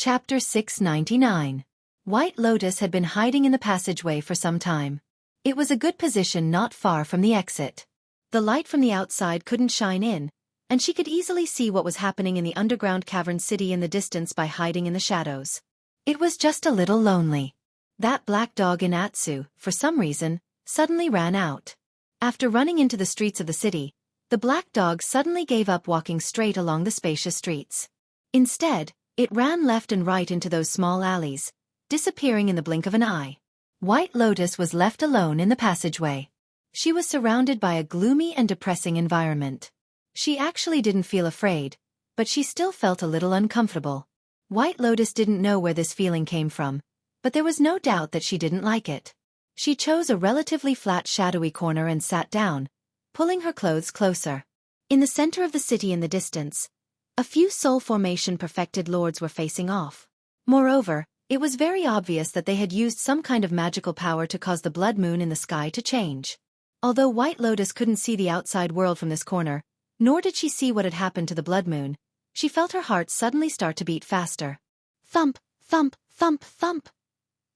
Chapter 699. White Lotus had been hiding in the passageway for some time. It was a good position not far from the exit. The light from the outside couldn't shine in, and she could easily see what was happening in the underground cavern city in the distance by hiding in the shadows. It was just a little lonely. That black dog in Atsu, for some reason, suddenly ran out. After running into the streets of the city, the black dog suddenly gave up walking straight along the spacious streets. Instead, it ran left and right into those small alleys, disappearing in the blink of an eye. White Lotus was left alone in the passageway. She was surrounded by a gloomy and depressing environment. She actually didn't feel afraid, but she still felt a little uncomfortable. White Lotus didn't know where this feeling came from, but there was no doubt that she didn't like it. She chose a relatively flat shadowy corner and sat down, pulling her clothes closer. In the center of the city in the distance, a few soul formation perfected lords were facing off. Moreover, it was very obvious that they had used some kind of magical power to cause the blood moon in the sky to change. Although White Lotus couldn't see the outside world from this corner, nor did she see what had happened to the blood moon, she felt her heart suddenly start to beat faster. Thump, thump, thump, thump.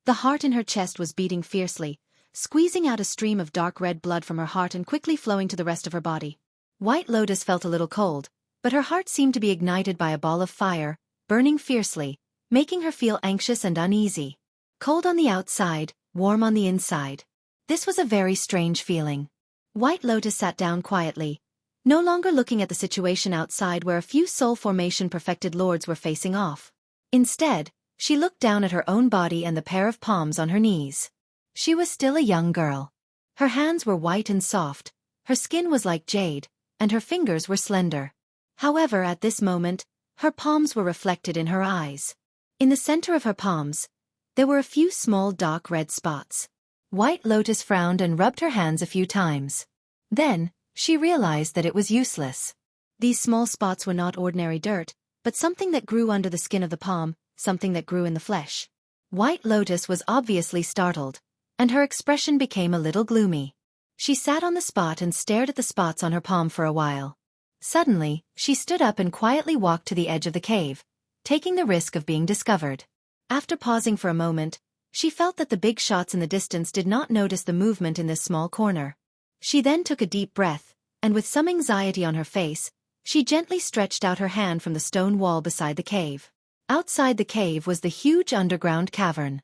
The heart in her chest was beating fiercely, squeezing out a stream of dark red blood from her heart and quickly flowing to the rest of her body. White Lotus felt a little cold, but her heart seemed to be ignited by a ball of fire, burning fiercely, making her feel anxious and uneasy. Cold on the outside, warm on the inside. This was a very strange feeling. White Lotus sat down quietly, no longer looking at the situation outside where a few soul formation perfected lords were facing off. Instead, she looked down at her own body and the pair of palms on her knees. She was still a young girl. Her hands were white and soft, her skin was like jade, and her fingers were slender. However, at this moment, her palms were reflected in her eyes. In the center of her palms, there were a few small dark red spots. White Lotus frowned and rubbed her hands a few times. Then, she realized that it was useless. These small spots were not ordinary dirt, but something that grew under the skin of the palm, something that grew in the flesh. White Lotus was obviously startled, and her expression became a little gloomy. She sat on the spot and stared at the spots on her palm for a while. Suddenly, she stood up and quietly walked to the edge of the cave, taking the risk of being discovered. After pausing for a moment, she felt that the big shots in the distance did not notice the movement in this small corner. She then took a deep breath, and with some anxiety on her face, she gently stretched out her hand from the stone wall beside the cave. Outside the cave was the huge underground cavern.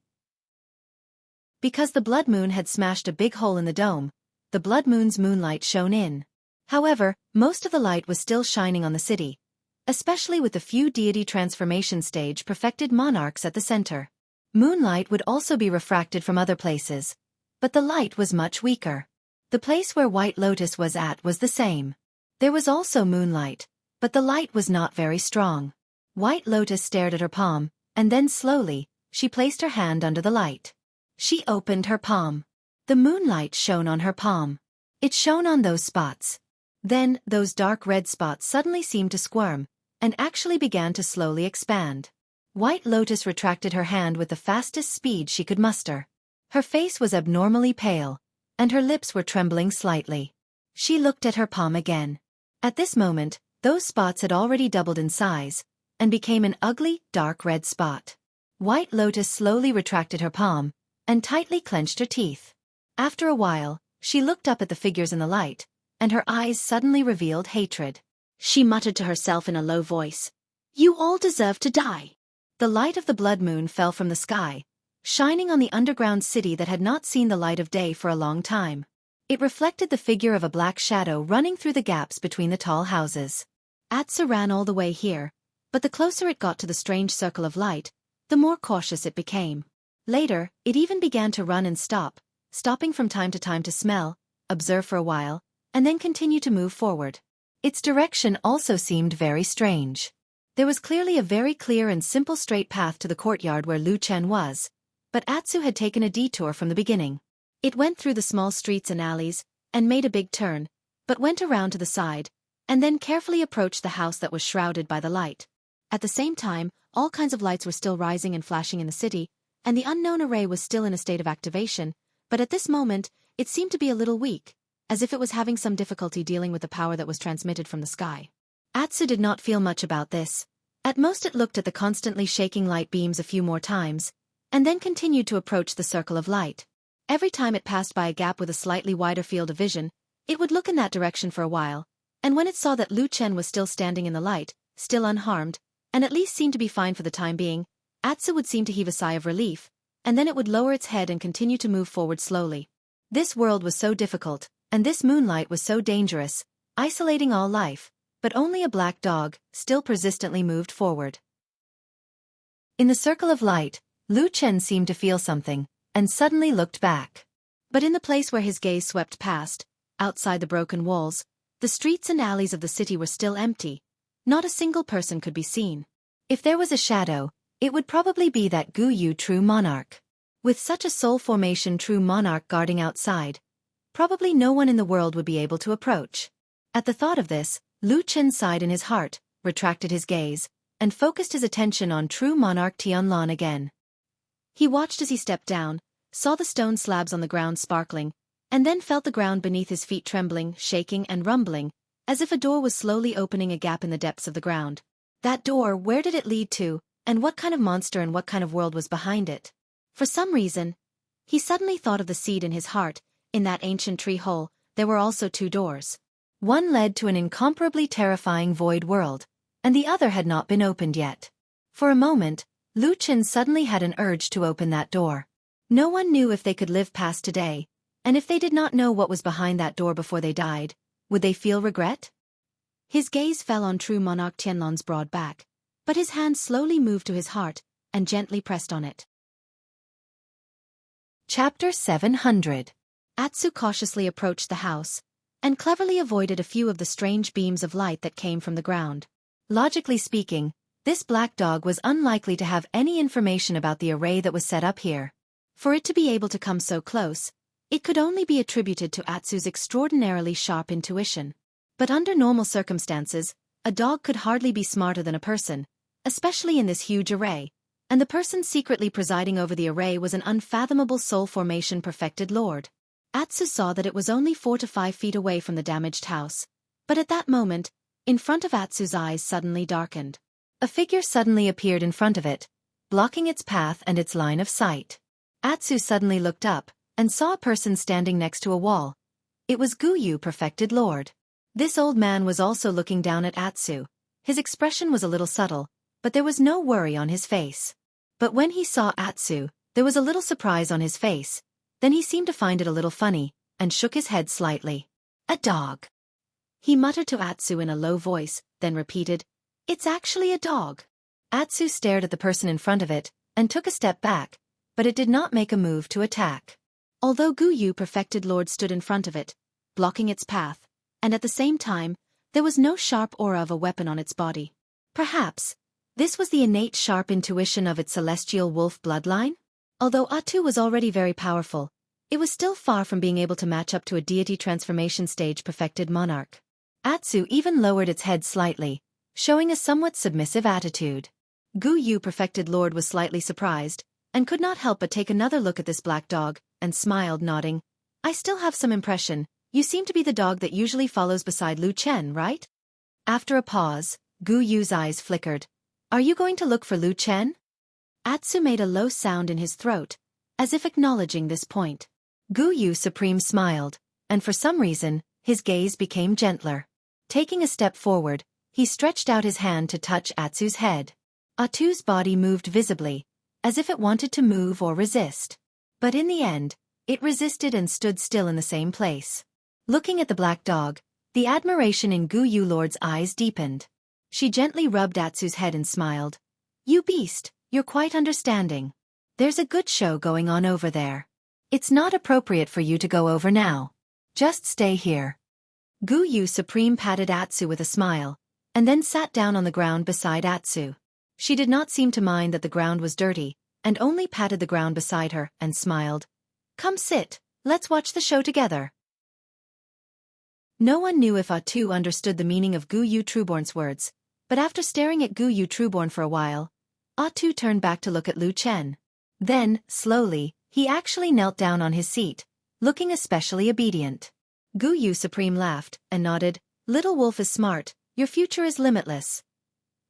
Because the blood moon had smashed a big hole in the dome, the blood moon's moonlight shone in. However, most of the light was still shining on the city, especially with the few deity transformation stage perfected monarchs at the center. Moonlight would also be refracted from other places, but the light was much weaker. The place where White Lotus was at was the same. There was also moonlight, but the light was not very strong. White Lotus stared at her palm, and then slowly, she placed her hand under the light. She opened her palm. The moonlight shone on her palm. It shone on those spots. Then, those dark red spots suddenly seemed to squirm, and actually began to slowly expand. White Lotus retracted her hand with the fastest speed she could muster. Her face was abnormally pale, and her lips were trembling slightly. She looked at her palm again. At this moment, those spots had already doubled in size, and became an ugly, dark red spot. White Lotus slowly retracted her palm, and tightly clenched her teeth. After a while, she looked up at the figures in the light, and her eyes suddenly revealed hatred. She muttered to herself in a low voice, "You all deserve to die." The light of the blood moon fell from the sky, shining on the underground city that had not seen the light of day for a long time. It reflected the figure of a black shadow running through the gaps between the tall houses. Atsu ran all the way here, but the closer it got to the strange circle of light, the more cautious it became. Later, it even began to run and stop, stopping from time to smell, observe for a while, and then continue to move forward. Its direction also seemed very strange. There was clearly a very clear and simple straight path to the courtyard where Lu Chen was, but Atsu had taken a detour from the beginning. It went through the small streets and alleys, and made a big turn, but went around to the side, and then carefully approached the house that was shrouded by the light. At the same time, all kinds of lights were still rising and flashing in the city, and the unknown array was still in a state of activation, but at this moment, it seemed to be a little weak, as if it was having some difficulty dealing with the power that was transmitted from the sky. Atsu did not feel much about this, At most it looked at the constantly shaking light beams a few more times, and then continued to approach the circle of light. Every time it passed by a gap with a slightly wider field of vision, it would look in that direction for a while, and when it saw that Lu Chen was still standing in the light, still unharmed, and at least seemed to be fine for the time being, Atsu would seem to heave a sigh of relief, and then it would lower its head and continue to move forward slowly. This world was so difficult, and this moonlight was so dangerous, isolating all life, but only a black dog still persistently moved forward. In the circle of light, Lu Chen seemed to feel something, and suddenly looked back. But in the place where his gaze swept past, outside the broken walls, the streets and alleys of the city were still empty. Not a single person could be seen. If there was a shadow, it would probably be that Gu Yu true monarch. With such a soul formation true monarch guarding outside, probably no one in the world would be able to approach. At the thought of this, Lu Chen sighed in his heart, retracted his gaze, and focused his attention on true monarch Tianlan again. He watched as he stepped down, saw the stone slabs on the ground sparkling, and then felt the ground beneath his feet trembling, shaking and rumbling, as if a door was slowly opening a gap in the depths of the ground. That door, where did it lead to, and what kind of monster and what kind of world was behind it? For some reason, he suddenly thought of the seed in his heart. In that ancient tree hole, there were also two doors. One led to an incomparably terrifying void world, and the other had not been opened yet. For a moment, Lu Chen suddenly had an urge to open that door. No one knew if they could live past today, and if they did not know what was behind that door before they died, would they feel regret? His gaze fell on true monarch Tianlan's broad back, but his hand slowly moved to his heart and gently pressed on it. Chapter 700. Atsu cautiously approached the house, and cleverly avoided a few of the strange beams of light that came from the ground. Logically speaking, this black dog was unlikely to have any information about the array that was set up here. For it to be able to come so close, it could only be attributed to Atsu's extraordinarily sharp intuition. But under normal circumstances, a dog could hardly be smarter than a person, especially in this huge array, and the person secretly presiding over the array was an unfathomable soul formation perfected lord. Atsu saw that it was only 4 to 5 feet away from the damaged house, but at that moment, in front of Atsu's eyes suddenly darkened. A figure suddenly appeared in front of it, blocking its path and its line of sight. Atsu suddenly looked up, and saw a person standing next to a wall. It was Gu Yu, perfected lord. This old man was also looking down at Atsu. His expression was a little subtle, but there was no worry on his face. But when he saw Atsu, there was a little surprise on his face. Then he seemed to find it a little funny, and shook his head slightly. A dog. He muttered to Atsu in a low voice, then repeated, "It's actually a dog." Atsu stared at the person in front of it, and took a step back, but it did not make a move to attack. Although Gu Yu, perfected lord, stood in front of it, blocking its path, and at the same time, there was no sharp aura of a weapon on its body. Perhaps, this was the innate sharp intuition of its celestial wolf bloodline? Although Atsu was already very powerful, it was still far from being able to match up to a deity transformation stage perfected monarch. Atsu even lowered its head slightly, showing a somewhat submissive attitude. Gu Yu, perfected lord, was slightly surprised, and could not help but take another look at this black dog, and smiled, nodding. "I still have some impression. You seem to be the dog that usually follows beside Lu Chen, right?" After a pause, Gu Yu's eyes flickered. "Are you going to look for Lu Chen?" Atsu made a low sound in his throat, as if acknowledging this point. Gu Yu Supreme smiled, and for some reason, his gaze became gentler. Taking a step forward, he stretched out his hand to touch Atsu's head. Atsu's body moved visibly, as if it wanted to move or resist. But in the end, it resisted and stood still in the same place. Looking at the black dog, the admiration in Gu Yu Lord's eyes deepened. She gently rubbed Atsu's head and smiled. "You beast, you're quite understanding. There's a good show going on over there. It's not appropriate for you to go over now. Just stay here." Gu Yu Supreme patted Atsu with a smile, and then sat down on the ground beside Atsu. She did not seem to mind that the ground was dirty, and only patted the ground beside her and smiled. "Come sit, let's watch the show together." No one knew if Atsu understood the meaning of Gu Yu Trueborn's words, but after staring at Gu Yu Trueborn for a while, Atsu turned back to look at Lu Chen. Then, slowly, he actually knelt down on his seat, looking especially obedient. Gu Yu Supreme laughed and nodded. "Little wolf is smart, your future is limitless."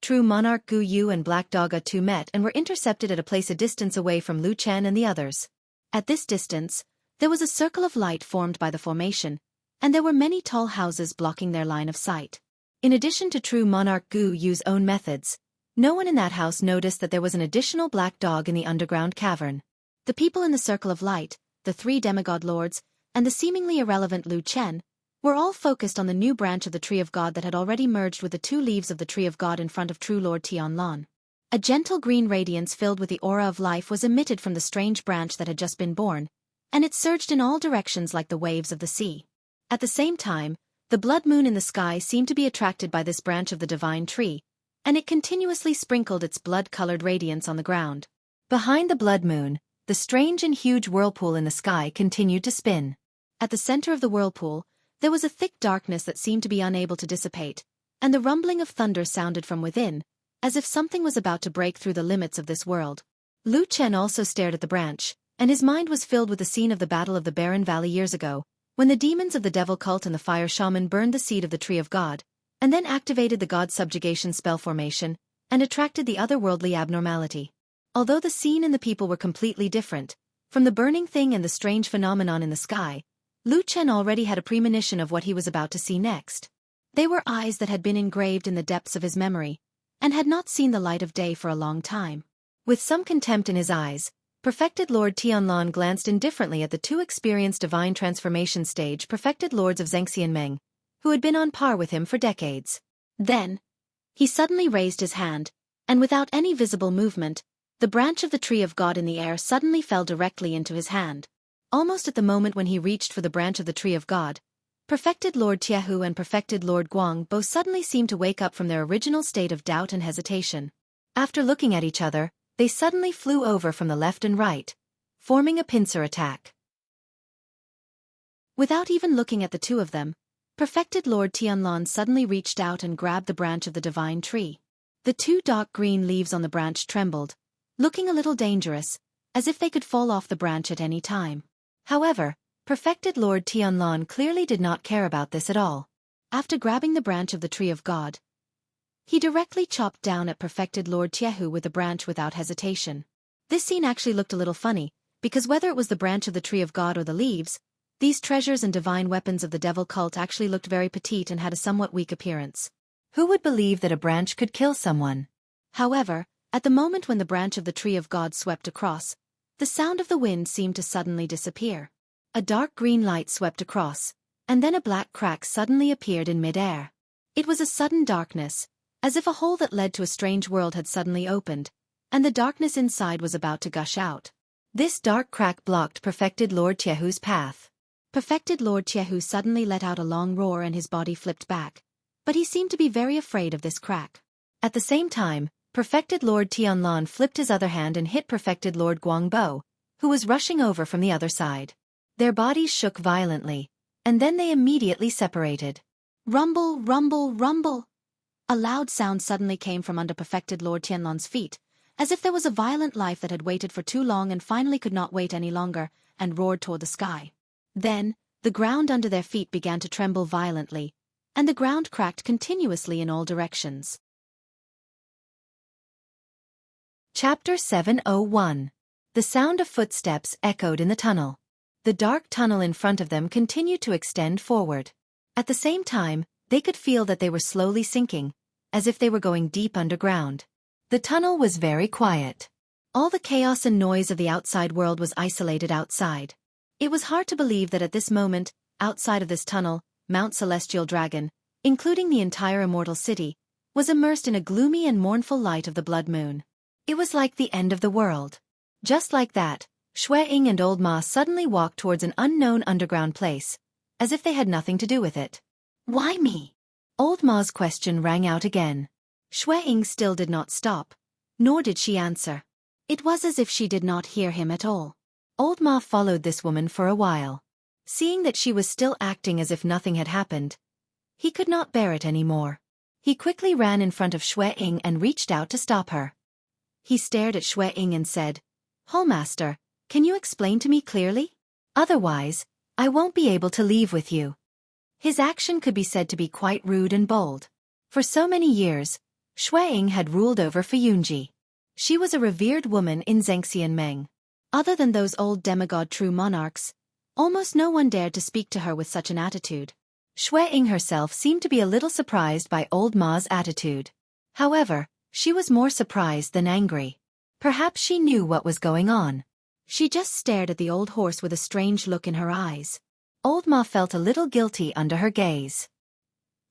True Monarch Gu Yu and Black Dog A2 met and were intercepted at a place a distance away from Lu Chen and the others. At this distance, there was a circle of light formed by the formation, and there were many tall houses blocking their line of sight. In addition to True Monarch Gu Yu's own methods, no one in that house noticed that there was an additional black dog in the underground cavern. The people in the circle of light, the 3 demigod lords, and the seemingly irrelevant Lu Chen, were all focused on the new branch of the Tree of God that had already merged with the 2 leaves of the Tree of God in front of True Lord Tianlan. A gentle green radiance filled with the aura of life was emitted from the strange branch that had just been born, and it surged in all directions like the waves of the sea. At the same time, the blood moon in the sky seemed to be attracted by this branch of the divine tree, and it continuously sprinkled its blood-colored radiance on the ground. Behind the blood moon, the strange and huge whirlpool in the sky continued to spin. At the center of the whirlpool, there was a thick darkness that seemed to be unable to dissipate, and the rumbling of thunder sounded from within, as if something was about to break through the limits of this world. Lu Chen also stared at the branch, and his mind was filled with the scene of the Battle of the Barren Valley years ago, when the demons of the devil cult and the fire shaman burned the seed of the Tree of God, and then activated the God subjugation spell formation, and attracted the otherworldly abnormality. Although the scene and the people were completely different, from the burning thing and the strange phenomenon in the sky, Lu Chen already had a premonition of what he was about to see next. They were eyes that had been engraved in the depths of his memory, and had not seen the light of day for a long time. With some contempt in his eyes, Perfected Lord Tianlan glanced indifferently at the 2 experienced divine transformation stage perfected lords of Zhengxianmeng, who had been on par with him for decades. Then, he suddenly raised his hand, and without any visible movement, the branch of the Tree of God in the air suddenly fell directly into his hand. Almost at the moment when he reached for the branch of the Tree of God, Perfected Lord Tiehu and Perfected Lord Guang both suddenly seemed to wake up from their original state of doubt and hesitation. After looking at each other, they suddenly flew over from the left and right, forming a pincer attack. Without even looking at the 2 of them, Perfected Lord Tianlan suddenly reached out and grabbed the branch of the divine tree. The 2 dark green leaves on the branch trembled, looking a little dangerous, as if they could fall off the branch at any time. However, Perfected Lord Tianlan clearly did not care about this at all. After grabbing the branch of the Tree of God, he directly chopped down at Perfected Lord Tiehu with the branch without hesitation. This scene actually looked a little funny, because whether it was the branch of the Tree of God or the leaves, these treasures and divine weapons of the devil cult actually looked very petite and had a somewhat weak appearance. Who would believe that a branch could kill someone? However, at the moment when the branch of the Tree of God swept across, the sound of the wind seemed to suddenly disappear. A dark green light swept across, and then a black crack suddenly appeared in mid-air. It was a sudden darkness, as if a hole that led to a strange world had suddenly opened, and the darkness inside was about to gush out. This dark crack blocked Perfected Lord Tiehu's path. Perfected Lord Tiehu suddenly let out a long roar and his body flipped back, but he seemed to be very afraid of this crack. At the same time, Perfected Lord Tianlan flipped his other hand and hit Perfected Lord Guangbo, who was rushing over from the other side. Their bodies shook violently, and then they immediately separated. Rumble, rumble, rumble! A loud sound suddenly came from under Perfected Lord Tianlan's feet, as if there was a violent life that had waited for too long and finally could not wait any longer, and roared toward the sky. Then, the ground under their feet began to tremble violently, and the ground cracked continuously in all directions. Chapter 701. The sound of footsteps echoed in the tunnel. The dark tunnel in front of them continued to extend forward. At the same time, they could feel that they were slowly sinking, as if they were going deep underground. The tunnel was very quiet. All the chaos and noise of the outside world was isolated outside. It was hard to believe that at this moment, outside of this tunnel, Mount Celestial Dragon, including the entire immortal city, was immersed in a gloomy and mournful light of the blood moon. It was like the end of the world. Just like that, Xue Ying and Old Ma suddenly walked towards an unknown underground place, as if they had nothing to do with it. Why me? Old Ma's question rang out again. Xue Ying still did not stop, nor did she answer. It was as if she did not hear him at all. Old Ma followed this woman for a while. Seeing that she was still acting as if nothing had happened, he could not bear it anymore. He quickly ran in front of Xue Ying and reached out to stop her. He stared at Xue Ying and said, "Hallmaster, can you explain to me clearly? Otherwise, I won't be able to leave with you." His action could be said to be quite rude and bold. For so many years, Shui had ruled over Fuyunji. She was a revered woman in Zhengxian Meng. Other than those old demigod true monarchs, almost no one dared to speak to her with such an attitude. Shui herself seemed to be a little surprised by old Ma's attitude. However, she was more surprised than angry. Perhaps she knew what was going on. She just stared at the old horse with a strange look in her eyes. Old Ma felt a little guilty under her gaze.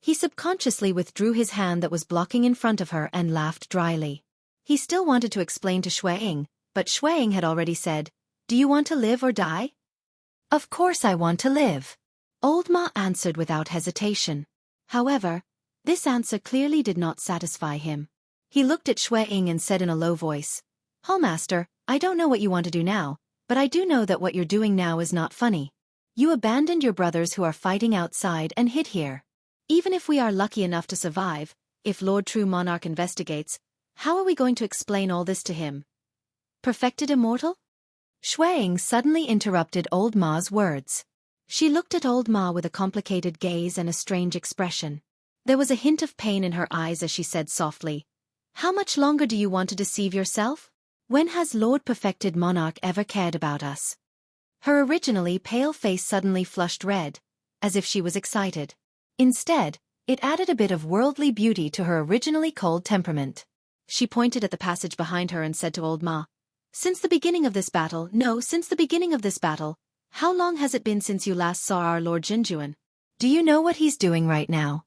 He subconsciously withdrew his hand that was blocking in front of her and laughed dryly. He still wanted to explain to Shui, but Shui had already said, "Do you want to live or die?" "Of course I want to live," Old Ma answered without hesitation. However, this answer clearly did not satisfy him. He looked at Shui and said in a low voice, "Hallmaster, I don't know what you want to do now, but I do know that what you're doing now is not funny. You abandoned your brothers who are fighting outside and hid here. Even if we are lucky enough to survive, if Lord True Monarch investigates, how are we going to explain all this to him? Perfected immortal?" Shui suddenly interrupted Old Ma's words. She looked at Old Ma with a complicated gaze and a strange expression. There was a hint of pain in her eyes as she said softly, "How much longer do you want to deceive yourself? When has Lord Perfected Monarch ever cared about us?" Her originally pale face suddenly flushed red, as if she was excited. Instead, it added a bit of worldly beauty to her originally cold temperament. She pointed at the passage behind her and said to Old Ma, since the beginning of this battle, how long has it been since you last saw our Lord Jinjuan? Do you know what he's doing right now?"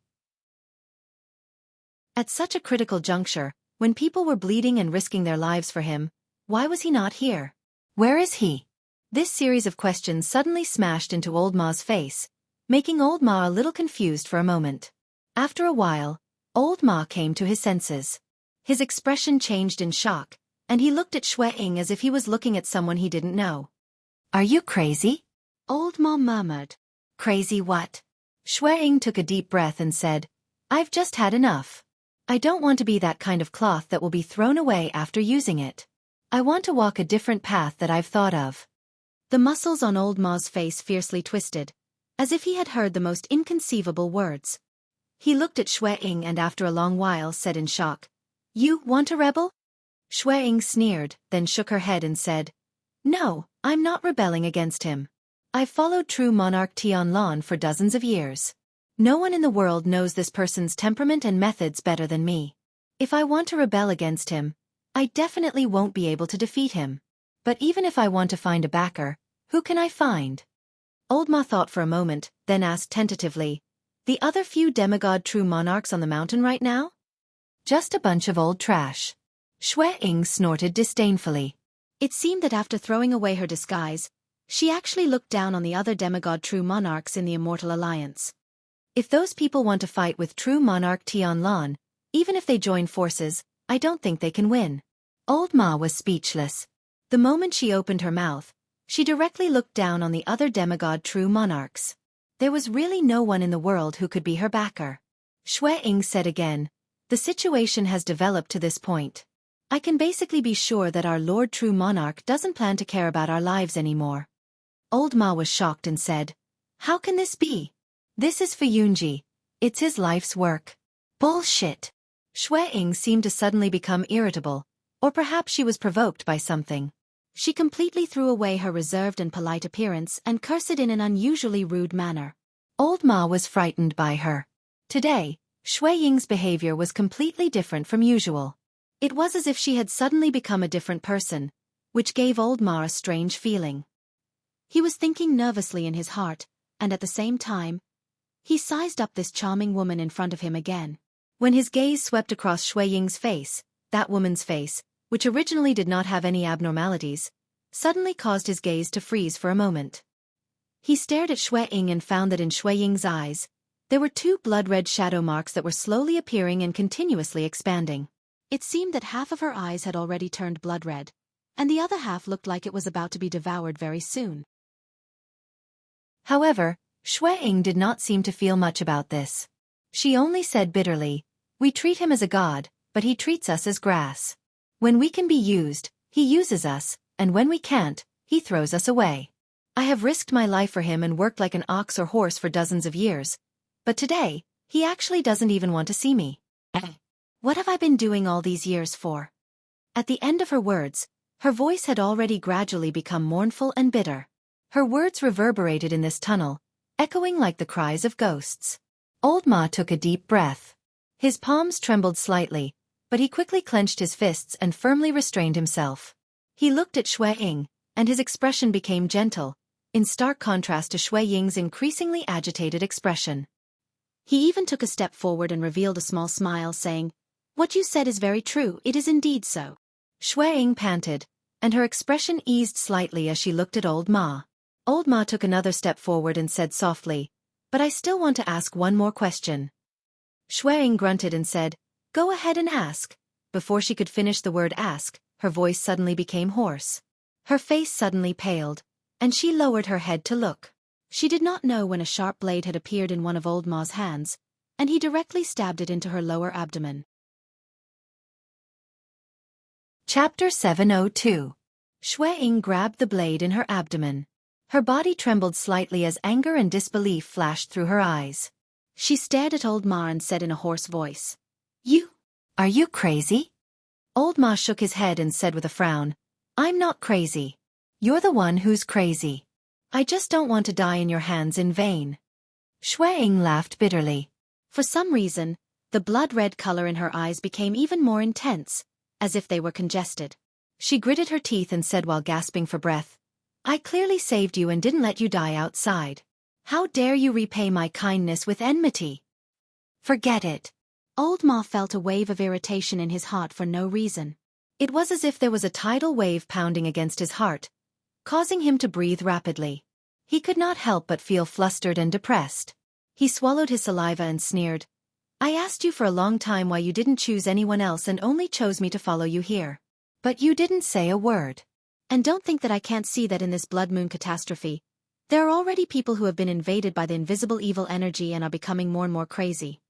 At such a critical juncture, when people were bleeding and risking their lives for him, why was he not here? Where is he? This series of questions suddenly smashed into Old Ma's face, making Old Ma a little confused for a moment. After a while, Old Ma came to his senses. His expression changed in shock, and he looked at Shui as if he was looking at someone he didn't know. "Are you crazy?" Old Ma murmured. "Crazy what?" Shui took a deep breath and said, "I've just had enough. I don't want to be that kind of cloth that will be thrown away after using it. I want to walk a different path that I've thought of." The muscles on Old Ma's face fiercely twisted, as if he had heard the most inconceivable words. He looked at Shui and after a long while said in shock, "You want a rebel?" Shui sneered, then shook her head and said, "No, I'm not rebelling against him. I've followed True Monarch Tianlan for dozens of years. No one in the world knows this person's temperament and methods better than me. If I want to rebel against him, I definitely won't be able to defeat him. But even if I want to find a backer, who can I find?" Old Ma thought for a moment, then asked tentatively, "The other few demigod true monarchs on the mountain right now?" "Just a bunch of old trash." Shui snorted disdainfully. It seemed that after throwing away her disguise, she actually looked down on the other demigod true monarchs in the Immortal Alliance. If those people want to fight with True Monarch Tianlan, even if they join forces, I don't think they can win. Old Ma was speechless. The moment she opened her mouth, she directly looked down on the other demigod true monarchs. There was really no one in the world who could be her backer. Shui said again, "The situation has developed to this point. I can basically be sure that our Lord True Monarch doesn't plan to care about our lives anymore." Old Ma was shocked and said, "How can this be? This is Fuyunji. It's his life's work." "Bullshit." Shui seemed to suddenly become irritable, or perhaps she was provoked by something. She completely threw away her reserved and polite appearance and cursed in an unusually rude manner. Old Ma was frightened by her. Today, Shui behavior was completely different from usual. It was as if she had suddenly become a different person, which gave Old Ma a strange feeling. He was thinking nervously in his heart, and at the same time, he sized up this charming woman in front of him again. When his gaze swept across Shui face, that woman's face, which originally did not have any abnormalities, suddenly caused his gaze to freeze for a moment. He stared at Shui and found that in Shui eyes, there were two blood-red shadow marks that were slowly appearing and continuously expanding. It seemed that half of her eyes had already turned blood-red, and the other half looked like it was about to be devoured very soon. However, Shui did not seem to feel much about this. She only said bitterly, "We treat him as a god, but he treats us as grass. When we can be used, he uses us, and when we can't, he throws us away. I have risked my life for him and worked like an ox or horse for dozens of years, but today, he actually doesn't even want to see me." What have I been doing all these years for? At the end of her words, her voice had already gradually become mournful and bitter. Her words reverberated in this tunnel, echoing like the cries of ghosts. Old Ma took a deep breath. His palms trembled slightly, but he quickly clenched his fists and firmly restrained himself. He looked at Shui Ying, and his expression became gentle, in stark contrast to Shui Ying's increasingly agitated expression. He even took a step forward and revealed a small smile, saying, "What you said is very true, it is indeed so." Shui Ying panted, and her expression eased slightly as she looked at Old Ma. Old Ma took another step forward and said softly, "But I still want to ask one more question." Shui Ying grunted and said, "Go ahead and ask." Before she could finish the word ask, her voice suddenly became hoarse. Her face suddenly paled, and she lowered her head to look. She did not know when a sharp blade had appeared in one of Old Ma's hands, and he directly stabbed it into her lower abdomen. Chapter 702. Shui Ying grabbed the blade in her abdomen. Her body trembled slightly as anger and disbelief flashed through her eyes. She stared at Old Ma and said in a hoarse voice, Are you crazy?" Old Ma shook his head and said with a frown, "I'm not crazy. You're the one who's crazy. I just don't want to die in your hands in vain." Shui Ying laughed bitterly. For some reason, the blood-red color in her eyes became even more intense, as if they were congested. She gritted her teeth and said while gasping for breath, "I clearly saved you and didn't let you die outside. How dare you repay my kindness with enmity?" "Forget it." Old Ma felt a wave of irritation in his heart for no reason. It was as if there was a tidal wave pounding against his heart, causing him to breathe rapidly. He could not help but feel flustered and depressed. He swallowed his saliva and sneered, "I asked you for a long time why you didn't choose anyone else and only chose me to follow you here. But you didn't say a word. And don't think that I can't see that in this blood moon catastrophe, there are already people who have been invaded by the invisible evil energy and are becoming more and more crazy."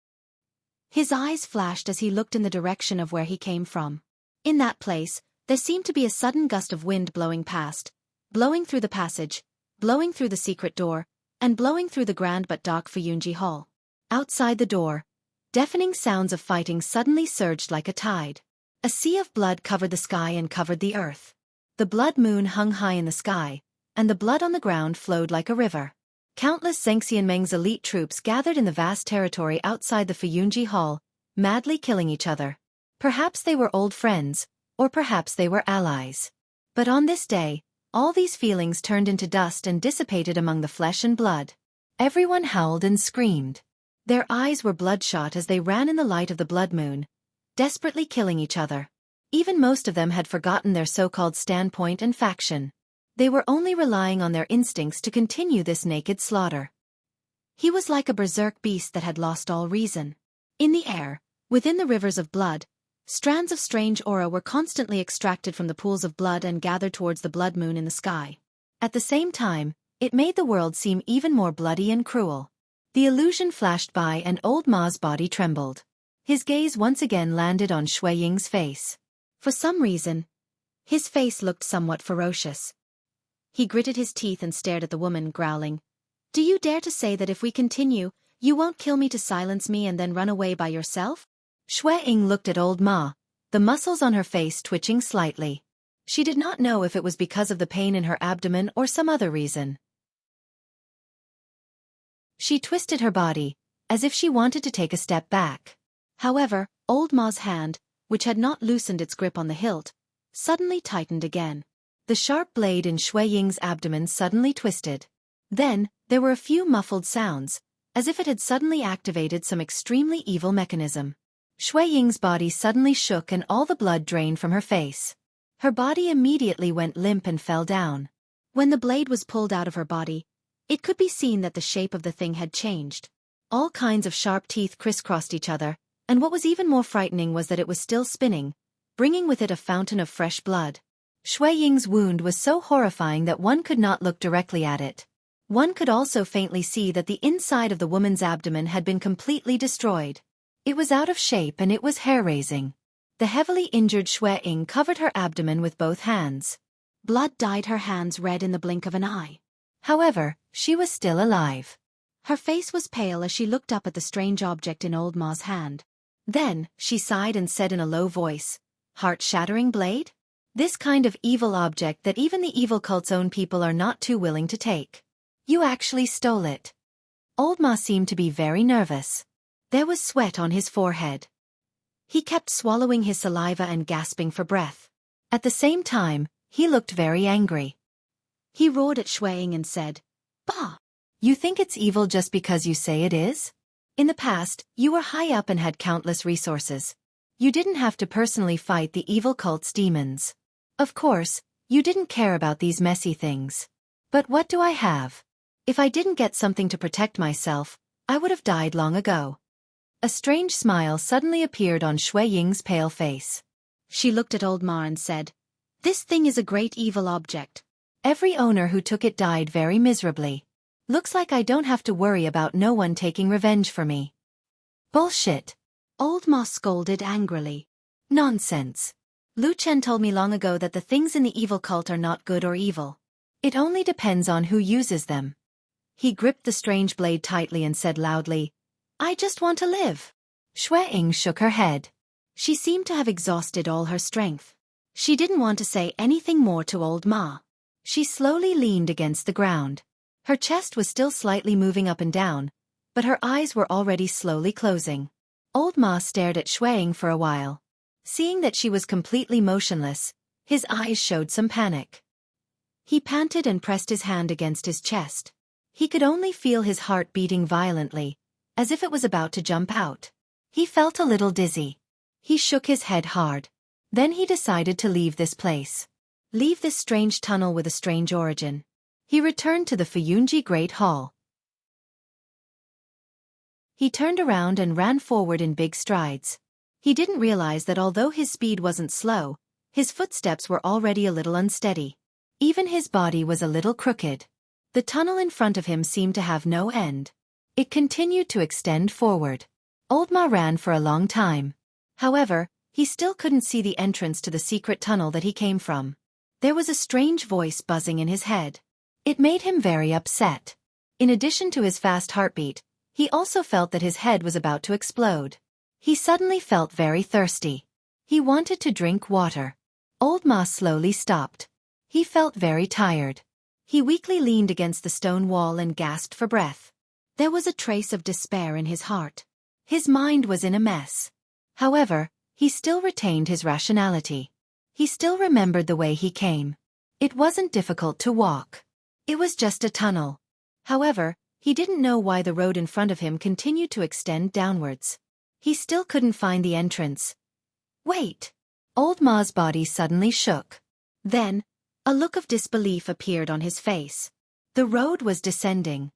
His eyes flashed as he looked in the direction of where he came from. In that place, there seemed to be a sudden gust of wind blowing past, blowing through the passage, blowing through the secret door, and blowing through the grand but dark Fuyunji Hall. Outside the door, deafening sounds of fighting suddenly surged like a tide. A sea of blood covered the sky and covered the earth. The blood moon hung high in the sky, and the blood on the ground flowed like a river. Countless Zhengxianmeng's elite troops gathered in the vast territory outside the Fuyunji Hall, madly killing each other. Perhaps they were old friends, or perhaps they were allies. But on this day, all these feelings turned into dust and dissipated among the flesh and blood. Everyone howled and screamed. Their eyes were bloodshot as they ran in the light of the blood moon, desperately killing each other. Even most of them had forgotten their so-called standpoint and faction. They were only relying on their instincts to continue this naked slaughter. He was like a berserk beast that had lost all reason. In the air, within the rivers of blood, strands of strange aura were constantly extracted from the pools of blood and gathered towards the blood moon in the sky. At the same time, it made the world seem even more bloody and cruel. The illusion flashed by and Old Ma's body trembled. His gaze once again landed on Shui Ying's face. For some reason, his face looked somewhat ferocious. He gritted his teeth and stared at the woman, growling, "Do you dare to say that if we continue, you won't kill me to silence me and then run away by yourself?" Shui Ying looked at Old Ma, the muscles on her face twitching slightly. She did not know if it was because of the pain in her abdomen or some other reason. She twisted her body, as if she wanted to take a step back. However, Old Ma's hand, which had not loosened its grip on the hilt, suddenly tightened again. The sharp blade in Shui Ying's abdomen suddenly twisted. Then, there were a few muffled sounds, as if it had suddenly activated some extremely evil mechanism. Shui Ying's body suddenly shook and all the blood drained from her face. Her body immediately went limp and fell down. When the blade was pulled out of her body, it could be seen that the shape of the thing had changed. All kinds of sharp teeth crisscrossed each other, and what was even more frightening was that it was still spinning, bringing with it a fountain of fresh blood. Shui Ying's wound was so horrifying that one could not look directly at it. One could also faintly see that the inside of the woman's abdomen had been completely destroyed. It was out of shape and it was hair-raising. The heavily injured Shui Ying covered her abdomen with both hands. Blood dyed her hands red in the blink of an eye. However, she was still alive. Her face was pale as she looked up at the strange object in Old Ma's hand. Then, she sighed and said in a low voice, "Heart-shattering blade? This kind of evil object that even the evil cult's own people are not too willing to take. You actually stole it." Old Ma seemed to be very nervous. There was sweat on his forehead. He kept swallowing his saliva and gasping for breath. At the same time, he looked very angry. He roared at Shuang and said, "Bah! You think it's evil just because you say it is? In the past, you were high up and had countless resources. You didn't have to personally fight the evil cult's demons. Of course, you didn't care about these messy things. But what do I have? If I didn't get something to protect myself, I would have died long ago." A strange smile suddenly appeared on Shui Ying's pale face. She looked at Old Ma and said, "This thing is a great evil object. Every owner who took it died very miserably. Looks like I don't have to worry about no one taking revenge for me." "Bullshit!" Old Ma scolded angrily. "Nonsense. Lu Chen told me long ago that the things in the evil cult are not good or evil. It only depends on who uses them." He gripped the strange blade tightly and said loudly, "I just want to live." Shui Ying shook her head. She seemed to have exhausted all her strength. She didn't want to say anything more to Old Ma. She slowly leaned against the ground. Her chest was still slightly moving up and down, but her eyes were already slowly closing. Old Ma stared at Shui Ying for a while. Seeing that she was completely motionless, his eyes showed some panic. He panted and pressed his hand against his chest. He could only feel his heart beating violently, as if it was about to jump out. He felt a little dizzy. He shook his head hard. Then he decided to leave this place. Leave this strange tunnel with a strange origin. He returned to the Fuyunji Great Hall. He turned around and ran forward in big strides. He didn't realize that although his speed wasn't slow, his footsteps were already a little unsteady. Even his body was a little crooked. The tunnel in front of him seemed to have no end. It continued to extend forward. Old Ma ran for a long time. However, he still couldn't see the entrance to the secret tunnel that he came from. There was a strange voice buzzing in his head. It made him very upset. In addition to his fast heartbeat, he also felt that his head was about to explode. He suddenly felt very thirsty. He wanted to drink water. Old Ma slowly stopped. He felt very tired. He weakly leaned against the stone wall and gasped for breath. There was a trace of despair in his heart. His mind was in a mess. However, he still retained his rationality. He still remembered the way he came. It wasn't difficult to walk. It was just a tunnel. However, he didn't know why the road in front of him continued to extend downwards. He still couldn't find the entrance. Wait! Old Ma's body suddenly shook. Then, a look of disbelief appeared on his face. The road was descending.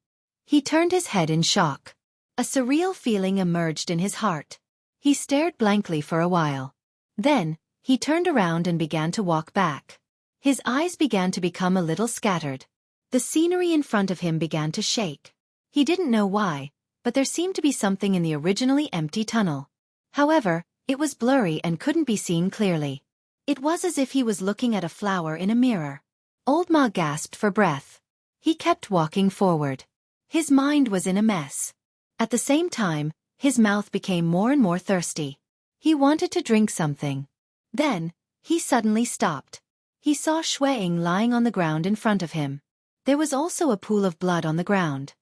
He turned his head in shock. A surreal feeling emerged in his heart. He stared blankly for a while. Then, he turned around and began to walk back. His eyes began to become a little scattered. The scenery in front of him began to shake. He didn't know why, but there seemed to be something in the originally empty tunnel. However, it was blurry and couldn't be seen clearly. It was as if he was looking at a flower in a mirror. Old Ma gasped for breath. He kept walking forward. His mind was in a mess. At the same time, his mouth became more and more thirsty. He wanted to drink something. Then, he suddenly stopped. He saw Shui Ying lying on the ground in front of him. There was also a pool of blood on the ground.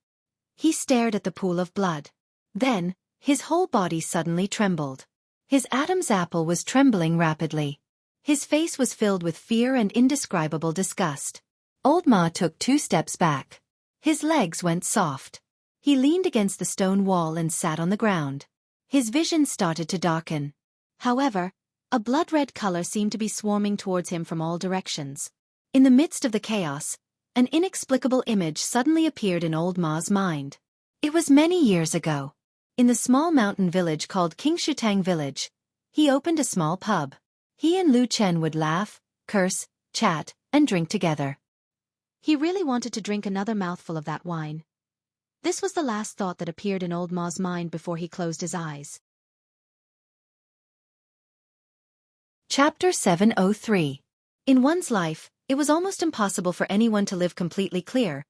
He stared at the pool of blood. Then, his whole body suddenly trembled. His Adam's apple was trembling rapidly. His face was filled with fear and indescribable disgust. Old Ma took 2 steps back. His legs went soft. He leaned against the stone wall and sat on the ground. His vision started to darken. However, a blood-red color seemed to be swarming towards him from all directions. In the midst of the chaos, an inexplicable image suddenly appeared in Old Ma's mind. It was many years ago. In the small mountain village called Qingshutang Village, he opened a small pub. He and Lu Chen would laugh, curse, chat, and drink together. He really wanted to drink another mouthful of that wine. This was the last thought that appeared in Old Ma's mind before he closed his eyes. Chapter 703. In one's life, it was almost impossible for anyone to live completely clear.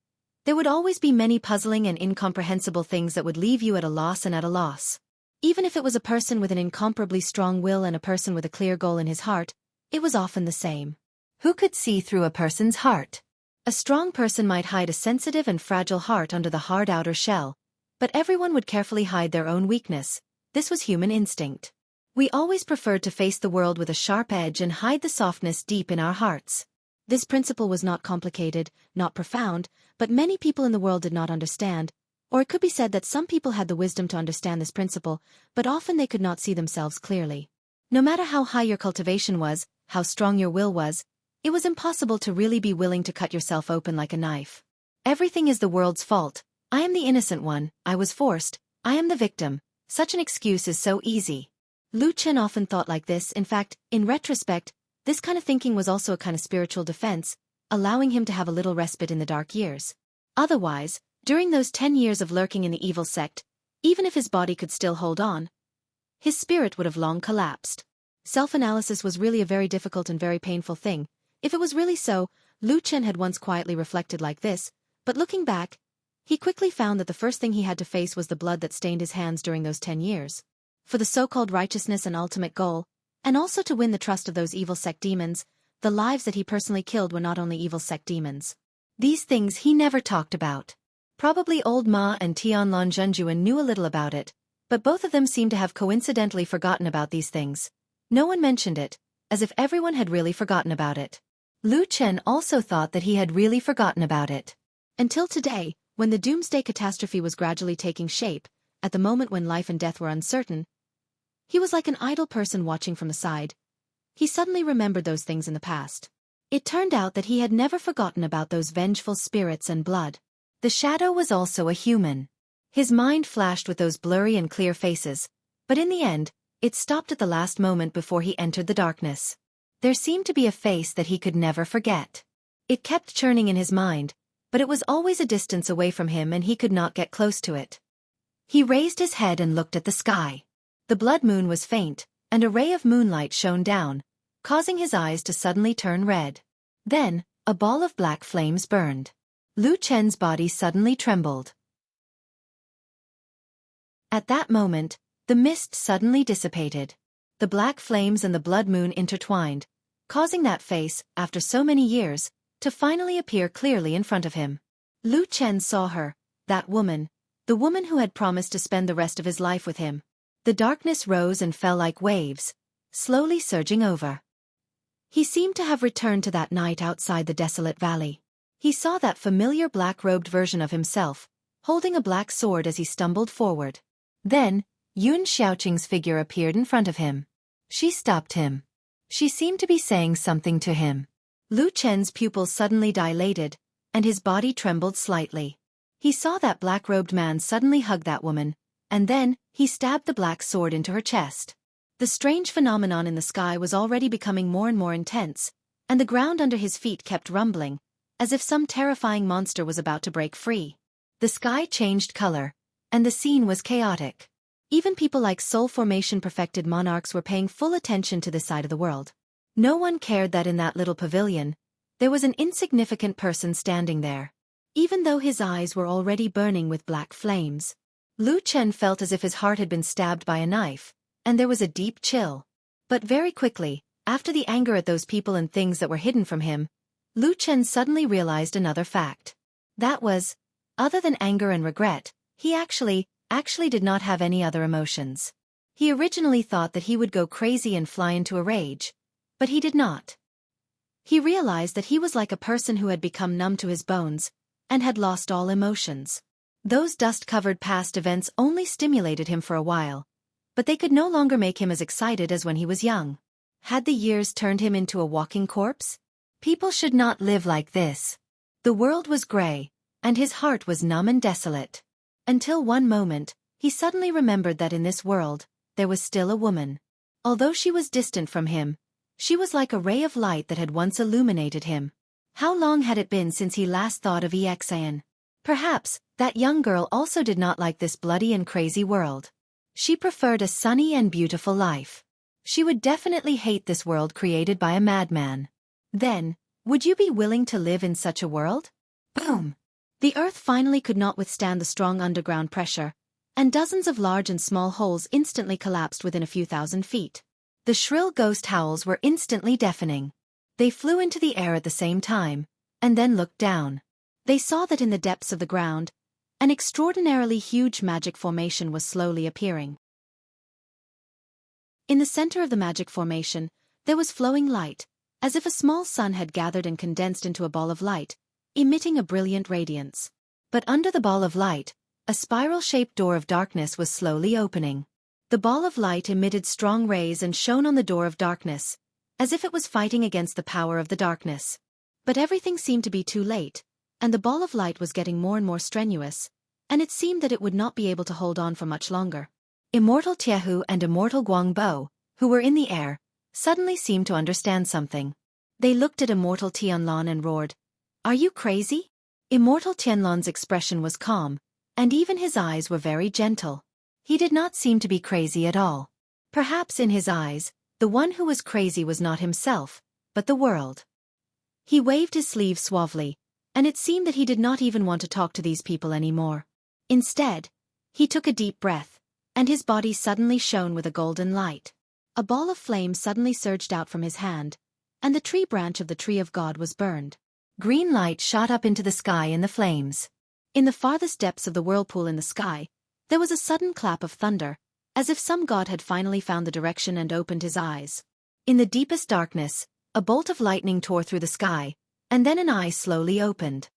There would always be many puzzling and incomprehensible things that would leave you at a loss and at a loss. Even if it was a person with an incomparably strong will and a person with a clear goal in his heart, it was often the same. Who could see through a person's heart? A strong person might hide a sensitive and fragile heart under the hard outer shell, but everyone would carefully hide their own weakness. This was human instinct. We always preferred to face the world with a sharp edge and hide the softness deep in our hearts. This principle was not complicated, not profound, but many people in the world did not understand, or it could be said that some people had the wisdom to understand this principle, but often they could not see themselves clearly. No matter how high your cultivation was, how strong your will was, it was impossible to really be willing to cut yourself open like a knife. Everything is the world's fault. I am the innocent one, I was forced, I am the victim. Such an excuse is so easy. Lu Chen often thought like this. In fact, in retrospect, this kind of thinking was also a kind of spiritual defense, allowing him to have a little respite in the dark years. Otherwise, during those 10 years of lurking in the evil sect, even if his body could still hold on, his spirit would have long collapsed. Self-analysis was really a very difficult and very painful thing. If it was really so, Lu Chen had once quietly reflected like this, but looking back, he quickly found that the first thing he had to face was the blood that stained his hands during those 10 years. For the so-called righteousness and ultimate goal, and also to win the trust of those evil sect demons, the lives that he personally killed were not only evil sect demons. These things he never talked about. Probably old Ma and Tianlong Zhenjuan knew a little about it, but both of them seemed to have coincidentally forgotten about these things. No one mentioned it, as if everyone had really forgotten about it. Lu Chen also thought that he had really forgotten about it. Until today, when the doomsday catastrophe was gradually taking shape, at the moment when life and death were uncertain, he was like an idle person watching from the side. He suddenly remembered those things in the past. It turned out that he had never forgotten about those vengeful spirits and blood. The shadow was also a human. His mind flashed with those blurry and clear faces, but in the end, it stopped at the last moment before he entered the darkness. There seemed to be a face that he could never forget. It kept churning in his mind, but it was always a distance away from him and he could not get close to it. He raised his head and looked at the sky. The blood moon was faint, and a ray of moonlight shone down, causing his eyes to suddenly turn red. Then, a ball of black flames burned. Lu Chen's body suddenly trembled. At that moment, the mist suddenly dissipated. The black flames and the blood moon intertwined, causing that face, after so many years, to finally appear clearly in front of him. Lu Chen saw her, that woman, the woman who had promised to spend the rest of his life with him. The darkness rose and fell like waves, slowly surging over. He seemed to have returned to that night outside the desolate valley. He saw that familiar black-robed version of himself, holding a black sword as he stumbled forward. Then, Yun Xiaoqing's figure appeared in front of him. She stopped him. She seemed to be saying something to him. Lu Chen's pupils suddenly dilated, and his body trembled slightly. He saw that black-robed man suddenly hug that woman, and then, he stabbed the black sword into her chest. The strange phenomenon in the sky was already becoming more and more intense, and the ground under his feet kept rumbling, as if some terrifying monster was about to break free. The sky changed color, and the scene was chaotic. Even people like soul formation perfected monarchs were paying full attention to this side of the world. No one cared that in that little pavilion, there was an insignificant person standing there. Even though his eyes were already burning with black flames, Lu Chen felt as if his heart had been stabbed by a knife, and there was a deep chill. But very quickly, after the anger at those people and things that were hidden from him, Lu Chen suddenly realized another fact. That was, other than anger and regret, he actually did not have any other emotions. He originally thought that he would go crazy and fly into a rage, but he did not. He realized that he was like a person who had become numb to his bones, and had lost all emotions. Those dust-covered past events only stimulated him for a while, but they could no longer make him as excited as when he was young. Had the years turned him into a walking corpse? People should not live like this. The world was gray, and his heart was numb and desolate. Until one moment, he suddenly remembered that in this world, there was still a woman. Although she was distant from him, she was like a ray of light that had once illuminated him. How long had it been since he last thought of Xiaofan? Perhaps, that young girl also did not like this bloody and crazy world. She preferred a sunny and beautiful life. She would definitely hate this world created by a madman. Then, would you be willing to live in such a world? Boom! The earth finally could not withstand the strong underground pressure, and dozens of large and small holes instantly collapsed within a few thousand feet. The shrill ghost howls were instantly deafening. They flew into the air at the same time, and then looked down. They saw that in the depths of the ground, an extraordinarily huge magic formation was slowly appearing. In the center of the magic formation, there was flowing light, as if a small sun had gathered and condensed into a ball of light, emitting a brilliant radiance. But under the ball of light, a spiral-shaped door of darkness was slowly opening. The ball of light emitted strong rays and shone on the door of darkness, as if it was fighting against the power of the darkness. But everything seemed to be too late, and the ball of light was getting more and more strenuous, and it seemed that it would not be able to hold on for much longer. Immortal Tiehu and Immortal Guangbo, who were in the air, suddenly seemed to understand something. They looked at Immortal Tianlan and roared, "Are you crazy?" Immortal Tianlan's expression was calm, and even his eyes were very gentle. He did not seem to be crazy at all. Perhaps in his eyes, the one who was crazy was not himself, but the world. He waved his sleeve suavely, and it seemed that he did not even want to talk to these people anymore. Instead, he took a deep breath, and his body suddenly shone with a golden light. A ball of flame suddenly surged out from his hand, and the tree branch of the tree of God was burned. Green light shot up into the sky in the flames. In the farthest depths of the whirlpool in the sky, there was a sudden clap of thunder, as if some god had finally found the direction and opened his eyes. In the deepest darkness, a bolt of lightning tore through the sky, and then an eye slowly opened.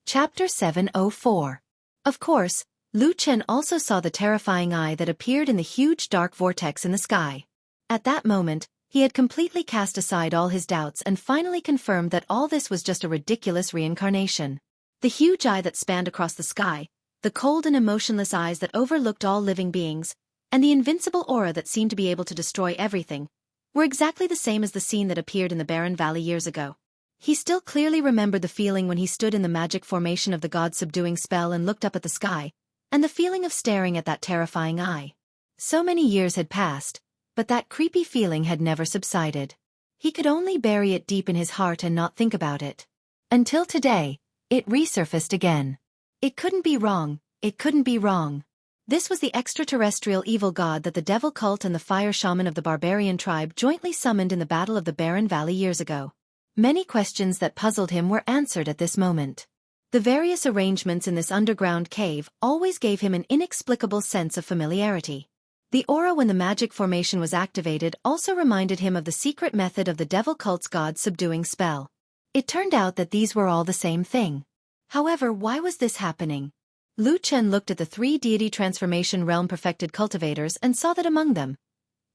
Chapter 704. Of course, Lu Chen also saw the terrifying eye that appeared in the huge dark vortex in the sky. At that moment, he had completely cast aside all his doubts and finally confirmed that all this was just a ridiculous reincarnation. The huge eye that spanned across the sky, the cold and emotionless eyes that overlooked all living beings, and the invincible aura that seemed to be able to destroy everything, were exactly the same as the scene that appeared in the barren valley years ago. He still clearly remembered the feeling when he stood in the magic formation of the god-subduing spell and looked up at the sky, and the feeling of staring at that terrifying eye. So many years had passed, but that creepy feeling had never subsided. He could only bury it deep in his heart and not think about it. Until today, it resurfaced again. It couldn't be wrong, it couldn't be wrong. This was the extraterrestrial evil god that the devil cult and the fire shaman of the barbarian tribe jointly summoned in the Battle of the Barren Valley years ago. Many questions that puzzled him were answered at this moment. The various arrangements in this underground cave always gave him an inexplicable sense of familiarity. The aura when the magic formation was activated also reminded him of the secret method of the devil cult's god-subduing spell. It turned out that these were all the same thing. However, why was this happening? Lu Chen looked at the three deity transformation realm perfected cultivators and saw that among them,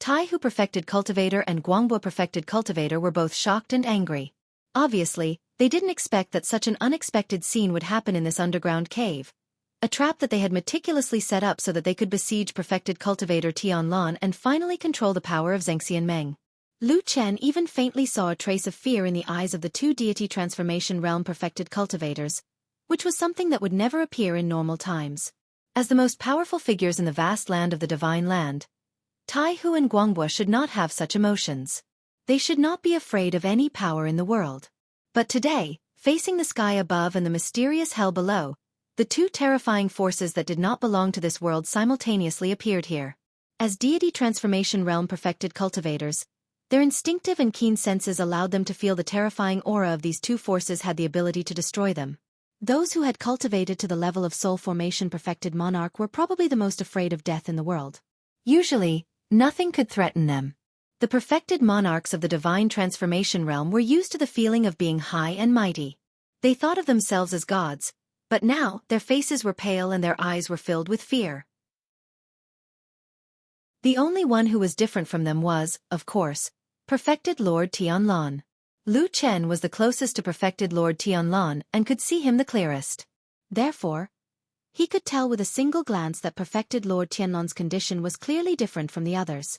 Tai Hu perfected cultivator and Guangbo perfected cultivator were both shocked and angry. Obviously, they didn't expect that such an unexpected scene would happen in this underground cave, a trap that they had meticulously set up so that they could besiege perfected cultivator Tianlan and finally control the power of Zhengxian Meng. Lu Chen even faintly saw a trace of fear in the eyes of the two deity transformation realm perfected cultivators, which was something that would never appear in normal times. As the most powerful figures in the vast land of the divine land, Tai Hu and Guangbo should not have such emotions. They should not be afraid of any power in the world. But today, facing the sky above and the mysterious hell below, the two terrifying forces that did not belong to this world simultaneously appeared here. As deity transformation realm perfected cultivators, their instinctive and keen senses allowed them to feel the terrifying aura of these two forces had the ability to destroy them. Those who had cultivated to the level of soul formation perfected monarch were probably the most afraid of death in the world. Usually, nothing could threaten them. The perfected monarchs of the divine transformation realm were used to the feeling of being high and mighty. They thought of themselves as gods, but now their faces were pale and their eyes were filled with fear. The only one who was different from them was, of course, perfected Lord Tianlan. Lu Chen was the closest to perfected Lord Tianlan and could see him the clearest. Therefore, he could tell with a single glance that perfected Lord Tianlan's condition was clearly different from the others.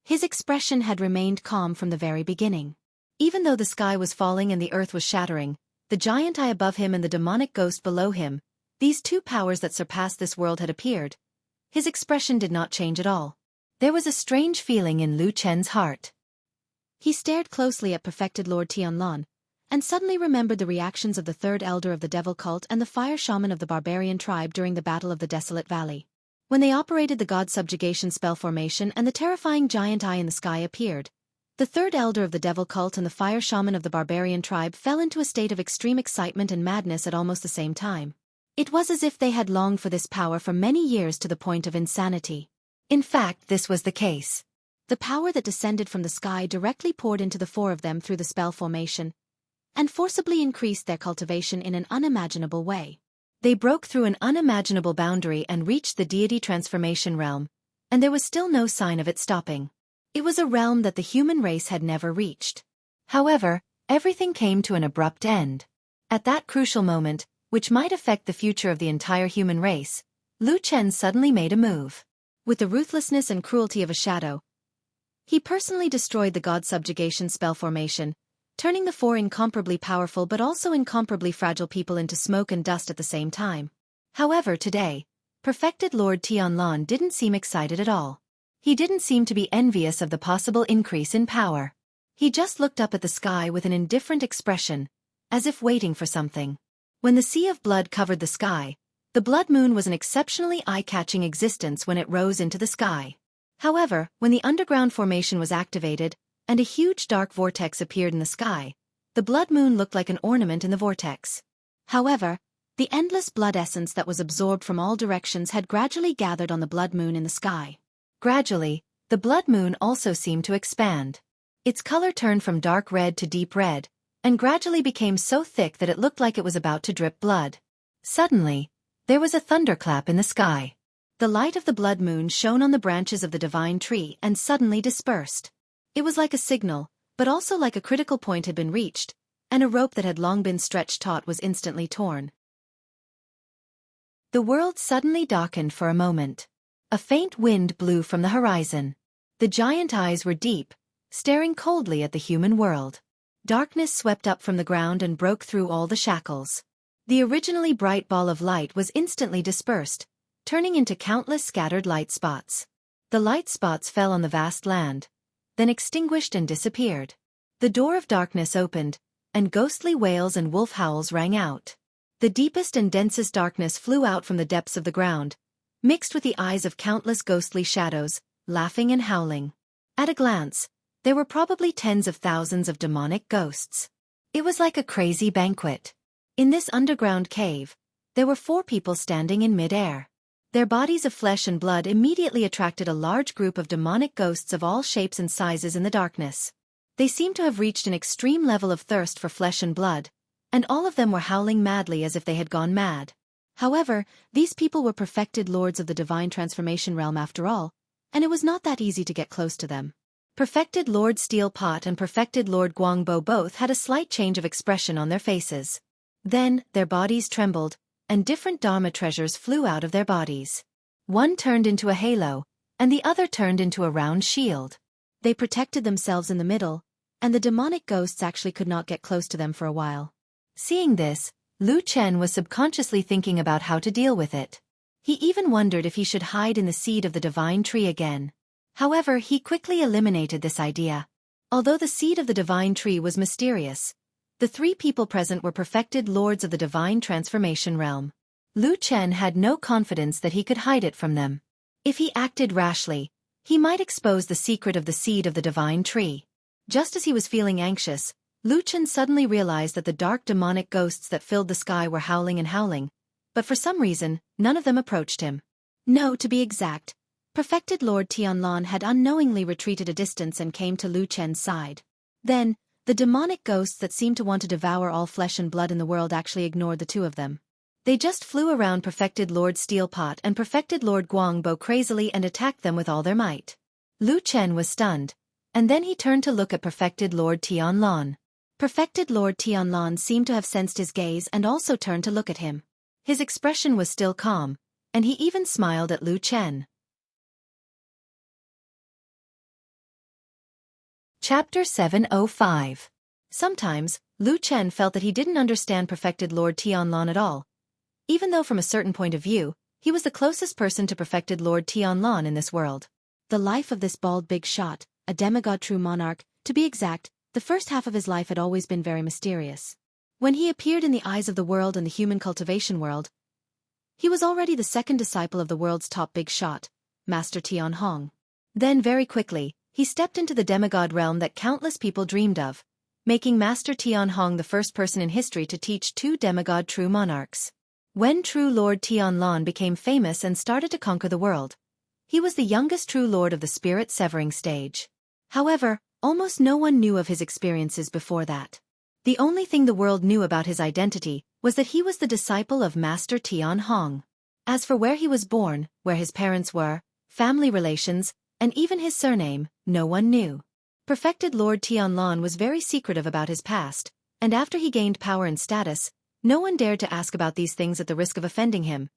His expression had remained calm from the very beginning. Even though the sky was falling and the earth was shattering, the giant eye above him and the demonic ghost below him, these two powers that surpassed this world had appeared, his expression did not change at all. There was a strange feeling in Lu Chen's heart. He stared closely at perfected Lord Tianlan, and suddenly remembered the reactions of the third elder of the devil cult and the fire shaman of the barbarian tribe during the Battle of the Desolate Valley. When they operated the god subjugation spell formation and the terrifying giant eye in the sky appeared, the third elder of the devil cult and the fire shaman of the barbarian tribe fell into a state of extreme excitement and madness at almost the same time. It was as if they had longed for this power for many years to the point of insanity. In fact, this was the case. The power that descended from the sky directly poured into the four of them through the spell formation, and forcibly increased their cultivation in an unimaginable way. They broke through an unimaginable boundary and reached the deity transformation realm, and there was still no sign of it stopping. It was a realm that the human race had never reached. However, everything came to an abrupt end. At that crucial moment, which might affect the future of the entire human race, Lu Chen suddenly made a move. With the ruthlessness and cruelty of a shadow, he personally destroyed the god subjugation spell formation, turning the four incomparably powerful but also incomparably fragile people into smoke and dust at the same time. However, today, Perfected Lord Tianlan didn't seem excited at all. He didn't seem to be envious of the possible increase in power. He just looked up at the sky with an indifferent expression, as if waiting for something. When the sea of blood covered the sky, the blood moon was an exceptionally eye-catching existence when it rose into the sky. However, when the underground formation was activated, and a huge dark vortex appeared in the sky, the blood moon looked like an ornament in the vortex. However, the endless blood essence that was absorbed from all directions had gradually gathered on the blood moon in the sky. Gradually, the blood moon also seemed to expand. Its color turned from dark red to deep red, and gradually became so thick that it looked like it was about to drip blood. Suddenly, there was a thunderclap in the sky. The light of the blood moon shone on the branches of the divine tree and suddenly dispersed. It was like a signal, but also like a critical point had been reached, and a rope that had long been stretched taut was instantly torn. The world suddenly darkened for a moment. A faint wind blew from the horizon. The giant eyes were deep, staring coldly at the human world. Darkness swept up from the ground and broke through all the shackles. The originally bright ball of light was instantly dispersed, turning into countless scattered light spots. The light spots fell on the vast land, then extinguished and disappeared. The door of darkness opened, and ghostly wails and wolf howls rang out. The deepest and densest darkness flew out from the depths of the ground, mixed with the eyes of countless ghostly shadows, laughing and howling. At a glance, there were probably tens of thousands of demonic ghosts. It was like a crazy banquet. In this underground cave, there were four people standing in mid-air. Their bodies of flesh and blood immediately attracted a large group of demonic ghosts of all shapes and sizes in the darkness. They seemed to have reached an extreme level of thirst for flesh and blood, and all of them were howling madly as if they had gone mad. However, these people were perfected lords of the divine transformation realm after all, and it was not that easy to get close to them. Perfected Lord Steel Pot and Perfected Lord Guangbo both had a slight change of expression on their faces. Then, their bodies trembled, and different Dharma treasures flew out of their bodies. One turned into a halo, and the other turned into a round shield. They protected themselves in the middle, and the demonic ghosts actually could not get close to them for a while. Seeing this, Lu Chen was subconsciously thinking about how to deal with it. He even wondered if he should hide in the seed of the divine tree again. However, he quickly eliminated this idea. Although the seed of the divine tree was mysterious, the three people present were perfected lords of the divine transformation realm. Lu Chen had no confidence that he could hide it from them. If he acted rashly, he might expose the secret of the seed of the divine tree. Just as he was feeling anxious, Lu Chen suddenly realized that the dark demonic ghosts that filled the sky were howling and howling, but for some reason, none of them approached him. No, to be exact, Perfected Lord Tianlan had unknowingly retreated a distance and came to Lu Chen's side. Then, the demonic ghosts that seemed to want to devour all flesh and blood in the world actually ignored the two of them. They just flew around Perfected Lord Steel Pot and Perfected Lord Guangbo crazily and attacked them with all their might. Lu Chen was stunned, and then he turned to look at Perfected Lord Tianlan. Perfected Lord Tianlan seemed to have sensed his gaze and also turned to look at him. His expression was still calm, and he even smiled at Lu Chen. Chapter 705. Sometimes, Lu Chen felt that he didn't understand Perfected Lord Tianlan at all. Even though from a certain point of view, he was the closest person to Perfected Lord Tianlan in this world. The life of this bald big shot, a demigod true monarch, to be exact, The first half of his life had always been very mysterious. When he appeared in the eyes of the world and the human cultivation world, he was already the second disciple of the world's top big shot, Master Tianhong. Then very quickly, he stepped into the demigod realm that countless people dreamed of, making Master Tianhong the first person in history to teach two demigod true monarchs. When true Lord Tianlong became famous and started to conquer the world, he was the youngest true lord of the spirit severing stage. However, almost no one knew of his experiences before that. The only thing the world knew about his identity was that he was the disciple of Master Tianhong. As for where he was born, where his parents were, family relations, and even his surname, no one knew. Perfected Lord Tianlong was very secretive about his past, and after he gained power and status, no one dared to ask about these things at the risk of offending him.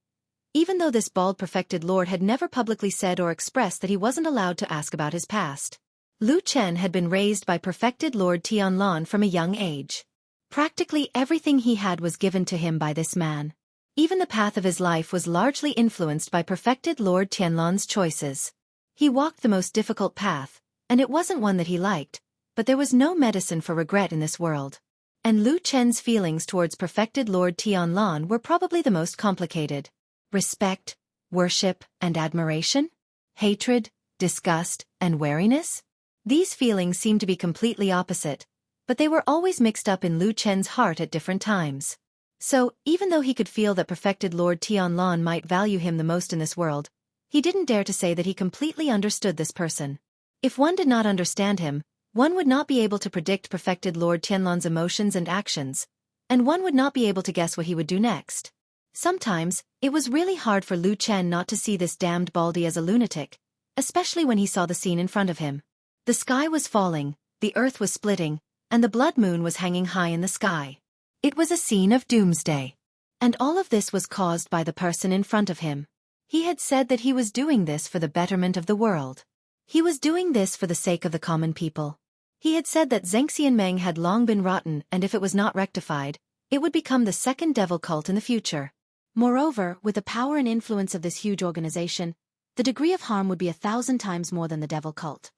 Even though this bald perfected lord had never publicly said or expressed that he wasn't allowed to ask about his past. Lu Chen had been raised by perfected Lord Tianlong from a young age. Practically everything he had was given to him by this man. Even the path of his life was largely influenced by perfected Lord Tianlong's choices. He walked the most difficult path, and it wasn't one that he liked, but there was no medicine for regret in this world. And Lu Chen's feelings towards perfected Lord Tianlong were probably the most complicated. Respect, worship, and admiration? Hatred, disgust, and wariness? These feelings seemed to be completely opposite, but they were always mixed up in Lu Chen's heart at different times. So, even though he could feel that perfected Lord Tianlong might value him the most in this world, he didn't dare to say that he completely understood this person. If one did not understand him, one would not be able to predict perfected Lord Tianlong's emotions and actions, and one would not be able to guess what he would do next. Sometimes, it was really hard for Lu Chen not to see this damned baldy as a lunatic, especially when he saw the scene in front of him. The sky was falling, the earth was splitting, and the blood moon was hanging high in the sky. It was a scene of doomsday. And all of this was caused by the person in front of him. He had said that he was doing this for the betterment of the world. He was doing this for the sake of the common people. He had said that Zhengxianmeng had long been rotten and if it was not rectified, it would become the second devil cult in the future. Moreover, with the power and influence of this huge organization, the degree of harm would be 1,000 times more than the devil cult.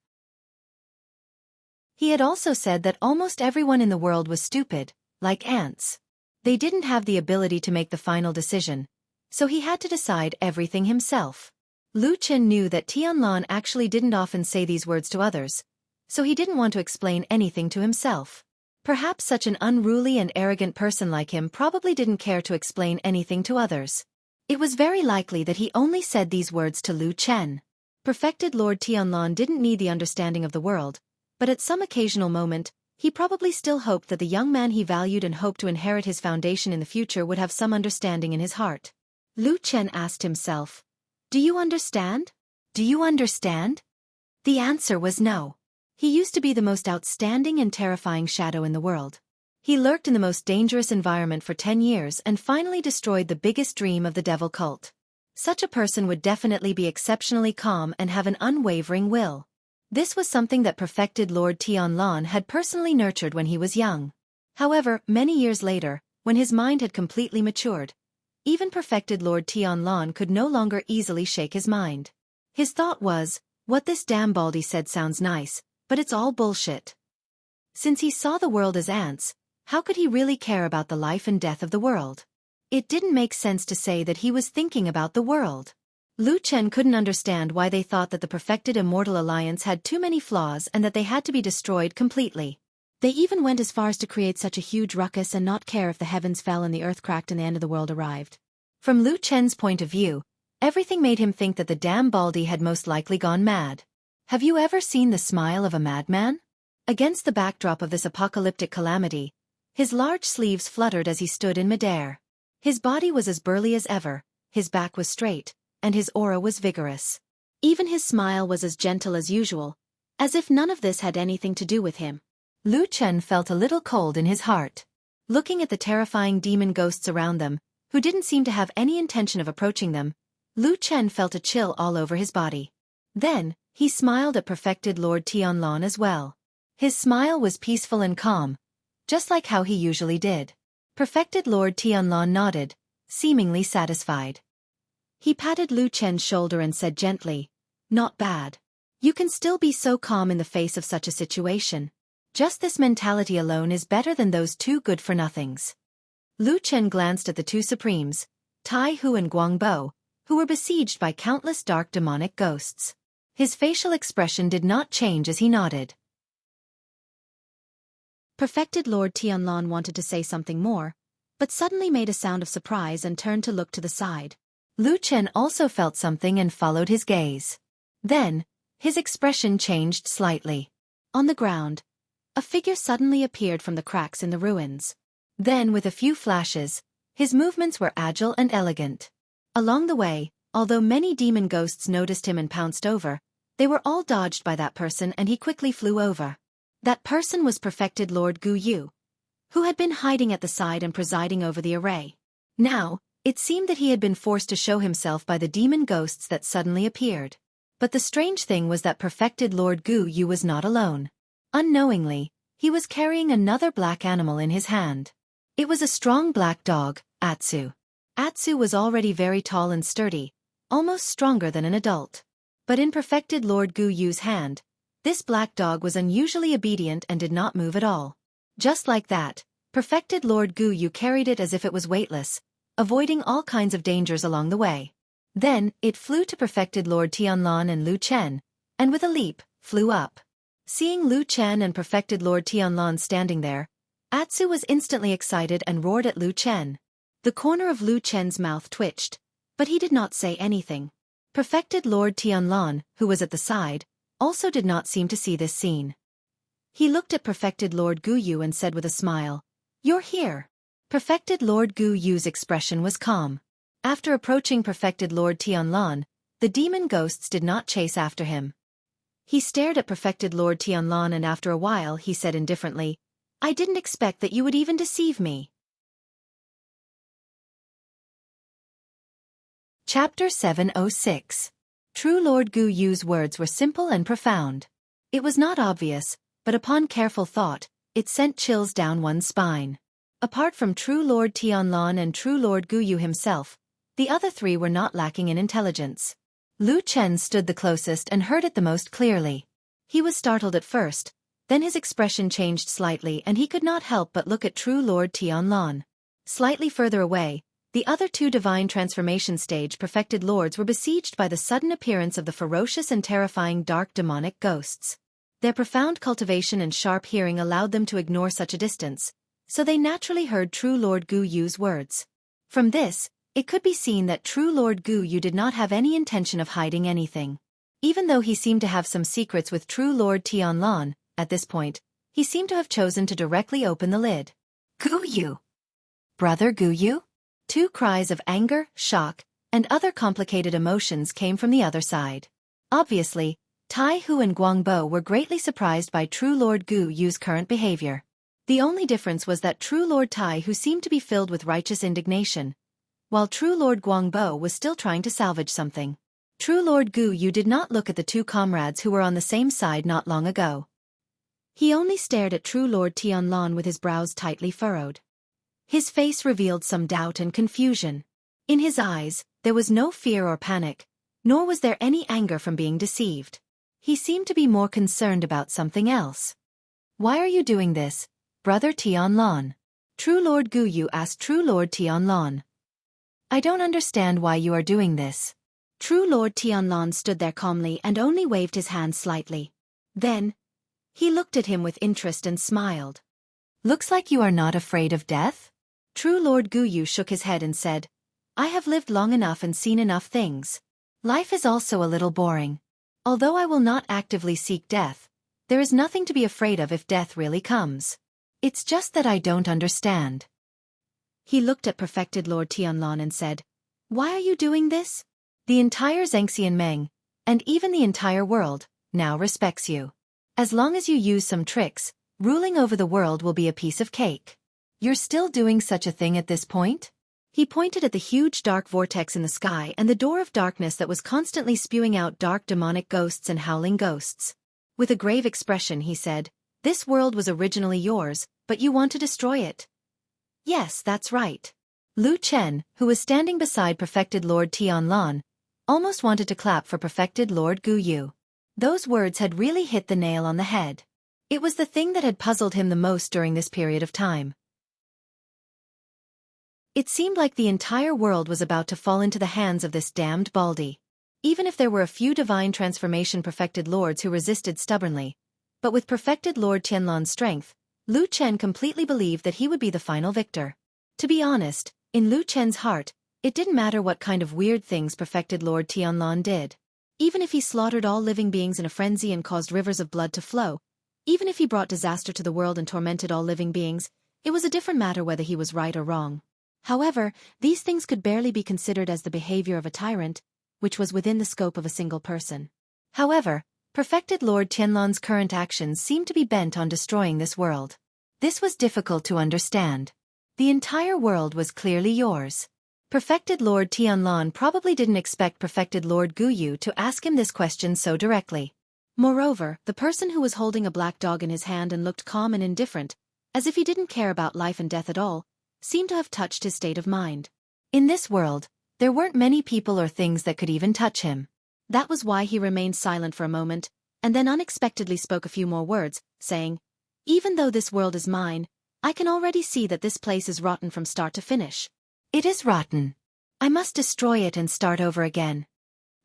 He had also said that almost everyone in the world was stupid, like ants. They didn't have the ability to make the final decision, so he had to decide everything himself. Lu Chen knew that Tianlong actually didn't often say these words to others, so he didn't want to explain anything to himself. Perhaps such an unruly and arrogant person like him probably didn't care to explain anything to others. It was very likely that he only said these words to Lu Chen. Perfected Lord Tianlong didn't need the understanding of the world, but at some occasional moment, he probably still hoped that the young man he valued and hoped to inherit his foundation in the future would have some understanding in his heart. Lu Chen asked himself, "Do you understand? Do you understand?" The answer was no. He used to be the most outstanding and terrifying shadow in the world. He lurked in the most dangerous environment for 10 years and finally destroyed the biggest dream of the devil cult. Such a person would definitely be exceptionally calm and have an unwavering will. This was something that perfected Lord Tianlong had personally nurtured when he was young. However, many years later, when his mind had completely matured, even perfected Lord Tianlong could no longer easily shake his mind. His thought was, what this damn baldy said sounds nice, but it's all bullshit. Since he saw the world as ants, how could he really care about the life and death of the world? It didn't make sense to say that he was thinking about the world. Lu Chen couldn't understand why they thought that the perfected immortal alliance had too many flaws and that they had to be destroyed completely. They even went as far as to create such a huge ruckus and not care if the heavens fell and the earth cracked and the end of the world arrived. From Lu Chen's point of view, everything made him think that the damn baldy had most likely gone mad. Have you ever seen the smile of a madman? Against the backdrop of this apocalyptic calamity, his large sleeves fluttered as he stood in midair. His body was as burly as ever, his back was straight, and his aura was vigorous. Even his smile was as gentle as usual, as if none of this had anything to do with him. Lu Chen felt a little cold in his heart. Looking at the terrifying demon ghosts around them, who didn't seem to have any intention of approaching them, Lu Chen felt a chill all over his body. Then, he smiled at perfected Lord Tianlong as well. His smile was peaceful and calm, just like how he usually did. Perfected Lord Tianlong nodded, seemingly satisfied. He patted Lu Chen's shoulder and said gently, "Not bad. You can still be so calm in the face of such a situation. Just this mentality alone is better than those two good-for-nothings. Lu Chen glanced at the two supremes, Tai Hu and Guangbo, who were besieged by countless dark demonic ghosts. His facial expression did not change as he nodded. Perfected Lord Tianlan wanted to say something more, but suddenly made a sound of surprise and turned to look to the side. Lu Chen also felt something and followed his gaze. Then, his expression changed slightly. On the ground, a figure suddenly appeared from the cracks in the ruins. Then, with a few flashes, his movements were agile and elegant. Along the way, although many demon ghosts noticed him and pounced over, they were all dodged by that person and he quickly flew over. That person was Perfected Lord Gu Yu, who had been hiding at the side and presiding over the array. Now, it seemed that he had been forced to show himself by the demon ghosts that suddenly appeared. But the strange thing was that Perfected Lord Gu Yu was not alone. Unknowingly, he was carrying another black animal in his hand. It was a strong black dog, Atsu. Atsu was already very tall and sturdy, almost stronger than an adult. But in Perfected Lord Gu Yu's hand, this black dog was unusually obedient and did not move at all. Just like that, Perfected Lord Gu Yu carried it as if it was weightless, avoiding all kinds of dangers along the way. Then, it flew to Perfected Lord Tianlan and Lu Chen, and with a leap, flew up. Seeing Lu Chen and Perfected Lord Tianlan standing there, Atsu was instantly excited and roared at Lu Chen. The corner of Lu Chen's mouth twitched, but he did not say anything. Perfected Lord Tianlan, who was at the side, also did not seem to see this scene. He looked at Perfected Lord Gu Yu and said with a smile, "You're here." Perfected Lord Gu Yu's expression was calm. After approaching Perfected Lord Tianlan, the demon ghosts did not chase after him. He stared at Perfected Lord Tianlan and after a while he said indifferently, "I didn't expect that you would even deceive me." Chapter 706. True Lord Gu Yu's words were simple and profound. It was not obvious, but upon careful thought, it sent chills down one's spine. Apart from True Lord Tianlan and True Lord Gu Yu himself, the other three were not lacking in intelligence. Lu Chen stood the closest and heard it the most clearly. He was startled at first, then his expression changed slightly and he could not help but look at True Lord Tianlan. Slightly further away, the other two divine transformation stage perfected lords were besieged by the sudden appearance of the ferocious and terrifying dark demonic ghosts. Their profound cultivation and sharp hearing allowed them to ignore such a distance, so they naturally heard True Lord Gu Yu's words. From this, it could be seen that True Lord Gu Yu did not have any intention of hiding anything. Even though he seemed to have some secrets with True Lord Tianlan, at this point, he seemed to have chosen to directly open the lid. "Gu Yu! Brother Gu Yu?" Two cries of anger, shock, and other complicated emotions came from the other side. Obviously, Tai Hu and Guangbo were greatly surprised by True Lord Gu Yu's current behavior. The only difference was that True Lord Tai Hu seemed to be filled with righteous indignation, while True Lord Guangbo was still trying to salvage something. True Lord Gu Yu did not look at the two comrades who were on the same side not long ago. He only stared at True Lord Tianlan with his brows tightly furrowed. His face revealed some doubt and confusion. In his eyes, there was no fear or panic, nor was there any anger from being deceived. He seemed to be more concerned about something else. "Why are you doing this, Brother Tianlan?" True Lord Gu Yu asked True Lord Tianlan. "I don't understand why you are doing this." True Lord Tianlan stood there calmly and only waved his hand slightly. Then, he looked at him with interest and smiled. "Looks like you are not afraid of death?" True Lord Gu Yu shook his head and said, "I have lived long enough and seen enough things. Life is also a little boring. Although I will not actively seek death, there is nothing to be afraid of if death really comes. It's just that I don't understand." He looked at Perfected Lord Tianlan and said, "Why are you doing this? The entire Zhengxian Meng, and even the entire world, now respects you. As long as you use some tricks, ruling over the world will be a piece of cake. You're still doing such a thing at this point?" He pointed at the huge dark vortex in the sky and the door of darkness that was constantly spewing out dark demonic ghosts and howling ghosts. With a grave expression he said, "This world was originally yours, but you want to destroy it." "Yes, that's right." Lu Chen, who was standing beside Perfected Lord Tianlan, almost wanted to clap for Perfected Lord Gu Yu. Those words had really hit the nail on the head. It was the thing that had puzzled him the most during this period of time. It seemed like the entire world was about to fall into the hands of this damned Baldy. Even if there were a few divine transformation perfected lords who resisted stubbornly, but with perfected Lord Tianlan's strength, Lu Chen completely believed that he would be the final victor. To be honest, in Lu Chen's heart, it didn't matter what kind of weird things perfected Lord Tianlan did. Even if he slaughtered all living beings in a frenzy and caused rivers of blood to flow, even if he brought disaster to the world and tormented all living beings, it was a different matter whether he was right or wrong. However, these things could barely be considered as the behavior of a tyrant, which was within the scope of a single person. However, perfected Lord Tianlan's current actions seemed to be bent on destroying this world. This was difficult to understand. The entire world was clearly yours. Perfected Lord Tianlan probably didn't expect perfected Lord Guyu to ask him this question so directly. Moreover, the person who was holding a black dog in his hand and looked calm and indifferent, as if he didn't care about life and death at all, seemed to have touched his state of mind. In this world, there weren't many people or things that could even touch him. That was why he remained silent for a moment, and then unexpectedly spoke a few more words, saying, "Even though this world is mine, I can already see that this place is rotten from start to finish. It is rotten. I must destroy it and start over again."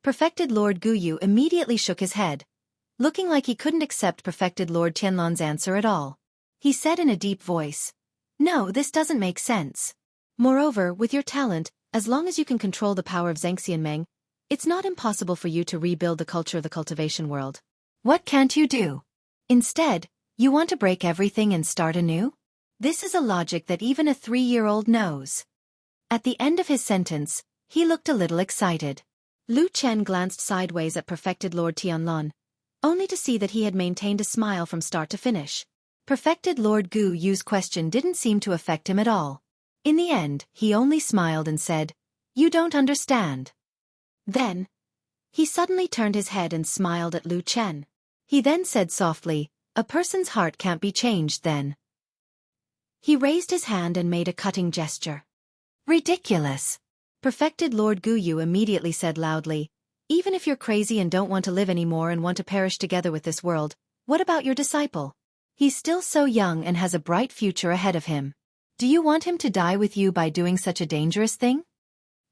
Perfected Lord Guyu immediately shook his head, looking like he couldn't accept perfected Lord Tianlan's answer at all. He said in a deep voice, "No, this doesn't make sense. Moreover, with your talent, as long as you can control the power of Zhangxianmeng, it's not impossible for you to rebuild the culture of the cultivation world. What can't you do? Instead, you want to break everything and start anew? This is a logic that even a 3-year-old knows." At the end of his sentence, he looked a little excited. Lu Chen glanced sideways at perfected Lord Tianlan, only to see that he had maintained a smile from start to finish. Perfected Lord Gu Yu's question didn't seem to affect him at all. In the end, he only smiled and said, "You don't understand." Then, he suddenly turned his head and smiled at Lu Chen. He then said softly, "A person's heart can't be changed then." He raised his hand and made a cutting gesture. "Ridiculous." Perfected Lord Guyu immediately said loudly, "Even if you're crazy and don't want to live anymore and want to perish together with this world, what about your disciple? He's still so young and has a bright future ahead of him. Do you want him to die with you by doing such a dangerous thing?"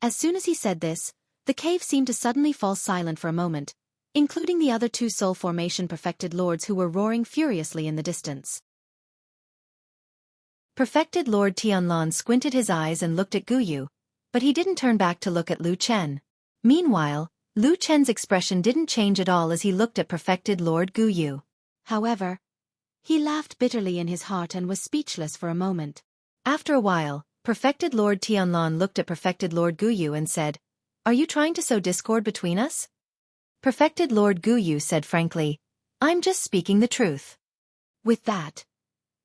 As soon as he said this, the cave seemed to suddenly fall silent for a moment, including the other 2 soul formation perfected lords who were roaring furiously in the distance. Perfected Lord Tianlan squinted his eyes and looked at Guyu, but he didn't turn back to look at Lu Chen. Meanwhile, Lu Chen's expression didn't change at all as he looked at perfected Lord Guyu. However, he laughed bitterly in his heart and was speechless for a moment. After a while, perfected Lord Tianlan looked at perfected Lord Guyu and said, "Are you trying to sow discord between us?" Perfected Lord Guyu said frankly, "I'm just speaking the truth." With that,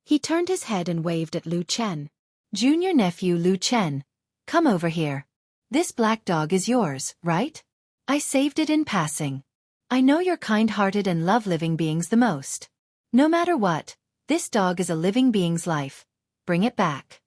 he turned his head and waved at Lu Chen. "Junior nephew Lu Chen, come over here. This black dog is yours, right? I saved it in passing. I know you're kind-hearted and love living beings the most. No matter what, this dog is a living being's life. Bring it back."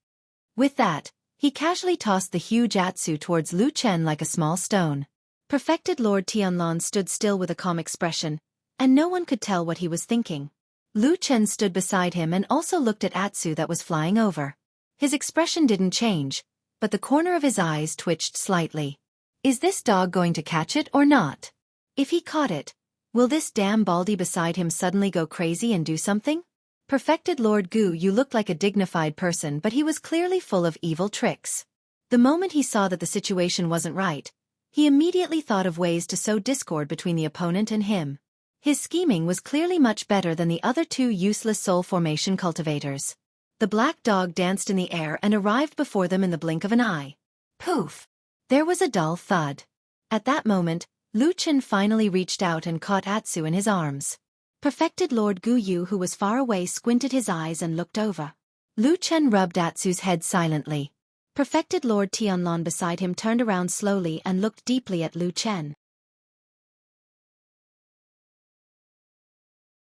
With that, he casually tossed the huge Atsu towards Lu Chen like a small stone. Perfected Lord Tianlan stood still with a calm expression, and no one could tell what he was thinking. Lu Chen stood beside him and also looked at Atsu that was flying over. His expression didn't change, but the corner of his eyes twitched slightly. Is this dog going to catch it or not? If he caught it, will this damn Baldy beside him suddenly go crazy and do something? Perfected Lord Gu Yu looked like a dignified person, but he was clearly full of evil tricks. The moment he saw that the situation wasn't right, he immediately thought of ways to sow discord between the opponent and him. His scheming was clearly much better than the other 2 useless soul formation cultivators. The black dog danced in the air and arrived before them in the blink of an eye. Poof! There was a dull thud. At that moment, Lu Chen finally reached out and caught Atsu in his arms. Perfected Lord Gu Yu, who was far away, squinted his eyes and looked over. Lu Chen rubbed Atsu's head silently. Perfected Lord Tianlan beside him turned around slowly and looked deeply at Lu Chen.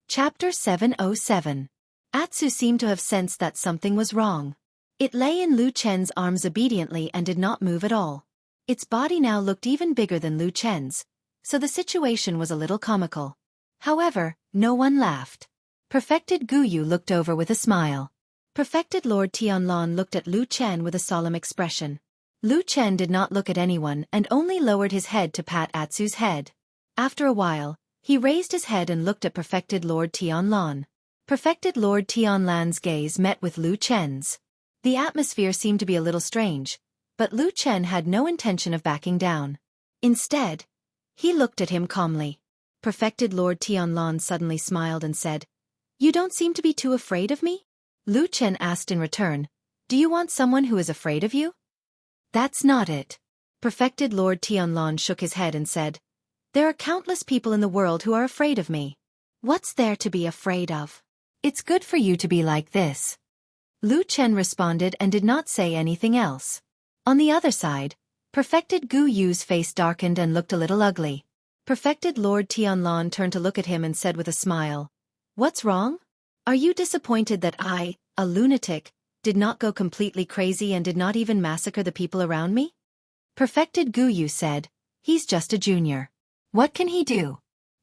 Chapter 707. Atsu seemed to have sensed that something was wrong. It lay in Lu Chen's arms obediently and did not move at all. Its body now looked even bigger than Lu Chen's, so the situation was a little comical. However, no one laughed. Perfected Guyu looked over with a smile. Perfected Lord Tianlan looked at Lu Chen with a solemn expression. Lu Chen did not look at anyone and only lowered his head to pat Atsu's head. After a while, he raised his head and looked at Perfected Lord Tianlan. Perfected Lord Tianlan's gaze met with Lu Chen's. The atmosphere seemed to be a little strange, but Lu Chen had no intention of backing down. Instead, he looked at him calmly. Perfected Lord Tianlan suddenly smiled and said, "You don't seem to be too afraid of me?" Lu Chen asked in return, "Do you want someone who is afraid of you?" "That's not it." Perfected Lord Tianlan shook his head and said, "There are countless people in the world who are afraid of me. What's there to be afraid of? It's good for you to be like this." Lu Chen responded and did not say anything else. On the other side, Perfected Gu Yu's face darkened and looked a little ugly. Perfected Lord Tianlan turned to look at him and said with a smile, "What's wrong? Are you disappointed that I, a lunatic, did not go completely crazy and did not even massacre the people around me?" Perfected Gu Yu said, "He's just a junior. What can he do?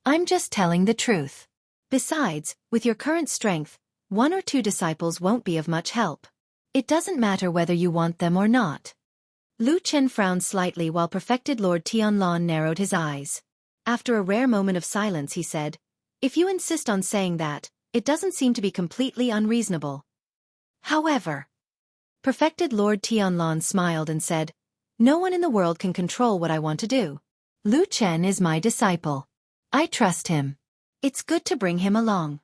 I'm just telling the truth. Besides, with your current strength, 1 or 2 disciples won't be of much help. It doesn't matter whether you want them or not." Lu Chen frowned slightly while Perfected Lord Tianlan narrowed his eyes. After a rare moment of silence he said, "If you insist on saying that, it doesn't seem to be completely unreasonable. However," Perfected Lord Tianlan smiled and said, "No one in the world can control what I want to do. Lu Chen is my disciple. I trust him. It's good to bring him along."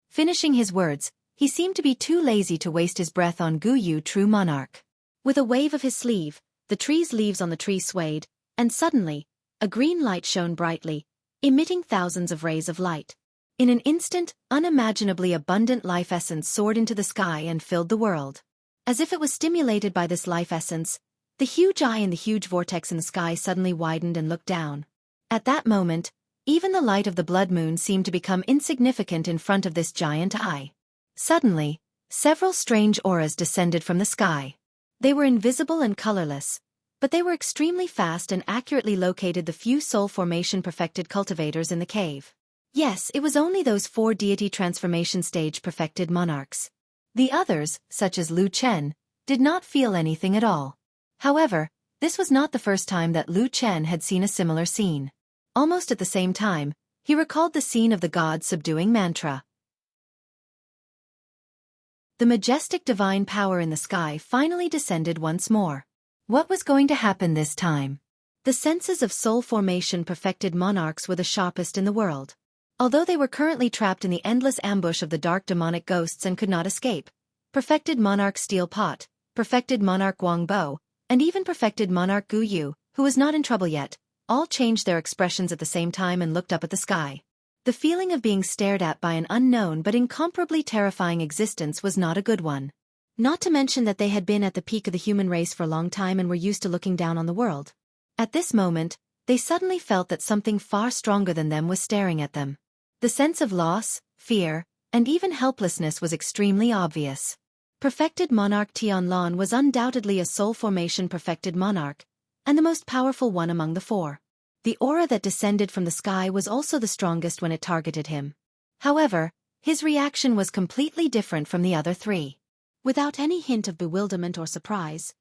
Finishing his words, he seemed to be too lazy to waste his breath on Gu Yu, true monarch. With a wave of his sleeve, the tree's leaves on the tree swayed, and suddenly, a green light shone brightly, emitting thousands of rays of light. In an instant, unimaginably abundant life essence soared into the sky and filled the world. As if it was stimulated by this life essence, the huge eye in the huge vortex in the sky suddenly widened and looked down. At that moment, even the light of the blood moon seemed to become insignificant in front of this giant eye. Suddenly, several strange auras descended from the sky. They were invisible and colorless, but they were extremely fast and accurately located the few soul formation perfected cultivators in the cave. Yes, it was only those 4 deity transformation stage perfected monarchs. The others, such as Lu Chen, did not feel anything at all. However, this was not the first time that Lu Chen had seen a similar scene. Almost at the same time, he recalled the scene of the god subduing mantra. The majestic divine power in the sky finally descended once more. What was going to happen this time? The senses of soul formation perfected monarchs were the sharpest in the world. Although they were currently trapped in the endless ambush of the dark demonic ghosts and could not escape, perfected monarch Steel Pot, perfected monarch Guang Bo, and even perfected monarch Gu Yu, who was not in trouble yet, all changed their expressions at the same time and looked up at the sky. The feeling of being stared at by an unknown but incomparably terrifying existence was not a good one. Not to mention that they had been at the peak of the human race for a long time and were used to looking down on the world. At this moment, they suddenly felt that something far stronger than them was staring at them. The sense of loss, fear, and even helplessness was extremely obvious. Perfected monarch Tianlan was undoubtedly a soul formation perfected monarch, and the most powerful one among the 4. The aura that descended from the sky was also the strongest when it targeted him. However, his reaction was completely different from the other 3. Without any hint of bewilderment or surprise,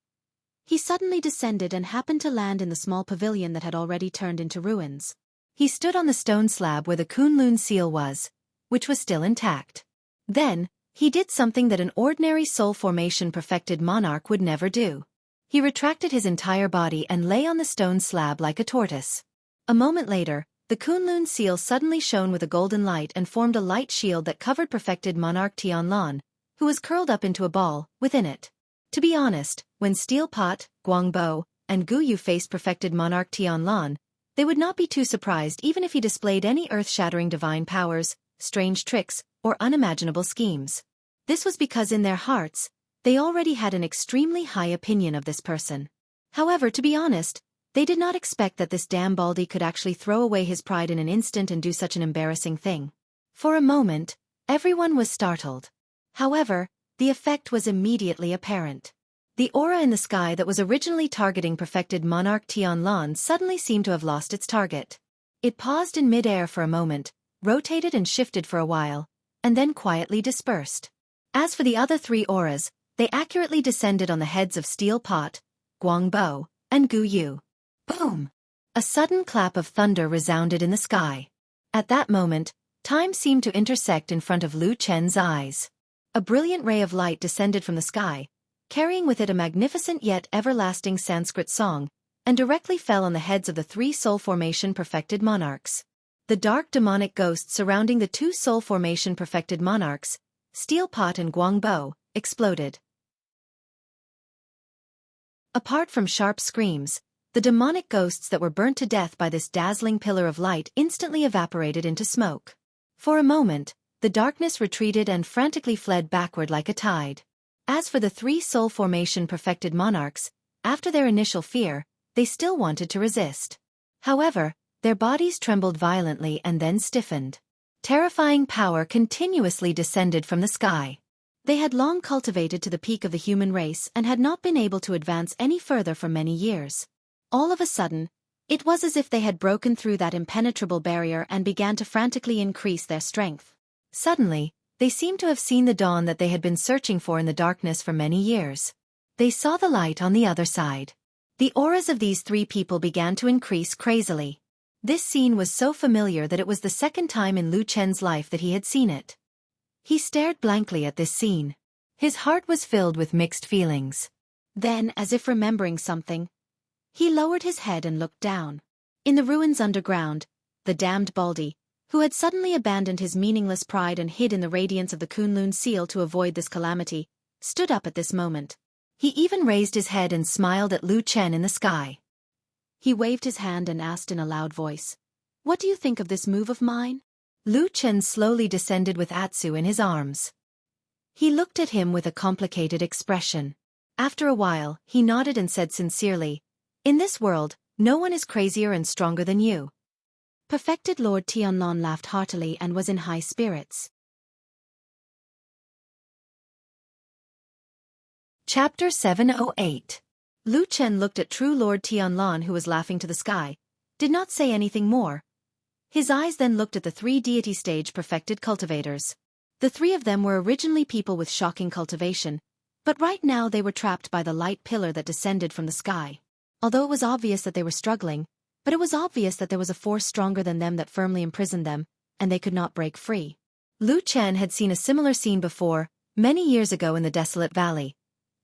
he suddenly descended and happened to land in the small pavilion that had already turned into ruins. He stood on the stone slab where the Kunlun seal was, which was still intact. Then, he did something that an ordinary soul formation perfected monarch would never do. He retracted his entire body and lay on the stone slab like a tortoise. A moment later, the Kunlun seal suddenly shone with a golden light and formed a light shield that covered perfected monarch Tianlan, who was curled up into a ball within it. To be honest, when Steel Pot, Guang Bo, and Gu Yu faced perfected monarch Tianlan, they would not be too surprised even if he displayed any earth-shattering divine powers, strange tricks, or unimaginable schemes. This was because in their hearts, they already had an extremely high opinion of this person. However, to be honest, they did not expect that this damn baldy could actually throw away his pride in an instant and do such an embarrassing thing. For a moment, everyone was startled. However, the effect was immediately apparent. The aura in the sky that was originally targeting perfected monarch Tianlan suddenly seemed to have lost its target. It paused in mid-air for a moment, rotated and shifted for a while, and then quietly dispersed. As for the other three auras, they accurately descended on the heads of Steel Pot, Guangbo, and Gu Yu. Boom! A sudden clap of thunder resounded in the sky. At that moment, time seemed to intersect in front of Lu Chen's eyes. A brilliant ray of light descended from the sky, carrying with it a magnificent yet everlasting Sanskrit song, and directly fell on the heads of the three soul formation perfected monarchs. The dark demonic ghosts surrounding the two soul formation perfected monarchs, Steel Pot and Guangbo, exploded. Apart from sharp screams, the demonic ghosts that were burnt to death by this dazzling pillar of light instantly evaporated into smoke. For a moment, the darkness retreated and frantically fled backward like a tide. As for the three soul formation perfected monarchs, after their initial fear, they still wanted to resist. However, their bodies trembled violently and then stiffened. Terrifying power continuously descended from the sky. They had long cultivated to the peak of the human race and had not been able to advance any further for many years. All of a sudden, it was as if they had broken through that impenetrable barrier and began to frantically increase their strength. Suddenly, they seemed to have seen the dawn that they had been searching for in the darkness for many years. They saw the light on the other side. The auras of these three people began to increase crazily. This scene was so familiar that it was the second time in Lu Chen's life that he had seen it. He stared blankly at this scene. His heart was filled with mixed feelings. Then, as if remembering something, he lowered his head and looked down. In the ruins underground, the damned Baldy, who had suddenly abandoned his meaningless pride and hid in the radiance of the Kunlun seal to avoid this calamity, stood up at this moment. He even raised his head and smiled at Lu Chen in the sky. He waved his hand and asked in a loud voice, "What do you think of this move of mine?" Lu Chen slowly descended with Atsu in his arms. He looked at him with a complicated expression. After a while, he nodded and said sincerely, "In this world, no one is crazier and stronger than you." Perfected Lord Tianlong laughed heartily and was in high spirits. Chapter 708. Lu Chen looked at True Lord Tianlong, who was laughing to the sky, did not say anything more. His eyes then looked at the three deity stage perfected cultivators. The three of them were originally people with shocking cultivation, but right now they were trapped by the light pillar that descended from the sky. Although it was obvious that they were struggling, but it was obvious that there was a force stronger than them that firmly imprisoned them, and they could not break free. Lu Chen had seen a similar scene before, many years ago in the Desolate Valley.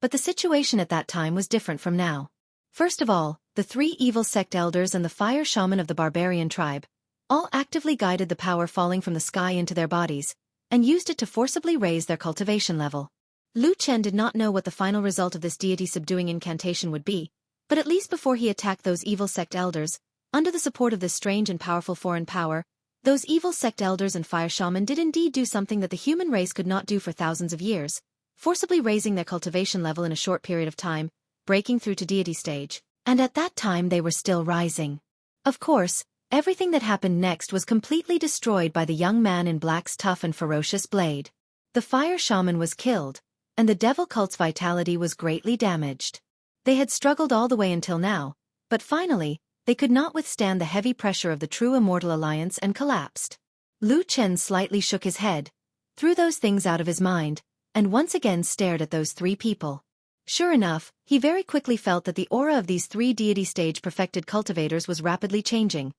But the situation at that time was different from now. First of all, the three evil sect elders and the fire shaman of the barbarian tribe, all actively guided the power falling from the sky into their bodies, and used it to forcibly raise their cultivation level. Lu Chen did not know what the final result of this deity subduing incantation would be, but at least before he attacked those evil sect elders, under the support of this strange and powerful foreign power, those evil sect elders and fire shaman did indeed do something that the human race could not do for thousands of years, forcibly raising their cultivation level in a short period of time, breaking through to deity stage, and at that time they were still rising. Of course, everything that happened next was completely destroyed by the young man in black's tough and ferocious blade. The fire shaman was killed, and the devil cult's vitality was greatly damaged. They had struggled all the way until now, but finally, they could not withstand the heavy pressure of the true immortal alliance and collapsed. Lu Chen slightly shook his head, threw those things out of his mind, and once again stared at those three people. Sure enough, he very quickly felt that the aura of these three deity stage perfected cultivators was rapidly changing.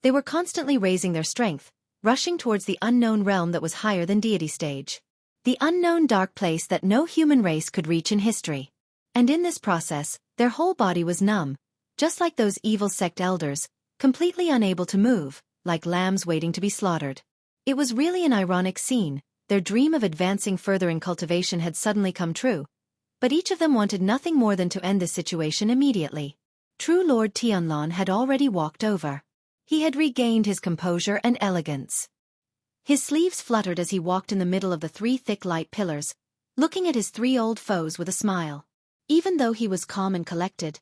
They were constantly raising their strength, rushing towards the unknown realm that was higher than deity stage. The unknown dark place that no human race could reach in history. And in this process, their whole body was numb, just like those evil sect elders, completely unable to move, like lambs waiting to be slaughtered. It was really an ironic scene. Their dream of advancing further in cultivation had suddenly come true, but each of them wanted nothing more than to end this situation immediately. True Lord Tianlong had already walked over. He had regained his composure and elegance. His sleeves fluttered as he walked in the middle of the three thick light pillars, looking at his three old foes with a smile. Even though he was calm and collected,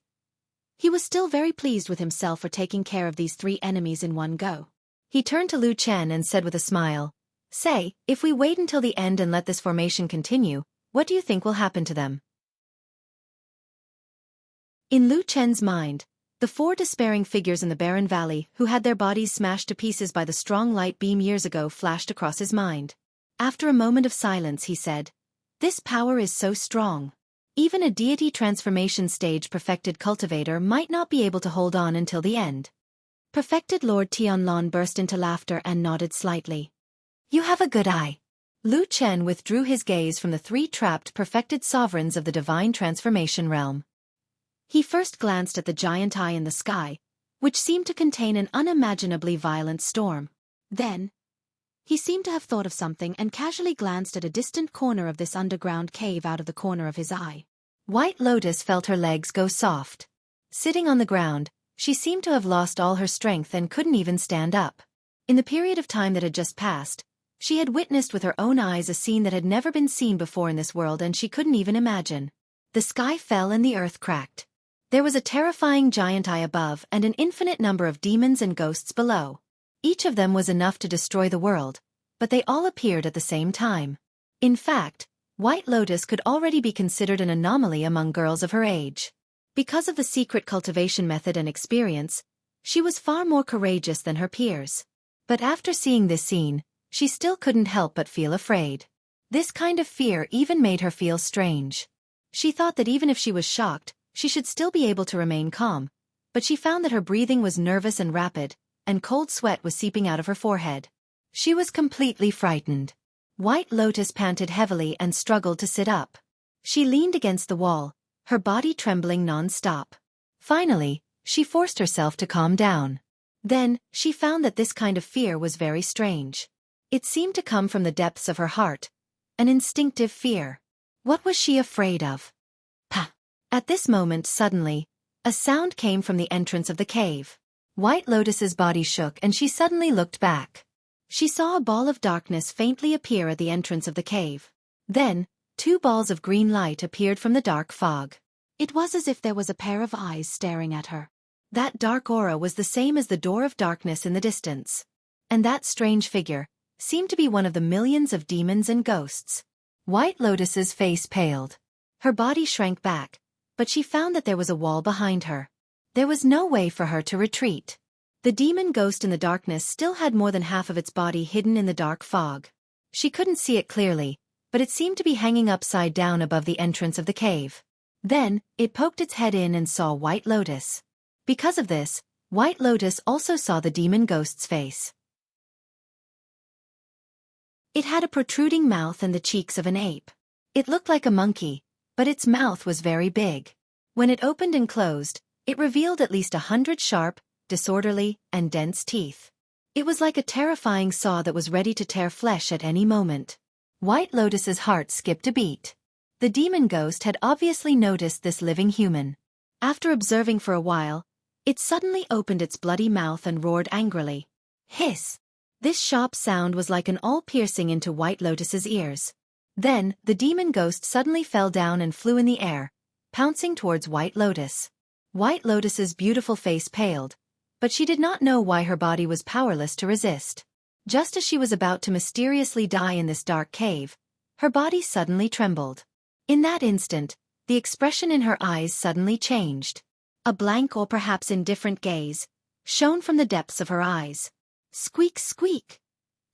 he was still very pleased with himself for taking care of these three enemies in one go. He turned to Lu Chen and said with a smile, "Say, if we wait until the end and let this formation continue, what do you think will happen to them?" In Lu Chen's mind, the four despairing figures in the barren valley who had their bodies smashed to pieces by the strong light beam years ago flashed across his mind. After a moment of silence he said, "This power is so strong. Even a deity transformation stage perfected cultivator might not be able to hold on until the end." Perfected Lord Tianlon burst into laughter and nodded slightly. "You have a good eye." Lu Chen withdrew his gaze from the three trapped perfected sovereigns of the divine transformation realm. He first glanced at the giant eye in the sky, which seemed to contain an unimaginably violent storm. Then, he seemed to have thought of something and casually glanced at a distant corner of this underground cave out of the corner of his eye. White Lotus felt her legs go soft. Sitting on the ground, she seemed to have lost all her strength and couldn't even stand up. In the period of time that had just passed, she had witnessed with her own eyes a scene that had never been seen before in this world, and she couldn't even imagine. The sky fell and the earth cracked. There was a terrifying giant eye above and an infinite number of demons and ghosts below. Each of them was enough to destroy the world, but they all appeared at the same time. In fact, White Lotus could already be considered an anomaly among girls of her age. Because of the secret cultivation method and experience, she was far more courageous than her peers. But after seeing this scene, she still couldn't help but feel afraid. This kind of fear even made her feel strange. She thought that even if she was shocked, she should still be able to remain calm, but she found that her breathing was nervous and rapid, and cold sweat was seeping out of her forehead. She was completely frightened. White Lotus panted heavily and struggled to sit up. She leaned against the wall, her body trembling non-stop. Finally, she forced herself to calm down. Then, she found that this kind of fear was very strange. It seemed to come from the depths of her heart, an instinctive fear. What was she afraid of? Pa! At this moment suddenly, a sound came from the entrance of the cave. White Lotus's body shook and she suddenly looked back. She saw a ball of darkness faintly appear at the entrance of the cave. Then, two balls of green light appeared from the dark fog. It was as if there was a pair of eyes staring at her. That dark aura was the same as the door of darkness in the distance. And that strange figure seemed to be one of the millions of demons and ghosts. White Lotus's face paled. Her body shrank back, but she found that there was a wall behind her. There was no way for her to retreat. The demon ghost in the darkness still had more than half of its body hidden in the dark fog. She couldn't see it clearly, but it seemed to be hanging upside down above the entrance of the cave. Then, it poked its head in and saw White Lotus. Because of this, White Lotus also saw the demon ghost's face. It had a protruding mouth and the cheeks of an ape. It looked like a monkey, but its mouth was very big. When it opened and closed, it revealed at least 100 sharp, disorderly, and dense teeth. It was like a terrifying saw that was ready to tear flesh at any moment. White Lotus's heart skipped a beat. The demon ghost had obviously noticed this living human. After observing for a while, it suddenly opened its bloody mouth and roared angrily. Hiss! This sharp sound was like an awl piercing into White Lotus's ears. Then, the demon ghost suddenly fell down and flew in the air, pouncing towards White Lotus. White Lotus's beautiful face paled, but she did not know why her body was powerless to resist. Just as she was about to mysteriously die in this dark cave, her body suddenly trembled. In that instant, the expression in her eyes suddenly changed. A blank or perhaps indifferent gaze shone from the depths of her eyes. Squeak, squeak!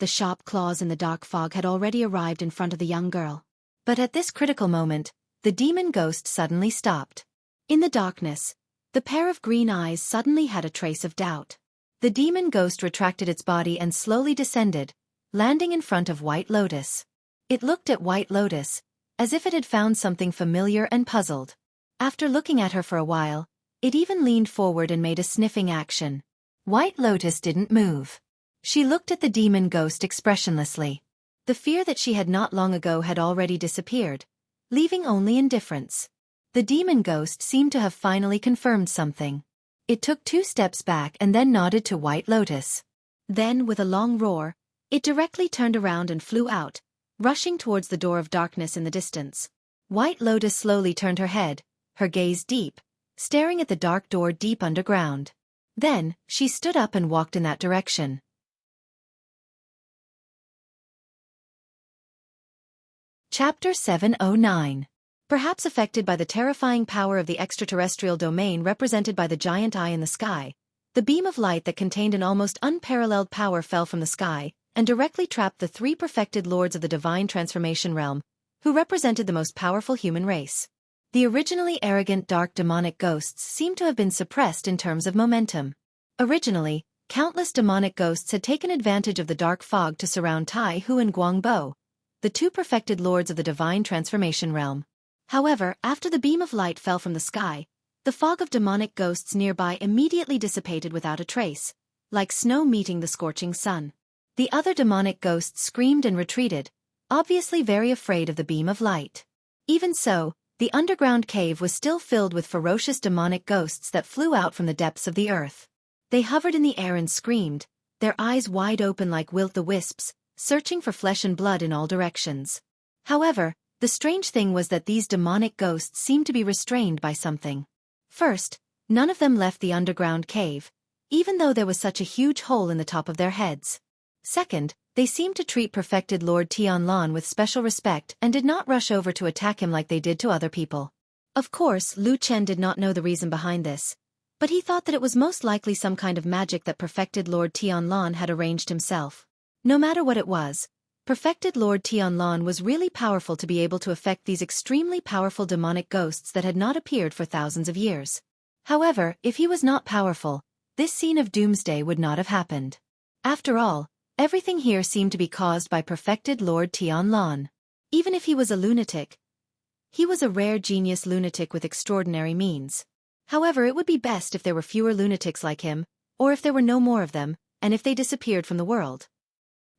The sharp claws in the dark fog had already arrived in front of the young girl. But at this critical moment, the demon ghost suddenly stopped. In the darkness, the pair of green eyes suddenly had a trace of doubt. The demon ghost retracted its body and slowly descended, landing in front of White Lotus. It looked at White Lotus, as if it had found something familiar and puzzled. After looking at her for a while, it even leaned forward and made a sniffing action. White Lotus didn't move. She looked at the demon ghost expressionlessly. The fear that she had not long ago had already disappeared, leaving only indifference. The demon ghost seemed to have finally confirmed something. It took 2 steps back and then nodded to White Lotus. Then, with a long roar, it directly turned around and flew out, rushing towards the door of darkness in the distance. White Lotus slowly turned her head, her gaze deep, staring at the dark door deep underground. Then, she stood up and walked in that direction. Chapter 709. Perhaps affected by the terrifying power of the extraterrestrial domain represented by the giant eye in the sky, the beam of light that contained an almost unparalleled power fell from the sky, and directly trapped the three perfected lords of the divine transformation realm, who represented the most powerful human race. The originally arrogant dark demonic ghosts seem to have been suppressed in terms of momentum. Originally, countless demonic ghosts had taken advantage of the dark fog to surround Tai Hu and Guangbo, the two perfected lords of the divine transformation realm. However, after the beam of light fell from the sky, the fog of demonic ghosts nearby immediately dissipated without a trace, like snow meeting the scorching sun. The other demonic ghosts screamed and retreated, obviously very afraid of the beam of light. Even so, the underground cave was still filled with ferocious demonic ghosts that flew out from the depths of the earth. They hovered in the air and screamed, their eyes wide open like will-o'-the-wisps, searching for flesh and blood in all directions. However, the strange thing was that these demonic ghosts seemed to be restrained by something. First, none of them left the underground cave, even though there was such a huge hole in the top of their heads. Second, they seemed to treat perfected Lord Tianlan with special respect and did not rush over to attack him like they did to other people. Of course, Lu Chen did not know the reason behind this, but he thought that it was most likely some kind of magic that perfected Lord Tianlan had arranged himself. No matter what it was, perfected Lord Tianlan was really powerful to be able to affect these extremely powerful demonic ghosts that had not appeared for thousands of years. However, if he was not powerful, this scene of doomsday would not have happened. After all, everything here seemed to be caused by perfected Lord Tianlan. Even if he was a lunatic, he was a rare genius lunatic with extraordinary means. However, it would be best if there were fewer lunatics like him, or if there were no more of them, and if they disappeared from the world.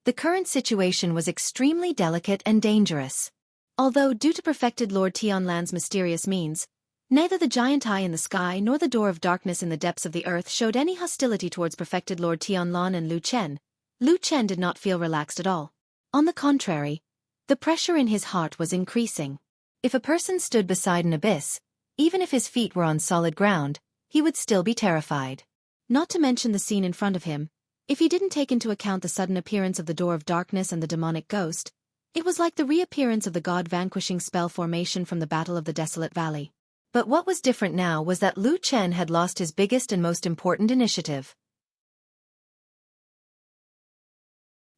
The current situation was extremely delicate and dangerous. Although, due to perfected Lord Tianlan's mysterious means, neither the giant eye in the sky nor the door of darkness in the depths of the earth showed any hostility towards perfected Lord Tianlan and Lu Chen did not feel relaxed at all. On the contrary, the pressure in his heart was increasing. If a person stood beside an abyss, even if his feet were on solid ground, he would still be terrified. Not to mention the scene in front of him, if he didn't take into account the sudden appearance of the door of darkness and the demonic ghost, it was like the reappearance of the god-vanquishing spell formation from the Battle of the Desolate Valley. But what was different now was that Lu Chen had lost his biggest and most important initiative.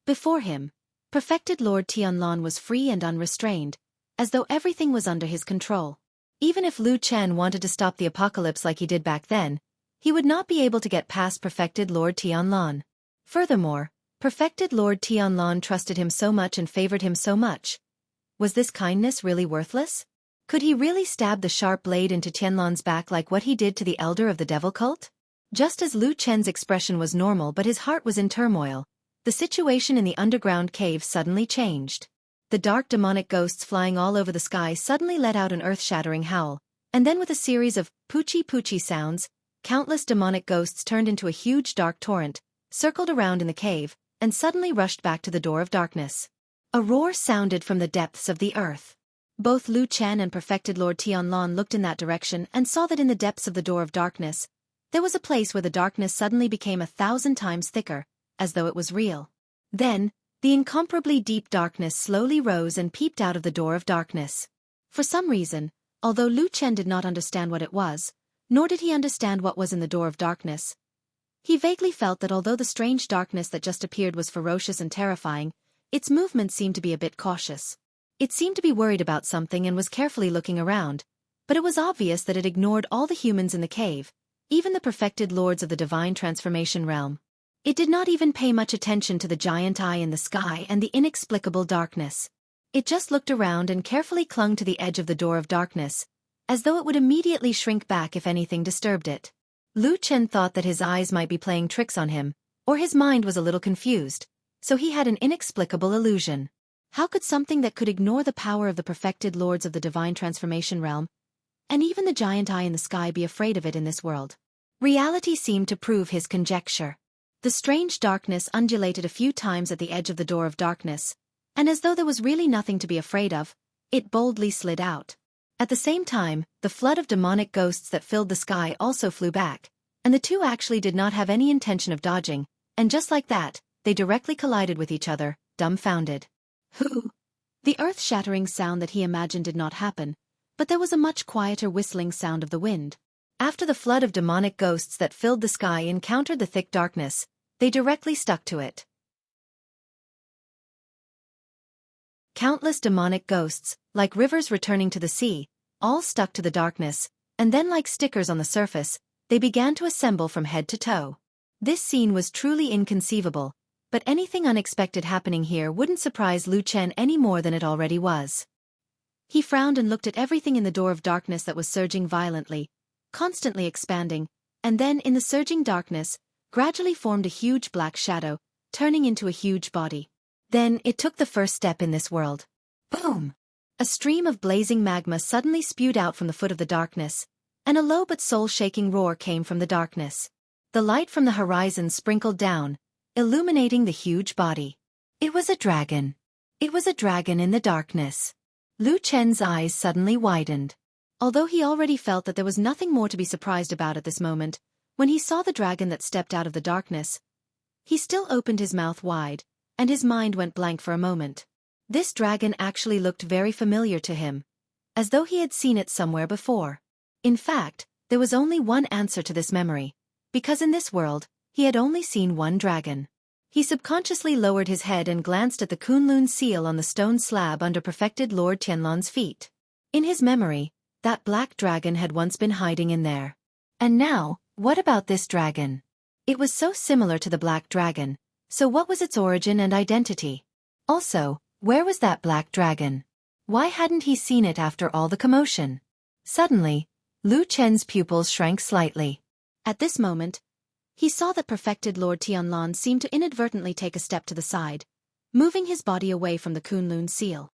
Before him, perfected Lord Tianlan was free and unrestrained, as though everything was under his control. Even if Lu Chen wanted to stop the apocalypse like he did back then, he would not be able to get past perfected Lord Tianlan. Furthermore, perfected Lord Tianlan trusted him so much and favored him so much. Was this kindness really worthless? Could he really stab the sharp blade into Tianlan's back like what he did to the elder of the devil cult? Just as Lu Chen's expression was normal but his heart was in turmoil, the situation in the underground cave suddenly changed. The dark demonic ghosts flying all over the sky suddenly let out an earth-shattering howl, and then with a series of poochie-poochie sounds, countless demonic ghosts turned into a huge dark torrent, circled around in the cave, and suddenly rushed back to the door of darkness. A roar sounded from the depths of the earth. Both Lu Chen and perfected Lord Tianlan looked in that direction and saw that in the depths of the door of darkness, there was a place where the darkness suddenly became 1,000 times thicker, as though it was real. Then, the incomparably deep darkness slowly rose and peeped out of the door of darkness. For some reason, although Lu Chen did not understand what it was, nor did he understand what was in the door of darkness, he vaguely felt that although the strange darkness that just appeared was ferocious and terrifying, its movements seemed to be a bit cautious. It seemed to be worried about something and was carefully looking around, but it was obvious that it ignored all the humans in the cave, even the perfected lords of the divine transformation realm. It did not even pay much attention to the giant eye in the sky and the inexplicable darkness. It just looked around and carefully clung to the edge of the door of darkness, as though it would immediately shrink back if anything disturbed it. Lu Chen thought that his eyes might be playing tricks on him, or his mind was a little confused, so he had an inexplicable illusion. How could something that could ignore the power of the perfected lords of the divine transformation realm, and even the giant eye in the sky be afraid of it in this world? Reality seemed to prove his conjecture. The strange darkness undulated a few times at the edge of the door of darkness, and as though there was really nothing to be afraid of, it boldly slid out. At the same time, the flood of demonic ghosts that filled the sky also flew back, and the two actually did not have any intention of dodging, and just like that, they directly collided with each other, dumbfounded. Hoo! The earth-shattering sound that he imagined did not happen, but there was a much quieter whistling sound of the wind. After the flood of demonic ghosts that filled the sky encountered the thick darkness, they directly stuck to it. Countless demonic ghosts, like rivers returning to the sea, all stuck to the darkness, and then like stickers on the surface, they began to assemble from head to toe. This scene was truly inconceivable, but anything unexpected happening here wouldn't surprise Lu Chen any more than it already was. He frowned and looked at everything in the door of darkness that was surging violently, constantly expanding, and then in the surging darkness, gradually formed a huge black shadow, turning into a huge body. Then it took the first step in this world. Boom! A stream of blazing magma suddenly spewed out from the foot of the darkness, and a low but soul-shaking roar came from the darkness. The light from the horizon sprinkled down, illuminating the huge body. It was a dragon. It was a dragon in the darkness. Lu Chen's eyes suddenly widened. Although he already felt that there was nothing more to be surprised about at this moment, when he saw the dragon that stepped out of the darkness, he still opened his mouth wide, and his mind went blank for a moment. This dragon actually looked very familiar to him, as though he had seen it somewhere before. In fact, there was only one answer to this memory, because in this world, he had only seen one dragon. He subconsciously lowered his head and glanced at the Kunlun seal on the stone slab under perfected Lord Tianlan's feet. In his memory, that black dragon had once been hiding in there. And now, what about this dragon? It was so similar to the black dragon, so what was its origin and identity? Also, where was that black dragon? Why hadn't he seen it after all the commotion? Suddenly, Lu Chen's pupils shrank slightly. At this moment, he saw that perfected Lord Tianlan seemed to inadvertently take a step to the side, moving his body away from the Kunlun seal.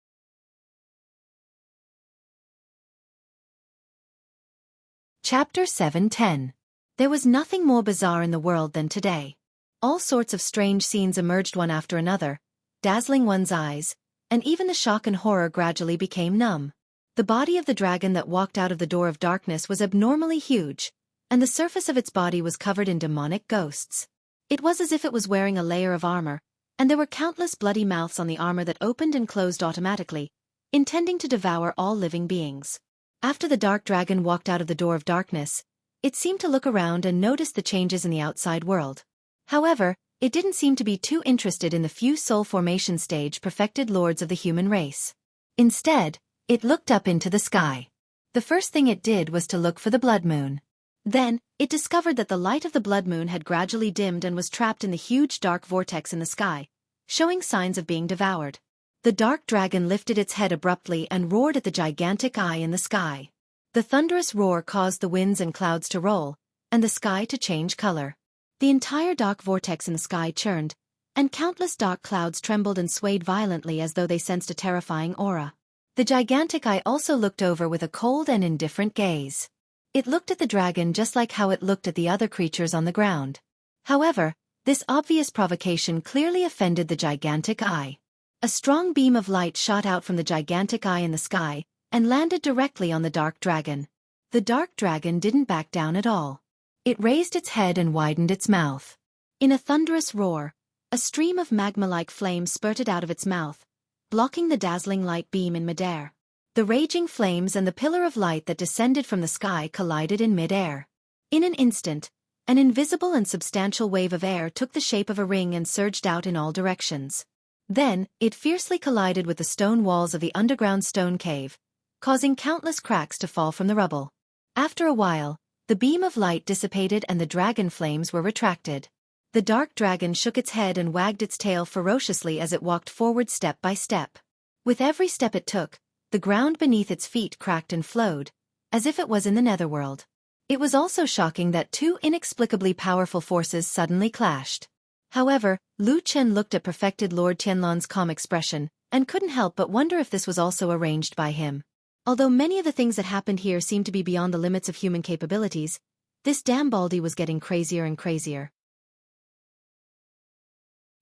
Chapter 7:10. There was nothing more bizarre in the world than today. All sorts of strange scenes emerged one after another, dazzling one's eyes, and even the shock and horror gradually became numb. The body of the dragon that walked out of the door of darkness was abnormally huge, and the surface of its body was covered in demonic ghosts. It was as if it was wearing a layer of armor, and there were countless bloody mouths on the armor that opened and closed automatically, intending to devour all living beings. After the dark dragon walked out of the door of darkness, it seemed to look around and notice the changes in the outside world. However, it didn't seem to be too interested in the few soul formation stage perfected lords of the human race. Instead, it looked up into the sky. The first thing it did was to look for the blood moon. Then, it discovered that the light of the blood moon had gradually dimmed and was trapped in the huge dark vortex in the sky, showing signs of being devoured. The dark dragon lifted its head abruptly and roared at the gigantic eye in the sky. The thunderous roar caused the winds and clouds to roll, and the sky to change color. The entire dark vortex in the sky churned, and countless dark clouds trembled and swayed violently as though they sensed a terrifying aura. The gigantic eye also looked over with a cold and indifferent gaze. It looked at the dragon just like how it looked at the other creatures on the ground. However, this obvious provocation clearly offended the gigantic eye. A strong beam of light shot out from the gigantic eye in the sky, and landed directly on the dark dragon. The dark dragon didn't back down at all. It raised its head and widened its mouth. In a thunderous roar, a stream of magma-like flame spurted out of its mouth, blocking the dazzling light beam in midair. The raging flames and the pillar of light that descended from the sky collided in midair. In an instant, an invisible and substantial wave of air took the shape of a ring and surged out in all directions. Then, it fiercely collided with the stone walls of the underground stone cave, causing countless cracks to fall from the rubble. After a while, the beam of light dissipated and the dragon flames were retracted. The dark dragon shook its head and wagged its tail ferociously as it walked forward step by step. With every step it took, the ground beneath its feet cracked and flowed, as if it was in the netherworld. It was also shocking that two inexplicably powerful forces suddenly clashed. However, Lu Chen looked at perfected Lord Tianlan's calm expression, and couldn't help but wonder if this was also arranged by him. Although many of the things that happened here seemed to be beyond the limits of human capabilities, this damn Baldy was getting crazier and crazier.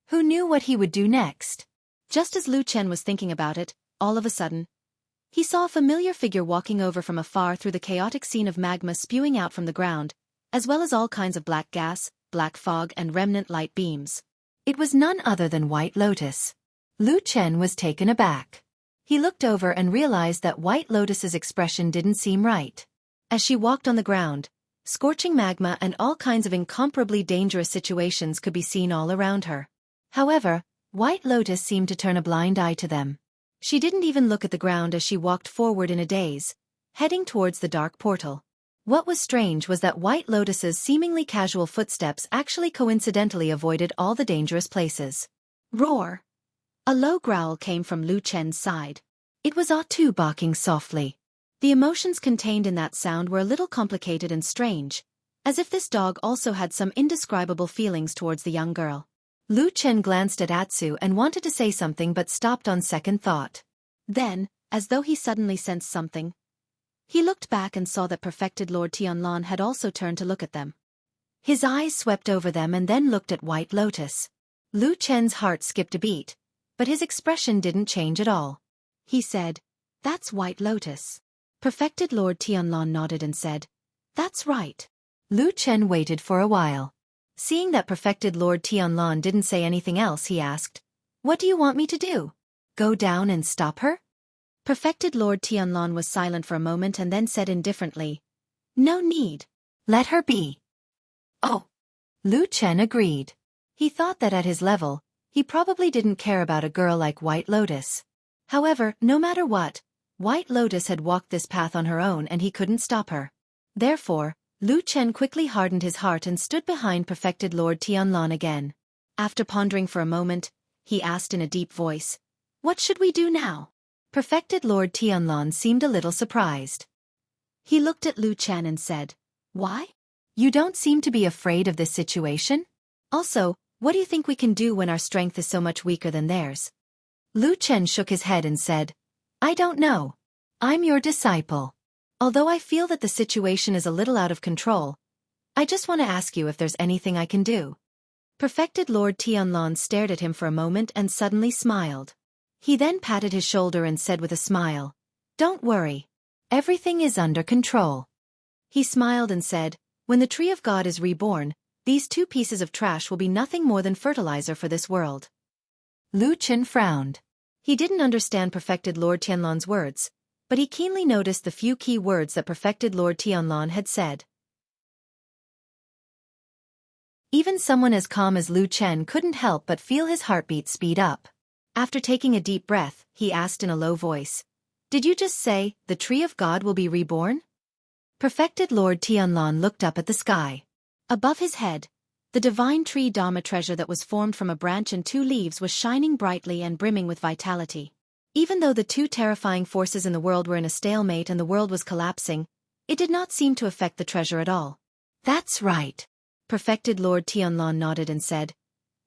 Who knew what he would do next? Just as Lu Chen was thinking about it, all of a sudden, he saw a familiar figure walking over from afar through the chaotic scene of magma spewing out from the ground, as well as all kinds of black gas, black fog and remnant light beams. It was none other than White Lotus. Lu Chen was taken aback. He looked over and realized that White Lotus's expression didn't seem right. As she walked on the ground, scorching magma and all kinds of incomparably dangerous situations could be seen all around her. However, White Lotus seemed to turn a blind eye to them. She didn't even look at the ground as she walked forward in a daze, heading towards the dark portal. What was strange was that White Lotus's seemingly casual footsteps actually coincidentally avoided all the dangerous places. Roar! A low growl came from Lu Chen's side. It was Atu barking softly. The emotions contained in that sound were a little complicated and strange, as if this dog also had some indescribable feelings towards the young girl. Lu Chen glanced at Atsu and wanted to say something but stopped on second thought. Then, as though he suddenly sensed something, he looked back and saw that perfected Lord Tianlan had also turned to look at them. His eyes swept over them and then looked at White Lotus. Lu Chen's heart skipped a beat, but his expression didn't change at all. He said, "That's White Lotus." Perfected Lord Tianlan nodded and said, "That's right." Lu Chen waited for a while. Seeing that perfected Lord Tianlan didn't say anything else, he asked, "What do you want me to do? Go down and stop her?" Perfected Lord Tianlan was silent for a moment and then said indifferently, "No need. Let her be." Oh. Lu Chen agreed. He thought that at his level, he probably didn't care about a girl like White Lotus. However, no matter what, White Lotus had walked this path on her own and he couldn't stop her. Therefore, Lu Chen quickly hardened his heart and stood behind perfected Lord Tianlan again. After pondering for a moment, he asked in a deep voice, "What should we do now?" Perfected Lord Tianlan seemed a little surprised. He looked at Lu Chen and said, "Why? You don't seem to be afraid of this situation? Also, what do you think we can do when our strength is so much weaker than theirs?" Lu Chen shook his head and said, "I don't know. I'm your disciple. Although I feel that the situation is a little out of control, I just want to ask you if there's anything I can do." Perfected Lord Tianlan stared at him for a moment and suddenly smiled. He then patted his shoulder and said with a smile, "Don't worry. Everything is under control." He smiled and said, "When the Tree of God is reborn, these 2 pieces of trash will be nothing more than fertilizer for this world." Lu Chen frowned. He didn't understand perfected Lord Tianlan's words, but he keenly noticed the few key words that perfected Lord Tianlan had said. Even someone as calm as Lu Chen couldn't help but feel his heartbeat speed up. After taking a deep breath, he asked in a low voice, "Did you just say, the Tree of God will be reborn?" Perfected Lord Tianlan looked up at the sky. Above his head, the divine tree Dharma treasure that was formed from a branch and 2 leaves was shining brightly and brimming with vitality. Even though the 2 terrifying forces in the world were in a stalemate and the world was collapsing, it did not seem to affect the treasure at all. "That's right." Perfected Lord Tianlan nodded and said,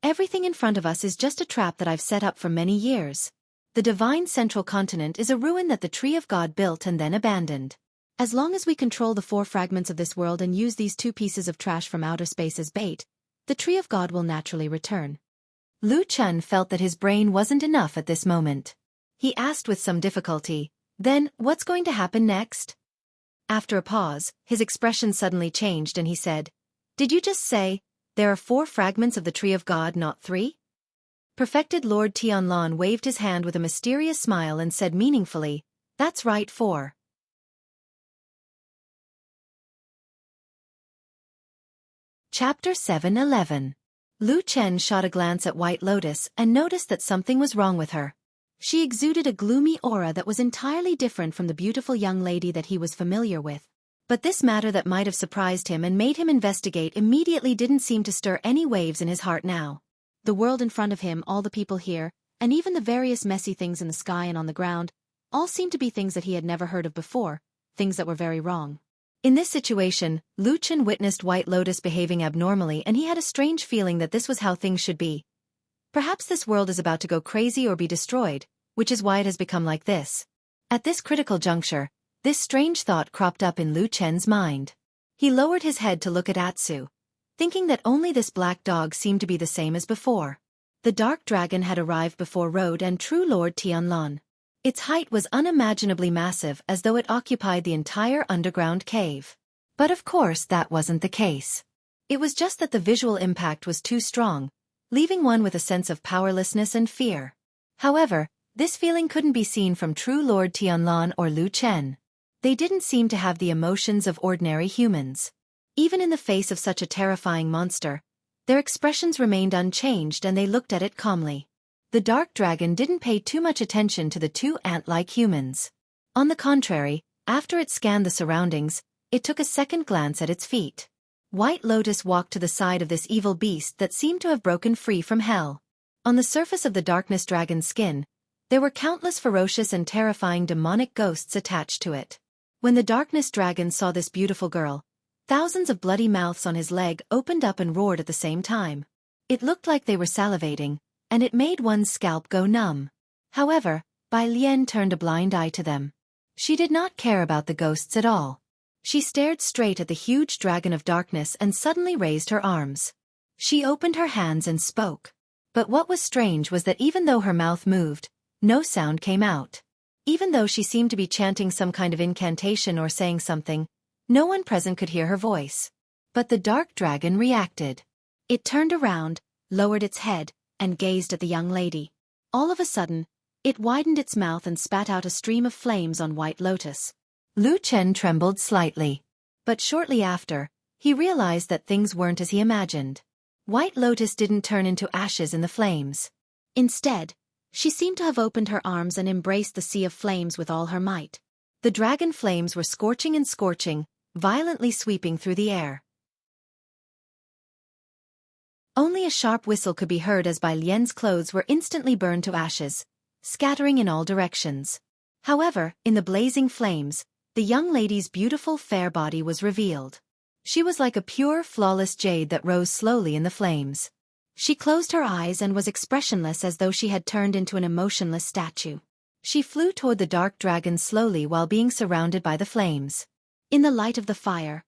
"Everything in front of us is just a trap that I've set up for many years. The divine central continent is a ruin that the Tree of God built and then abandoned. As long as we control the 4 fragments of this world and use these 2 pieces of trash from outer space as bait, the Tree of God will naturally return." Lu Chen felt that his brain wasn't enough at this moment. He asked with some difficulty, "Then, what's going to happen next?" After a pause, his expression suddenly changed and he said, "Did you just say, there are 4 fragments of the Tree of God, not 3? Perfected Lord Tianlan waved his hand with a mysterious smile and said meaningfully, "That's right, 4. Chapter 7:11. Lu Chen shot a glance at White Lotus and noticed that something was wrong with her. She exuded a gloomy aura that was entirely different from the beautiful young lady that he was familiar with. But this matter that might have surprised him and made him investigate immediately didn't seem to stir any waves in his heart now. The world in front of him, all the people here, and even the various messy things in the sky and on the ground, all seemed to be things that he had never heard of before, things that were very wrong. In this situation, Lu Chen witnessed White Lotus behaving abnormally and he had a strange feeling that this was how things should be. Perhaps this world is about to go crazy or be destroyed, which is why it has become like this. At this critical juncture, this strange thought cropped up in Lu Chen's mind. He lowered his head to look at Atsu, thinking that only this black dog seemed to be the same as before. The dark dragon had arrived before Road and true Lord Tianlan. Its height was unimaginably massive, as though it occupied the entire underground cave. But of course that wasn't the case. It was just that the visual impact was too strong, leaving one with a sense of powerlessness and fear. However, this feeling couldn't be seen from true Lord Tianlan or Lu Chen. They didn't seem to have the emotions of ordinary humans. Even in the face of such a terrifying monster, their expressions remained unchanged and they looked at it calmly. The dark dragon didn't pay too much attention to the two ant-like humans. On the contrary, after it scanned the surroundings, it took a second glance at its feet. White Lotus walked to the side of this evil beast that seemed to have broken free from hell. On the surface of the darkness dragon's skin, there were countless ferocious and terrifying demonic ghosts attached to it. When the darkness dragon saw this beautiful girl, thousands of bloody mouths on his leg opened up and roared at the same time. It looked like they were salivating, and it made one's scalp go numb. However, Bai Lian turned a blind eye to them. She did not care about the ghosts at all. She stared straight at the huge dragon of darkness and suddenly raised her arms. She opened her hands and spoke. But what was strange was that even though her mouth moved, no sound came out. Even though she seemed to be chanting some kind of incantation or saying something, no one present could hear her voice. But the dark dragon reacted. It turned around, lowered its head, and gazed at the young lady. All of a sudden, it widened its mouth and spat out a stream of flames on White Lotus. Lu Chen trembled slightly. But shortly after, he realized that things weren't as he imagined. White Lotus didn't turn into ashes in the flames. Instead, she seemed to have opened her arms and embraced the sea of flames with all her might. The dragon flames were scorching and scorching, violently sweeping through the air. Only a sharp whistle could be heard as Bai Lian's clothes were instantly burned to ashes, scattering in all directions. However, in the blazing flames, the young lady's beautiful fair body was revealed. She was like a pure, flawless jade that rose slowly in the flames. She closed her eyes and was expressionless as though she had turned into an emotionless statue. She flew toward the dark dragon slowly while being surrounded by the flames. In the light of the fire,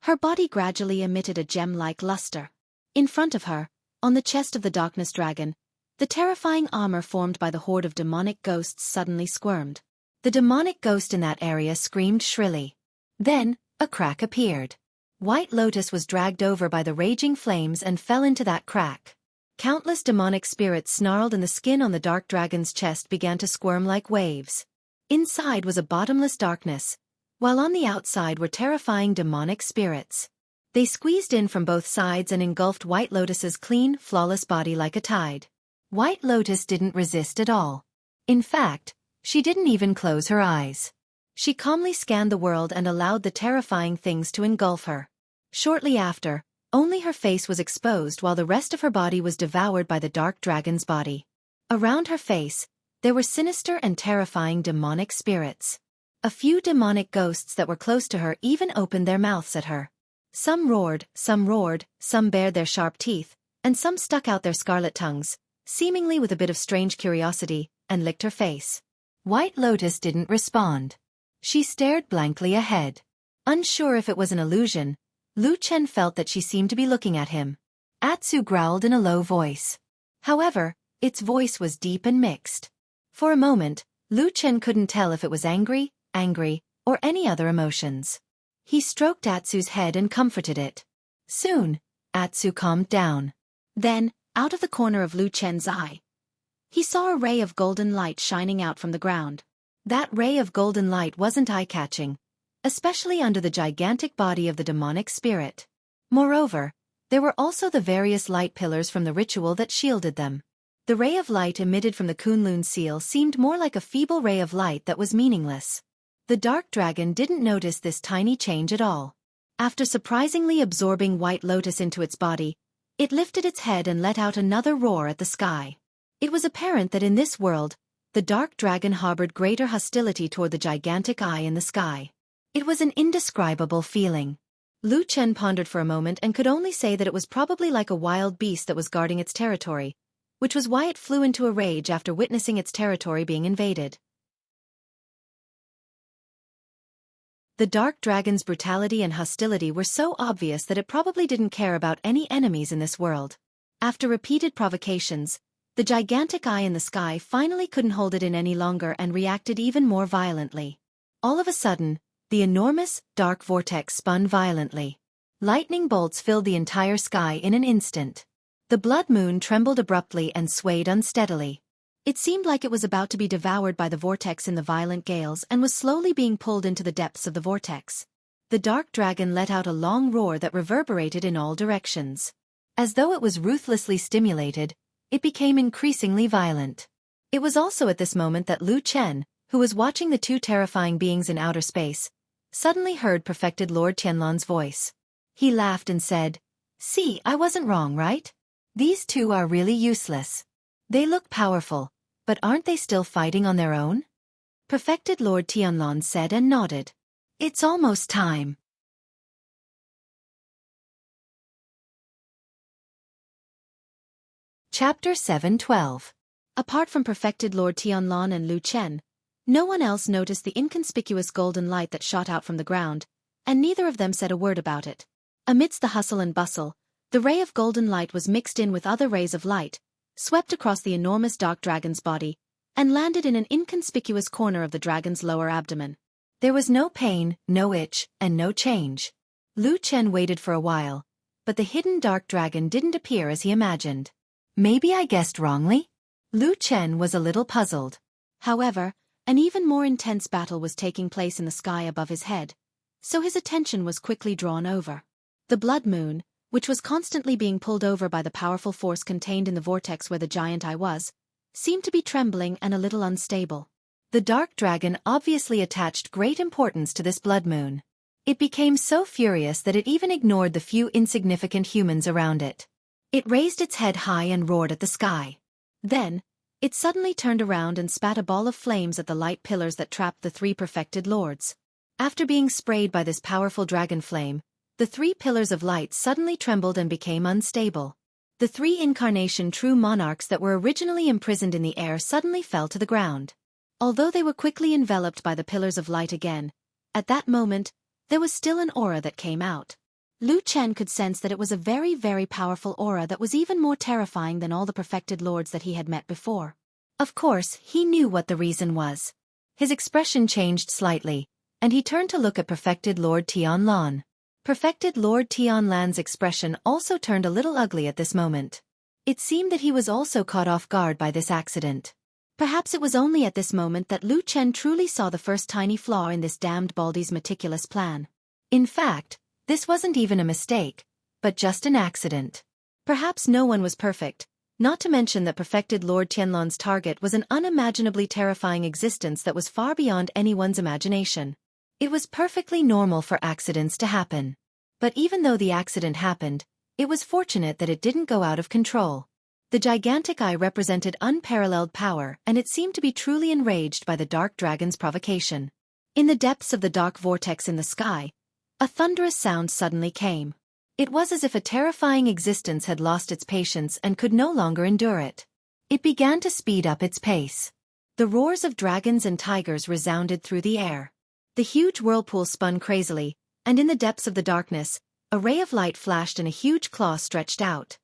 her body gradually emitted a gem-like luster. In front of her, on the chest of the darkness dragon, the terrifying armor formed by the horde of demonic ghosts suddenly squirmed. The demonic ghost in that area screamed shrilly. Then, a crack appeared. White Lotus was dragged over by the raging flames and fell into that crack. Countless demonic spirits snarled and the skin on the dark dragon's chest began to squirm like waves. Inside was a bottomless darkness, while on the outside were terrifying demonic spirits. They squeezed in from both sides and engulfed White Lotus's clean, flawless body like a tide. White Lotus didn't resist at all. In fact, she didn't even close her eyes. She calmly scanned the world and allowed the terrifying things to engulf her. Shortly after, only her face was exposed while the rest of her body was devoured by the dark dragon's body. Around her face, there were sinister and terrifying demonic spirits. A few demonic ghosts that were close to her even opened their mouths at her. Some roared, some bared their sharp teeth, and some stuck out their scarlet tongues, seemingly with a bit of strange curiosity, and licked her face. White Lotus didn't respond. She stared blankly ahead. Unsure if it was an illusion, Lu Chen felt that she seemed to be looking at him. Atsu growled in a low voice. However, its voice was deep and mixed. For a moment, Lu Chen couldn't tell if it was angry, or any other emotions. He stroked Atsu's head and comforted it. Soon, Atsu calmed down. Then, out of the corner of Lu Chen's eye, he saw a ray of golden light shining out from the ground. That ray of golden light wasn't eye-catching, especially under the gigantic body of the demonic spirit. Moreover, there were also the various light pillars from the ritual that shielded them. The ray of light emitted from the Kunlun seal seemed more like a feeble ray of light that was meaningless. The dark dragon didn't notice this tiny change at all. After surprisingly absorbing White Lotus into its body, it lifted its head and let out another roar at the sky. It was apparent that in this world, the dark dragon harbored greater hostility toward the gigantic eye in the sky. It was an indescribable feeling. Lu Chen pondered for a moment and could only say that it was probably like a wild beast that was guarding its territory, which was why it flew into a rage after witnessing its territory being invaded. The dark dragon's brutality and hostility were so obvious that it probably didn't care about any enemies in this world. After repeated provocations, the gigantic eye in the sky finally couldn't hold it in any longer and reacted even more violently. All of a sudden, the enormous, dark vortex spun violently. Lightning bolts filled the entire sky in an instant. The blood moon trembled abruptly and swayed unsteadily. It seemed like it was about to be devoured by the vortex in the violent gales and was slowly being pulled into the depths of the vortex. The dark dragon let out a long roar that reverberated in all directions. As though it was ruthlessly stimulated, it became increasingly violent. It was also at this moment that Lu Chen, who was watching the two terrifying beings in outer space, suddenly heard perfected Lord Tianlan's voice. He laughed and said, "See, I wasn't wrong, right? These two are really useless. They look powerful, but aren't they still fighting on their own?" Perfected Lord Tianlan said and nodded. "It's almost time." Chapter 7:12. Apart from perfected Lord Tianlan and Lu Chen, no one else noticed the inconspicuous golden light that shot out from the ground, and neither of them said a word about it. Amidst the hustle and bustle, the ray of golden light was mixed in with other rays of light, swept across the enormous dark dragon's body, and landed in an inconspicuous corner of the dragon's lower abdomen. There was no pain, no itch, and no change. Lu Chen waited for a while, but the hidden dark dragon didn't appear as he imagined. Maybe I guessed wrongly? Lu Chen was a little puzzled. However, an even more intense battle was taking place in the sky above his head, so his attention was quickly drawn over. The blood moon, which was constantly being pulled over by the powerful force contained in the vortex where the giant eye was, seemed to be trembling and a little unstable. The dark dragon obviously attached great importance to this blood moon. It became so furious that it even ignored the few insignificant humans around it. It raised its head high and roared at the sky. Then, it suddenly turned around and spat a ball of flames at the light pillars that trapped the three perfected lords. After being sprayed by this powerful dragon flame, the three pillars of light suddenly trembled and became unstable. The three incarnation true monarchs that were originally imprisoned in the air suddenly fell to the ground. Although they were quickly enveloped by the pillars of light again, at that moment, there was still an aura that came out. Lu Chen could sense that it was a very, very powerful aura that was even more terrifying than all the perfected lords that he had met before. Of course, he knew what the reason was. His expression changed slightly, and he turned to look at perfected Lord Tianlan. Perfected Lord Tianlan's expression also turned a little ugly at this moment. It seemed that he was also caught off guard by this accident. Perhaps it was only at this moment that Lu Chen truly saw the first tiny flaw in this damned Baldy's meticulous plan. In fact, this wasn't even a mistake, but just an accident. Perhaps no one was perfect, not to mention that perfected Lord Tianlan's target was an unimaginably terrifying existence that was far beyond anyone's imagination. It was perfectly normal for accidents to happen. But even though the accident happened, it was fortunate that it didn't go out of control. The gigantic eye represented unparalleled power, and it seemed to be truly enraged by the dark dragon's provocation. In the depths of the dark vortex in the sky, a thunderous sound suddenly came. It was as if a terrifying existence had lost its patience and could no longer endure it. It began to speed up its pace. The roars of dragons and tigers resounded through the air. The huge whirlpool spun crazily, and in the depths of the darkness, a ray of light flashed and a huge claw stretched out.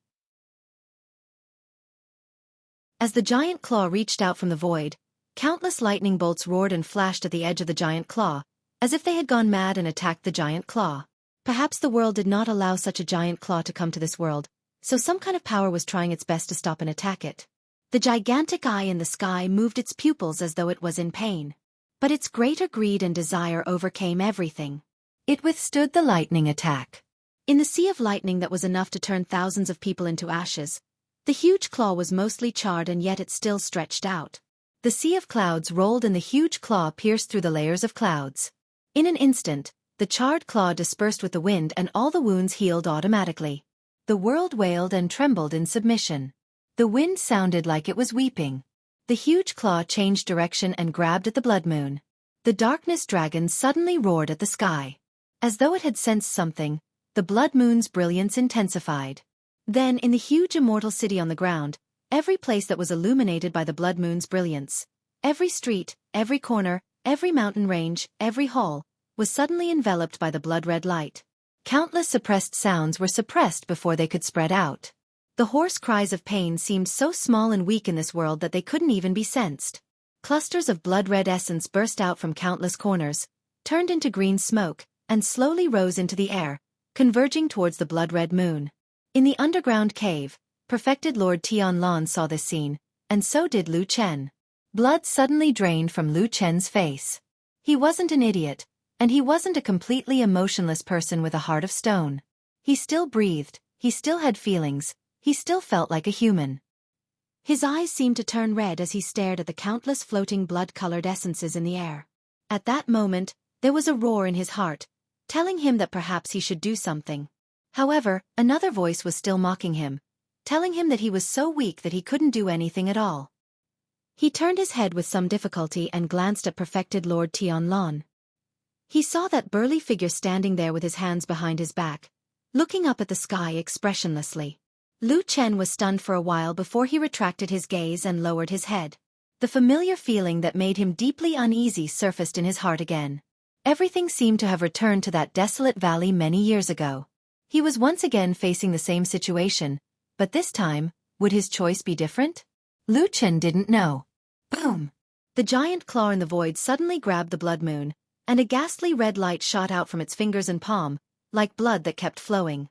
As the giant claw reached out from the void, countless lightning bolts roared and flashed at the edge of the giant claw, as if they had gone mad and attacked the giant claw. Perhaps the world did not allow such a giant claw to come to this world, so some kind of power was trying its best to stop and attack it. The gigantic eye in the sky moved its pupils as though it was in pain. But its greater greed and desire overcame everything. It withstood the lightning attack. In the sea of lightning that was enough to turn thousands of people into ashes, the huge claw was mostly charred and yet it still stretched out. The sea of clouds rolled and the huge claw pierced through the layers of clouds. In an instant, the charred claw dispersed with the wind and all the wounds healed automatically. The world wailed and trembled in submission. The wind sounded like it was weeping. The huge claw changed direction and grabbed at the blood moon. The darkness dragon suddenly roared at the sky. As though it had sensed something, the blood moon's brilliance intensified. Then in the huge immortal city on the ground, every place that was illuminated by the blood moon's brilliance, every street, every corner, every mountain range, every hall, was suddenly enveloped by the blood-red light. Countless suppressed sounds were suppressed before they could spread out. The hoarse cries of pain seemed so small and weak in this world that they couldn't even be sensed. Clusters of blood-red essence burst out from countless corners, turned into green smoke, and slowly rose into the air, converging towards the blood-red moon. In the underground cave, perfected Lord Tianlan saw this scene, and so did Lu Chen. Blood suddenly drained from Lu Chen's face. He wasn't an idiot, and he wasn't a completely emotionless person with a heart of stone. He still breathed, he still had feelings, he still felt like a human. His eyes seemed to turn red as he stared at the countless floating blood-colored essences in the air. At that moment, there was a roar in his heart, telling him that perhaps he should do something. However, another voice was still mocking him, telling him that he was so weak that he couldn't do anything at all. He turned his head with some difficulty and glanced at perfected Lord Tianlon. He saw that burly figure standing there with his hands behind his back, looking up at the sky expressionlessly. Lu Chen was stunned for a while before he retracted his gaze and lowered his head. The familiar feeling that made him deeply uneasy surfaced in his heart again. Everything seemed to have returned to that desolate valley many years ago. He was once again facing the same situation, but this time, would his choice be different? Lu Chen didn't know. Boom! The giant claw in the void suddenly grabbed the blood moon, and a ghastly red light shot out from its fingers and palm, like blood that kept flowing.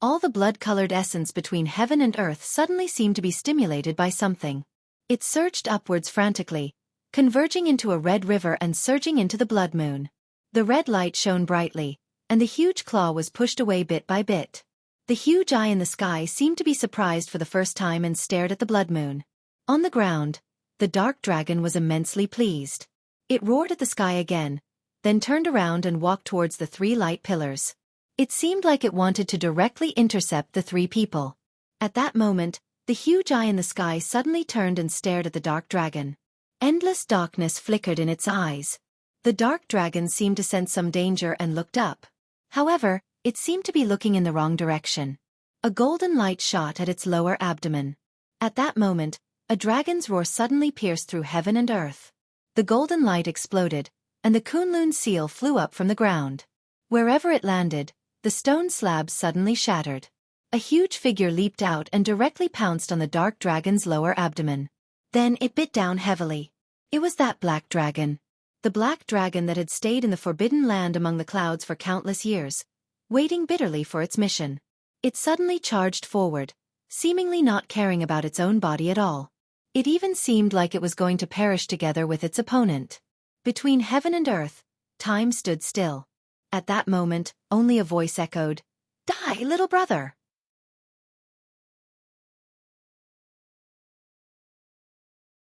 All the blood-colored essence between heaven and earth suddenly seemed to be stimulated by something. It surged upwards frantically, converging into a red river and surging into the blood moon. The red light shone brightly, and the huge claw was pushed away bit by bit. The huge eye in the sky seemed to be surprised for the first time and stared at the blood moon. On the ground, the dark dragon was immensely pleased. It roared at the sky again, then turned around and walked towards the three light pillars. It seemed like it wanted to directly intercept the three people. At that moment, the huge eye in the sky suddenly turned and stared at the dark dragon. Endless darkness flickered in its eyes. The dark dragon seemed to sense some danger and looked up. However, it seemed to be looking in the wrong direction. A golden light shot at its lower abdomen. At that moment, a dragon's roar suddenly pierced through heaven and earth. The golden light exploded, and the Kunlun seal flew up from the ground. Wherever it landed, the stone slab suddenly shattered. A huge figure leaped out and directly pounced on the dark dragon's lower abdomen. Then it bit down heavily. It was that black dragon. The black dragon that had stayed in the forbidden land among the clouds for countless years, waiting bitterly for its mission. It suddenly charged forward, seemingly not caring about its own body at all. It even seemed like it was going to perish together with its opponent. Between heaven and earth, time stood still. At that moment, only a voice echoed, "Die, little brother!"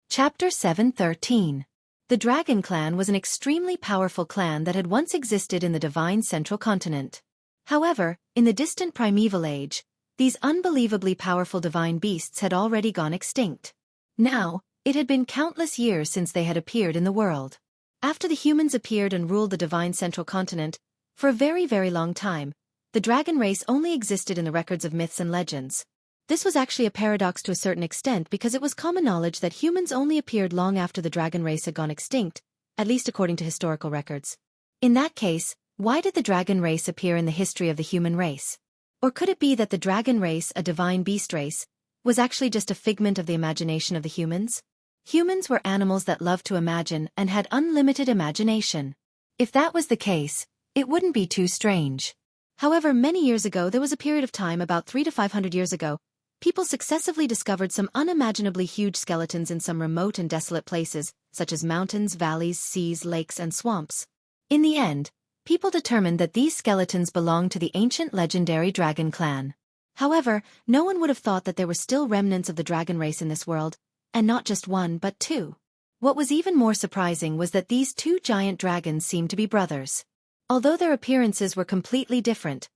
Chapter 7:13. The Dragon Clan was an extremely powerful clan that had once existed in the divine Central Continent. However, in the distant primeval age, these unbelievably powerful divine beasts had already gone extinct. Now, it had been countless years since they had appeared in the world. After the humans appeared and ruled the divine Central Continent, for a very, very long time, the dragon race only existed in the records of myths and legends. This was actually a paradox to a certain extent because it was common knowledge that humans only appeared long after the dragon race had gone extinct, at least according to historical records. In that case, why did the dragon race appear in the history of the human race? Or could it be that the dragon race, a divine beast race, was actually just a figment of the imagination of the humans? Humans were animals that loved to imagine and had unlimited imagination. If that was the case, it wouldn't be too strange. However, many years ago there was a period of time about 300 to 500 years ago, people successively discovered some unimaginably huge skeletons in some remote and desolate places, such as mountains, valleys, seas, lakes, and swamps. In the end, people determined that these skeletons belonged to the ancient legendary dragon clan. However, no one would have thought that there were still remnants of the dragon race in this world, and not just one but two. What was even more surprising was that these two giant dragons seemed to be brothers. Although their appearances were completely different,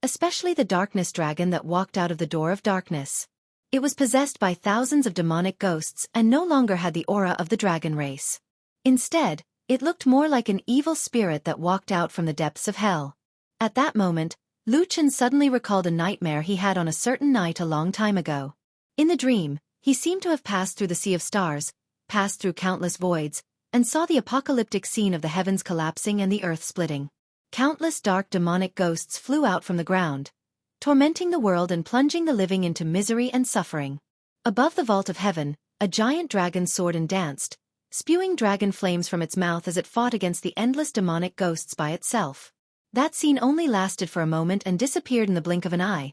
especially the darkness dragon that walked out of the door of darkness. It was possessed by thousands of demonic ghosts and no longer had the aura of the dragon race. Instead, it looked more like an evil spirit that walked out from the depths of hell. At that moment, Lu Chen suddenly recalled a nightmare he had on a certain night a long time ago. In the dream, he seemed to have passed through the sea of stars, passed through countless voids, and saw the apocalyptic scene of the heavens collapsing and the earth splitting. Countless dark demonic ghosts flew out from the ground, tormenting the world and plunging the living into misery and suffering. Above the vault of heaven, a giant dragon soared and danced, spewing dragon flames from its mouth as it fought against the endless demonic ghosts by itself. That scene only lasted for a moment and disappeared in the blink of an eye,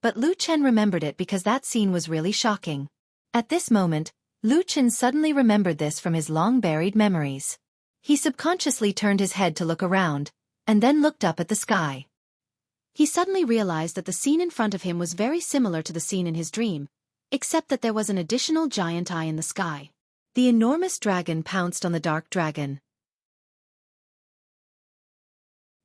but Lu Chen remembered it because that scene was really shocking. At this moment, Lu Chen suddenly remembered this from his long-buried memories. He subconsciously turned his head to look around, and then looked up at the sky. He suddenly realized that the scene in front of him was very similar to the scene in his dream, except that there was an additional giant eye in the sky. The enormous dragon pounced on the dark dragon.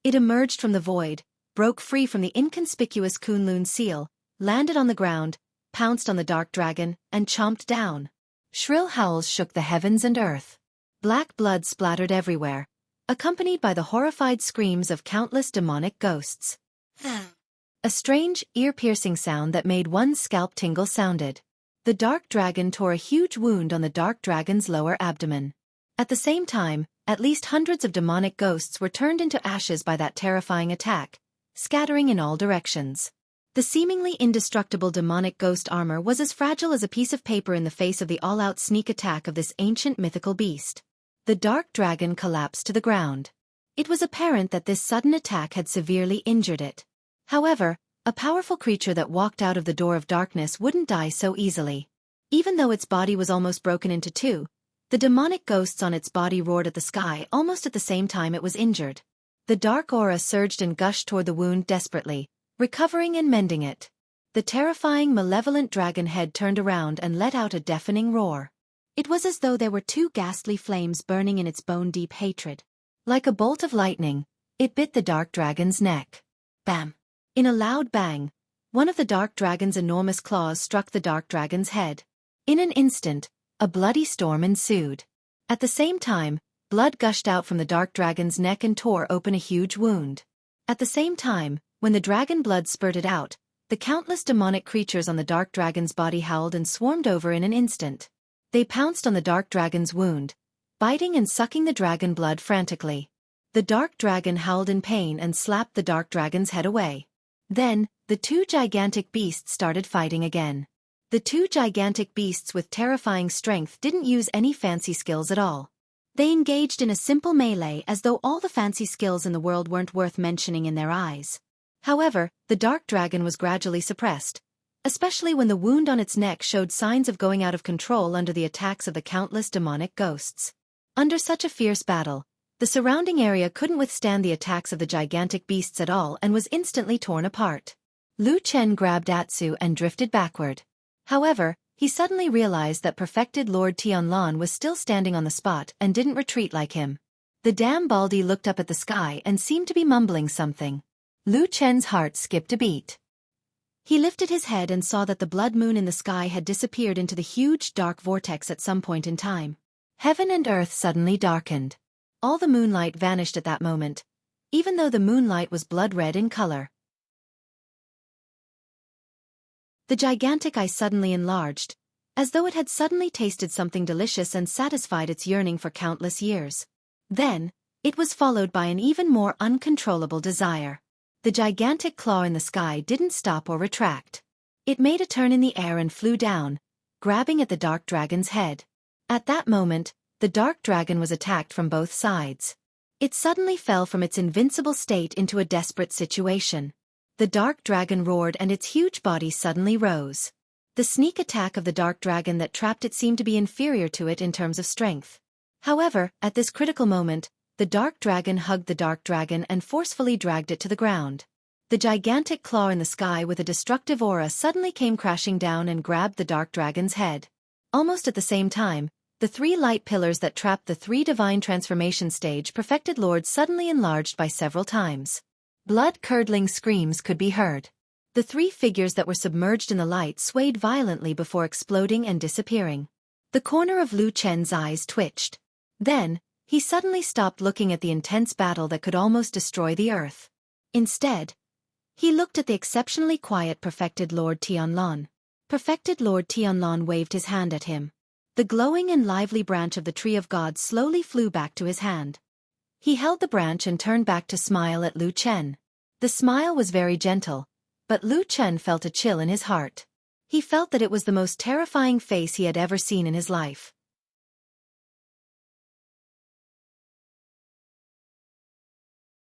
It emerged from the void, broke free from the inconspicuous Kunlun seal, landed on the ground, pounced on the dark dragon, and chomped down. Shrill howls shook the heavens and earth. Black blood splattered everywhere, accompanied by the horrified screams of countless demonic ghosts. A strange, ear-piercing sound that made one's scalp tingle sounded. The dark dragon tore a huge wound on the dark dragon's lower abdomen. At the same time, at least hundreds of demonic ghosts were turned into ashes by that terrifying attack, scattering in all directions. The seemingly indestructible demonic ghost armor was as fragile as a piece of paper in the face of the all-out sneak attack of this ancient mythical beast. The dark dragon collapsed to the ground. It was apparent that this sudden attack had severely injured it. However, a powerful creature that walked out of the door of darkness wouldn't die so easily. Even though its body was almost broken into two, the demonic ghosts on its body roared at the sky almost at the same time it was injured. The dark aura surged and gushed toward the wound desperately, recovering and mending it. The terrifying, malevolent dragon head turned around and let out a deafening roar. It was as though there were two ghastly flames burning in its bone-deep hatred. Like a bolt of lightning, it bit the dark dragon's neck. Bam! In a loud bang, one of the dark dragon's enormous claws struck the dark dragon's head. In an instant, a bloody storm ensued. At the same time, blood gushed out from the dark dragon's neck and tore open a huge wound. At the same time, when the dragon blood spurted out, the countless demonic creatures on the dark dragon's body howled and swarmed over in an instant. They pounced on the dark dragon's wound, biting and sucking the dragon blood frantically. The dark dragon howled in pain and slapped the dark dragon's head away. Then, the two gigantic beasts started fighting again. The two gigantic beasts with terrifying strength didn't use any fancy skills at all. They engaged in a simple melee as though all the fancy skills in the world weren't worth mentioning in their eyes. However, the dark dragon was gradually suppressed, especially when the wound on its neck showed signs of going out of control under the attacks of the countless demonic ghosts. Under such a fierce battle, the surrounding area couldn't withstand the attacks of the gigantic beasts at all and was instantly torn apart. Lu Chen grabbed Atsu and drifted backward. However, he suddenly realized that perfected Lord Tianlan was still standing on the spot and didn't retreat like him. The damn Baldy looked up at the sky and seemed to be mumbling something. Lu Chen's heart skipped a beat. He lifted his head and saw that the blood moon in the sky had disappeared into the huge dark vortex at some point in time. Heaven and earth suddenly darkened. All the moonlight vanished at that moment, even though the moonlight was blood-red in color. The gigantic eye suddenly enlarged, as though it had suddenly tasted something delicious and satisfied its yearning for countless years. Then, it was followed by an even more uncontrollable desire. The gigantic claw in the sky didn't stop or retract. It made a turn in the air and flew down, grabbing at the dark dragon's head. At that moment, the dark dragon was attacked from both sides. It suddenly fell from its invincible state into a desperate situation. The dark dragon roared and its huge body suddenly rose. The sneak attack of the dark dragon that trapped it seemed to be inferior to it in terms of strength. However, at this critical moment, the dark dragon hugged the dark dragon and forcefully dragged it to the ground. The gigantic claw in the sky with a destructive aura suddenly came crashing down and grabbed the dark dragon's head. Almost at the same time, the three light pillars that trapped the three divine transformation stage perfected lords suddenly enlarged by several times. Blood-curdling screams could be heard. The three figures that were submerged in the light swayed violently before exploding and disappearing. The corner of Lu Chen's eyes twitched. Then, he suddenly stopped looking at the intense battle that could almost destroy the earth. Instead, he looked at the exceptionally quiet perfected Lord Tianlan. Perfected Lord Tianlan waved his hand at him. The glowing and lively branch of the Tree of God slowly flew back to his hand. He held the branch and turned back to smile at Lu Chen. The smile was very gentle, but Lu Chen felt a chill in his heart. He felt that it was the most terrifying face he had ever seen in his life.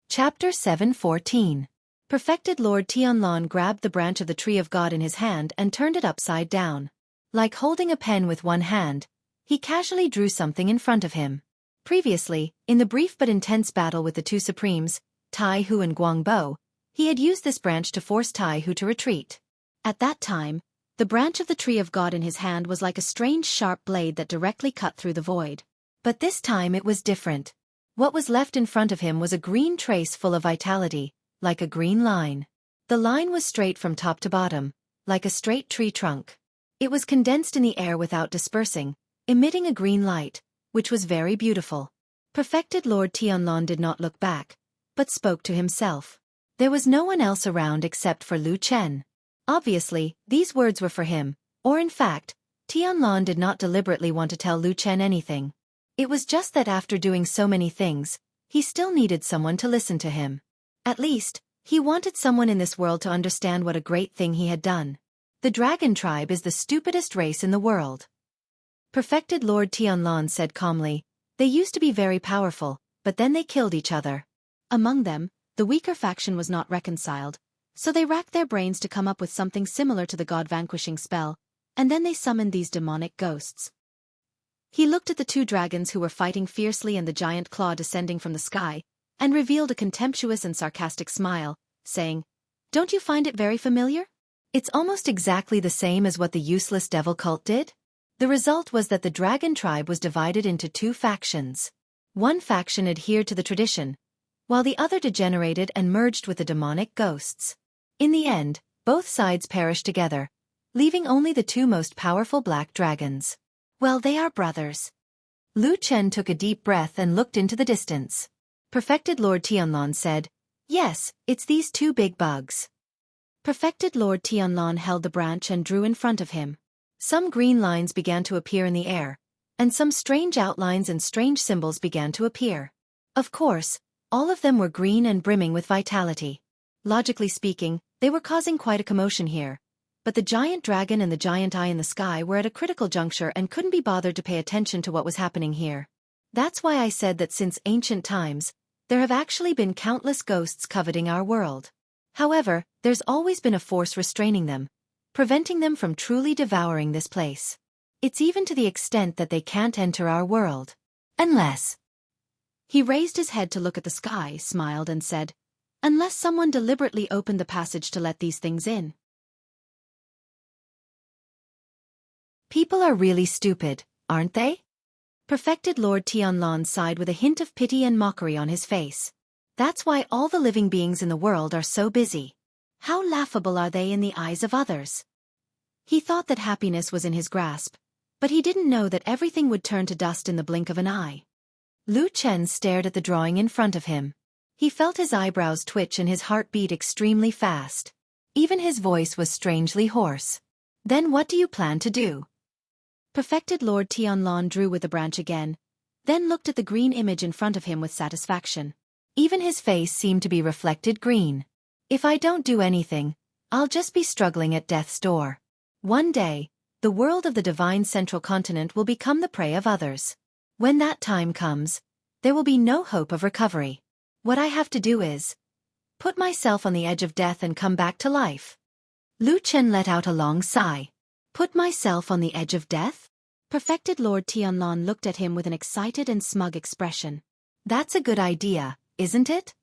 Chapter 7:14. Perfected Lord Tianlan grabbed the branch of the Tree of God in his hand and turned it upside down. Like holding a pen with one hand, he casually drew something in front of him. Previously, in the brief but intense battle with the two supremes, Tai Hu and Guangbo, He had used this branch to force Taihu to retreat. At that time, the branch of the tree of God in his hand was like a strange sharp blade that directly cut through the void. But this time it was different. What was left in front of him was a green trace full of vitality, like a green line. The line was straight from top to bottom, like a straight tree trunk. It was condensed in the air without dispersing, emitting a green light, which was very beautiful. Perfected Lord Tianlong did not look back, but spoke to himself. There was no one else around except for Lu Chen. Obviously, these words were for him, or in fact, Tianlong did not deliberately want to tell Lu Chen anything. It was just that after doing so many things, he still needed someone to listen to him. At least, he wanted someone in this world to understand what a great thing he had done. The dragon tribe is the stupidest race in the world. Perfected Lord Tianlong said calmly, they used to be very powerful, but then they killed each other. Among them, the weaker faction was not reconciled, so they racked their brains to come up with something similar to the god-vanquishing spell, and then they summoned these demonic ghosts. He looked at the two dragons who were fighting fiercely and the giant claw descending from the sky, and revealed a contemptuous and sarcastic smile, saying, "Don't you find it very familiar? It's almost exactly the same as what the useless devil cult did." The result was that the dragon tribe was divided into two factions. One faction adhered to the tradition, while the other degenerated and merged with the demonic ghosts. In the end, both sides perished together, leaving only the two most powerful black dragons. Well, they are brothers. Lu Chen took a deep breath and looked into the distance. Perfected Lord Tianlong said, "Yes, it's these two big bugs." Perfected Lord Tianlong held the branch and drew in front of him. Some green lines began to appear in the air, and some strange outlines and strange symbols began to appear. Of course, all of them were green and brimming with vitality. Logically speaking, they were causing quite a commotion here, but the giant dragon and the giant eye in the sky were at a critical juncture and couldn't be bothered to pay attention to what was happening here. That's why I said that since ancient times, there have actually been countless ghosts coveting our world. However, there's always been a force restraining them, preventing them from truly devouring this place. It's even to the extent that they can't enter our world. Unless... He raised his head to look at the sky, smiled and said, "Unless someone deliberately opened the passage to let these things in." People are really stupid, aren't they? Perfected Lord Tianlong sighed with a hint of pity and mockery on his face. That's why all the living beings in the world are so busy. How laughable are they in the eyes of others? He thought that happiness was in his grasp, but he didn't know that everything would turn to dust in the blink of an eye. Lu Chen stared at the drawing in front of him. He felt his eyebrows twitch and his heart beat extremely fast. Even his voice was strangely hoarse. "Then what do you plan to do?" Perfected Lord Tianlong drew with the branch again, then looked at the green image in front of him with satisfaction. Even his face seemed to be reflected green. "If I don't do anything, I'll just be struggling at death's door. One day, the world of the divine central continent will become the prey of others. When that time comes, there will be no hope of recovery. What I have to do is put myself on the edge of death and come back to life." Lu Chen let out a long sigh. "Put myself on the edge of death?" Perfected Lord Tianlong looked at him with an excited and smug expression. "That's a good idea, isn't it?"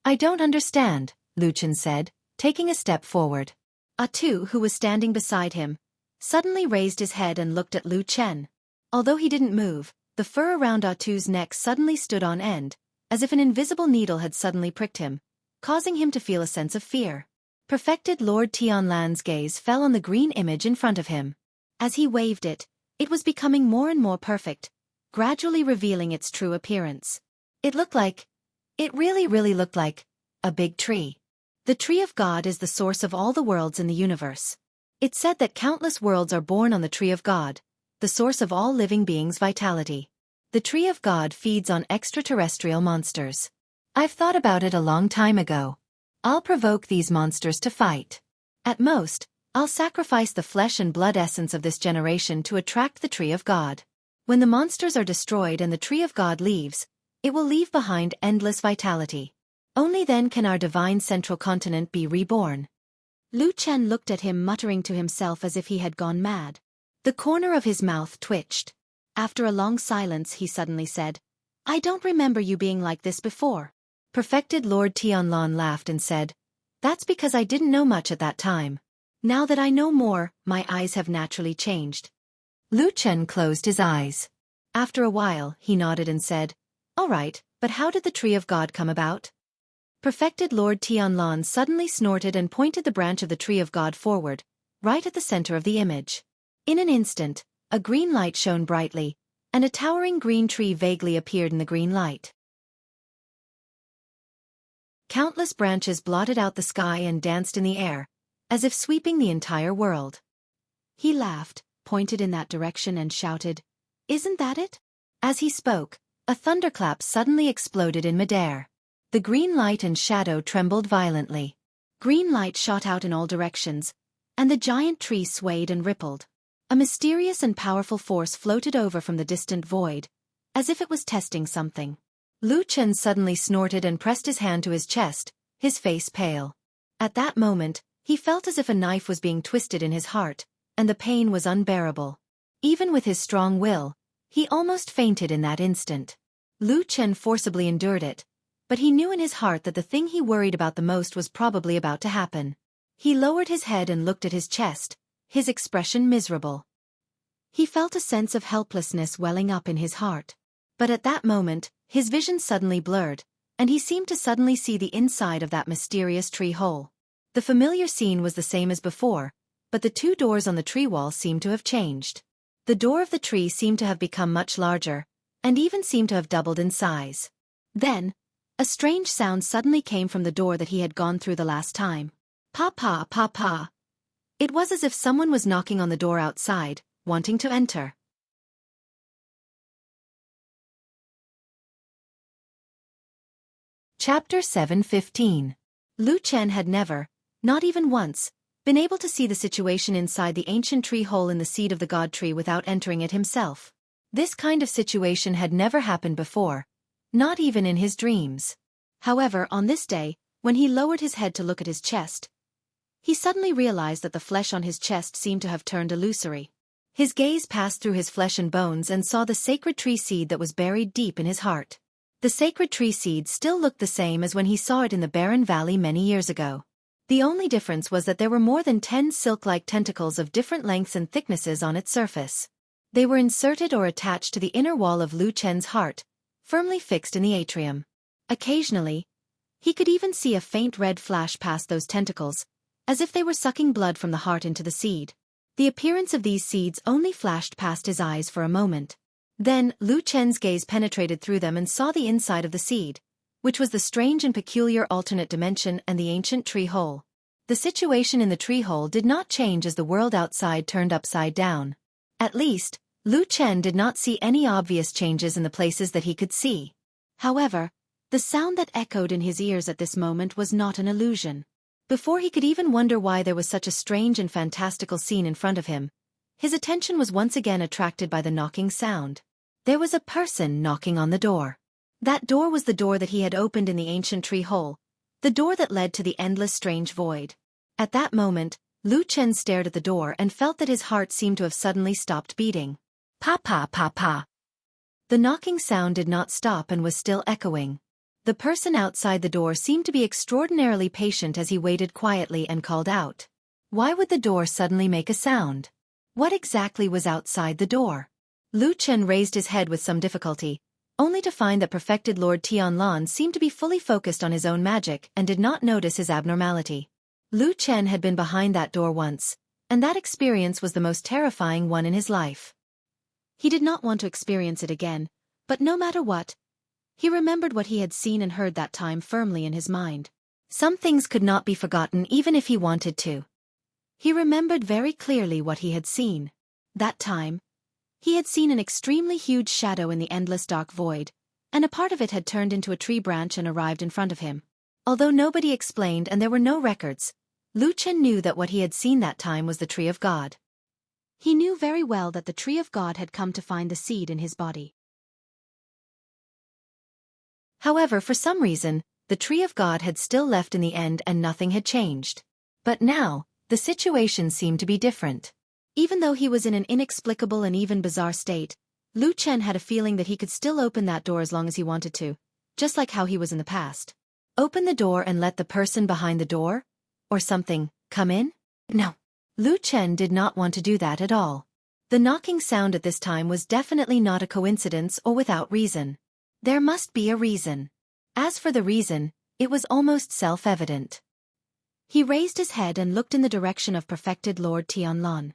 "I don't understand," Lu Chen said, taking a step forward. Atu, who was standing beside him, suddenly raised his head and looked at Lu Chen. Although he didn't move, the fur around Atu's neck suddenly stood on end, as if an invisible needle had suddenly pricked him, causing him to feel a sense of fear. Perfected Lord Tianlong's gaze fell on the green image in front of him. As he waved it, it was becoming more and more perfect, gradually revealing its true appearance. It really looked like a big tree. The tree of God is the source of all the worlds in the universe. It's said that countless worlds are born on the tree of God, the source of all living beings' vitality. The tree of God feeds on extraterrestrial monsters. I've thought about it a long time ago. I'll provoke these monsters to fight. At most, I'll sacrifice the flesh and blood essence of this generation to attract the tree of God. When the monsters are destroyed and the tree of God leaves, it will leave behind endless vitality. Only then can our divine central continent be reborn. Lu Chen looked at him, muttering to himself as if he had gone mad. The corner of his mouth twitched. After a long silence, he suddenly said, "I don't remember you being like this before." Perfected Lord Tianlong laughed and said, That's because I didn't know much at that time. Now that I know more, my eyes have naturally changed. Lu Chen closed his eyes. After a while, he nodded and said, "All right, but how did the tree of God come about?" Perfected Lord Tianlan suddenly snorted and pointed the branch of the tree of God forward, right at the center of the image. In an instant, a green light shone brightly, and a towering green tree vaguely appeared in the green light. Countless branches blotted out the sky and danced in the air, as if sweeping the entire world. He laughed, pointed in that direction and shouted, "Isn't that it?" As he spoke, a thunderclap suddenly exploded in midair. The green light and shadow trembled violently. Green light shot out in all directions, and the giant tree swayed and rippled. A mysterious and powerful force floated over from the distant void, as if it was testing something. Lu Chen suddenly snorted and pressed his hand to his chest, his face pale. At that moment, he felt as if a knife was being twisted in his heart, and the pain was unbearable. Even with his strong will, he almost fainted in that instant. Lu Chen forcibly endured it, but he knew in his heart that the thing he worried about the most was probably about to happen. He lowered his head and looked at his chest, his expression miserable. He felt a sense of helplessness welling up in his heart. But at that moment, his vision suddenly blurred, and he seemed to suddenly see the inside of that mysterious tree hole. The familiar scene was the same as before, but the two doors on the tree wall seemed to have changed. The door of the tree seemed to have become much larger, and even seemed to have doubled in size. Then, a strange sound suddenly came from the door that he had gone through the last time. "Pa-pa, pa-pa." It was as if someone was knocking on the door outside, wanting to enter. Chapter 7:15. Lu Chen had never, not even once, been able to see the situation inside the ancient tree hole in the seed of the God tree without entering it himself. This kind of situation had never happened before, not even in his dreams. However, on this day, when he lowered his head to look at his chest, he suddenly realized that the flesh on his chest seemed to have turned illusory. His gaze passed through his flesh and bones and saw the sacred tree seed that was buried deep in his heart. The sacred tree seed still looked the same as when he saw it in the barren valley many years ago. The only difference was that there were more than 10 silk-like tentacles of different lengths and thicknesses on its surface. They were inserted or attached to the inner wall of Lu Chen's heart, firmly fixed in the atrium. Occasionally, he could even see a faint red flash past those tentacles, as if they were sucking blood from the heart into the seed. The appearance of these seeds only flashed past his eyes for a moment. Then, Lu Chen's gaze penetrated through them and saw the inside of the seed, which was the strange and peculiar alternate dimension and the ancient tree hole. The situation in the tree hole did not change as the world outside turned upside down. At least, Lu Chen did not see any obvious changes in the places that he could see. However, the sound that echoed in his ears at this moment was not an illusion. Before he could even wonder why there was such a strange and fantastical scene in front of him, his attention was once again attracted by the knocking sound. There was a person knocking on the door. That door was the door that he had opened in the ancient tree hole, the door that led to the endless strange void. At that moment, Lu Chen stared at the door and felt that his heart seemed to have suddenly stopped beating. "Pa-pa, pa-pa." The knocking sound did not stop and was still echoing. The person outside the door seemed to be extraordinarily patient as he waited quietly and called out. Why would the door suddenly make a sound? What exactly was outside the door? Lu Chen raised his head with some difficulty, only to find that perfected Lord Tianlan seemed to be fully focused on his own magic and did not notice his abnormality. Lu Chen had been behind that door once, and that experience was the most terrifying one in his life. He did not want to experience it again, but no matter what, he remembered what he had seen and heard that time firmly in his mind. Some things could not be forgotten even if he wanted to. He remembered very clearly what he had seen. That time, he had seen an extremely huge shadow in the endless dark void, and a part of it had turned into a tree branch and arrived in front of him. Although nobody explained and there were no records, Lu Chen knew that what he had seen that time was the tree of God. He knew very well that the tree of God had come to find the seed in his body. However, for some reason, the tree of God had still left in the end and nothing had changed. But now, the situation seemed to be different. Even though he was in an inexplicable and even bizarre state, Lu Chen had a feeling that he could still open that door as long as he wanted to, just like how he was in the past. Open the door and let the person behind the door? or something, come in? No. Lu Chen did not want to do that at all. The knocking sound at this time was definitely not a coincidence or without reason. There must be a reason. As for the reason, it was almost self-evident. He raised his head and looked in the direction of perfected Lord Tianlan.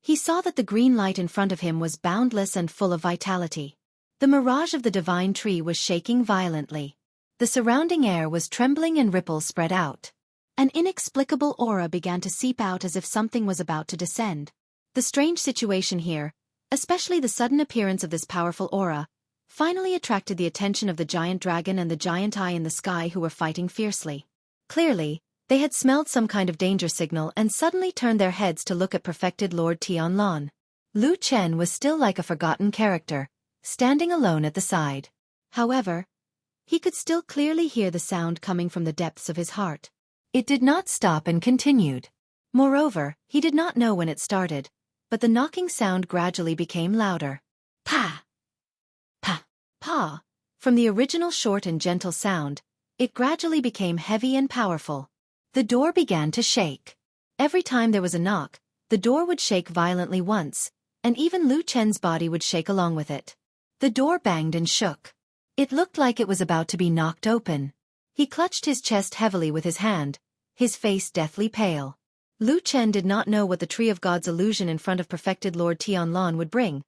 He saw that the green light in front of him was boundless and full of vitality. The mirage of the divine tree was shaking violently. The surrounding air was trembling and ripples spread out. An inexplicable aura began to seep out as if something was about to descend. The strange situation here, especially the sudden appearance of this powerful aura, finally attracted the attention of the giant dragon and the giant eye in the sky who were fighting fiercely. Clearly, they had smelled some kind of danger signal and suddenly turned their heads to look at perfected Lord Tianlan. Lu Chen was still like a forgotten character, standing alone at the side. However, he could still clearly hear the sound coming from the depths of his heart. It did not stop and continued. Moreover, he did not know when it started, but the knocking sound gradually became louder. Pa! Pa! Pa! From the original short and gentle sound, it gradually became heavy and powerful. The door began to shake. Every time there was a knock, the door would shake violently once, and even Lu Chen's body would shake along with it. The door banged and shook. It looked like it was about to be knocked open. He clutched his chest heavily with his hand, his face deathly pale. Lu Chen did not know what the Tree of God's illusion in front of perfected Lord Tianlan would bring,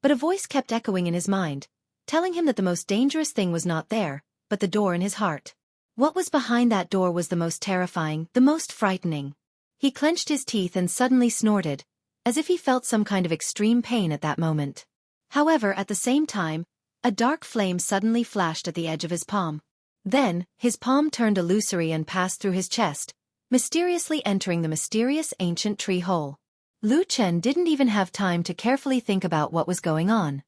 but a voice kept echoing in his mind, telling him that the most dangerous thing was not there, but the door in his heart. What was behind that door was the most terrifying, the most frightening. He clenched his teeth and suddenly snorted, as if he felt some kind of extreme pain at that moment. However, at the same time, a dark flame suddenly flashed at the edge of his palm. Then, his palm turned illusory and passed through his chest, mysteriously entering the mysterious ancient tree hole. Lu Chen didn't even have time to carefully think about what was going on.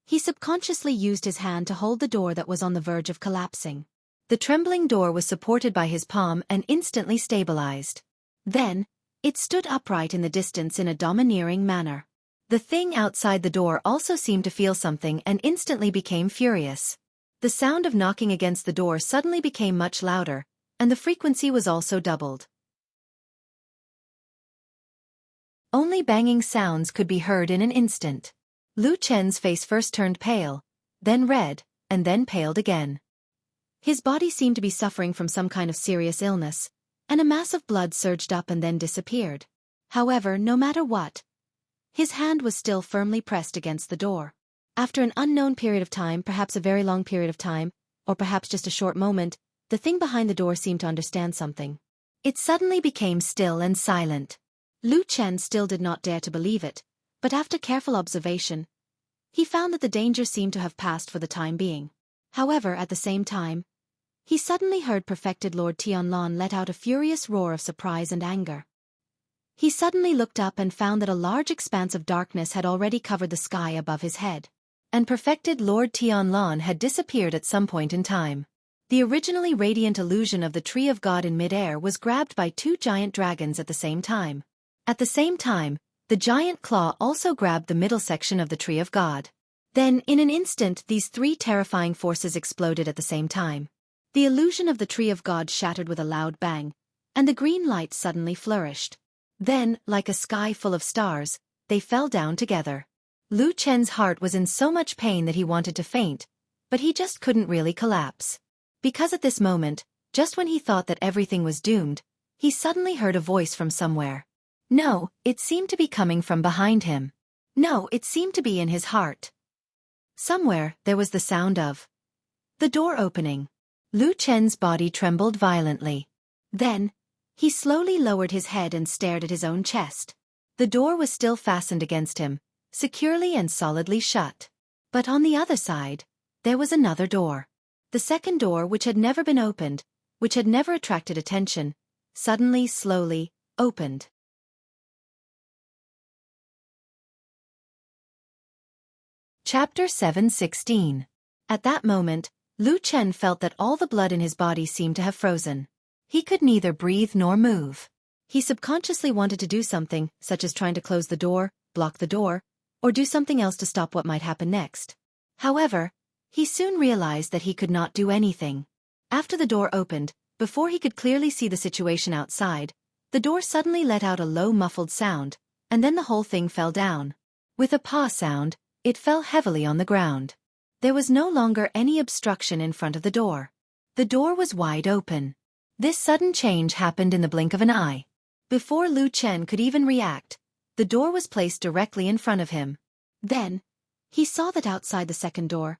He subconsciously used his hand to hold the door that was on the verge of collapsing. The trembling door was supported by his palm and instantly stabilized. Then, it stood upright in the distance in a domineering manner. The thing outside the door also seemed to feel something and instantly became furious. The sound of knocking against the door suddenly became much louder, and the frequency was also doubled. Only banging sounds could be heard in an instant. Lu Chen's face first turned pale, then red, and then paled again. His body seemed to be suffering from some kind of serious illness, and a mass of blood surged up and then disappeared. However, no matter what, his hand was still firmly pressed against the door. After an unknown period of time, perhaps a very long period of time, or perhaps just a short moment, the thing behind the door seemed to understand something. It suddenly became still and silent. Lu Chen still did not dare to believe it, but after careful observation, he found that the danger seemed to have passed for the time being. However, at the same time, he suddenly heard perfected Lord Tianlan let out a furious roar of surprise and anger. He suddenly looked up and found that a large expanse of darkness had already covered the sky above his head. And perfected Lord Tianlan had disappeared at some point in time. The originally radiant illusion of the Tree of God in midair was grabbed by two giant dragons at the same time. At the same time, the giant claw also grabbed the middle section of the Tree of God. Then, in an instant, these three terrifying forces exploded at the same time. The illusion of the Tree of God shattered with a loud bang, and the green light suddenly flourished. Then, like a sky full of stars, they fell down together. Lu Chen's heart was in so much pain that he wanted to faint, but he just couldn't really collapse. Because at this moment, just when he thought that everything was doomed, he suddenly heard a voice from somewhere. No, it seemed to be coming from behind him. No, it seemed to be in his heart. Somewhere, there was the sound of the door opening. Lu Chen's body trembled violently. Then, he slowly lowered his head and stared at his own chest. The door was still fastened against him, securely and solidly shut. But on the other side, there was another door. The second door, which had never been opened, which had never attracted attention, suddenly, slowly, opened. Chapter 7:16. At that moment, Lu Chen felt that all the blood in his body seemed to have frozen. He could neither breathe nor move. He subconsciously wanted to do something, such as trying to close the door, block the door, or do something else to stop what might happen next. However, he soon realized that he could not do anything. After the door opened, Before he could clearly see the situation outside, the door suddenly let out a low muffled sound, and then the whole thing fell down. With a paw sound, it fell heavily on the ground. There was no longer any obstruction in front of the door. The door was wide open. This sudden change happened in the blink of an eye. Before Lu Chen could even react, the door was placed directly in front of him. Then, he saw that outside the second door,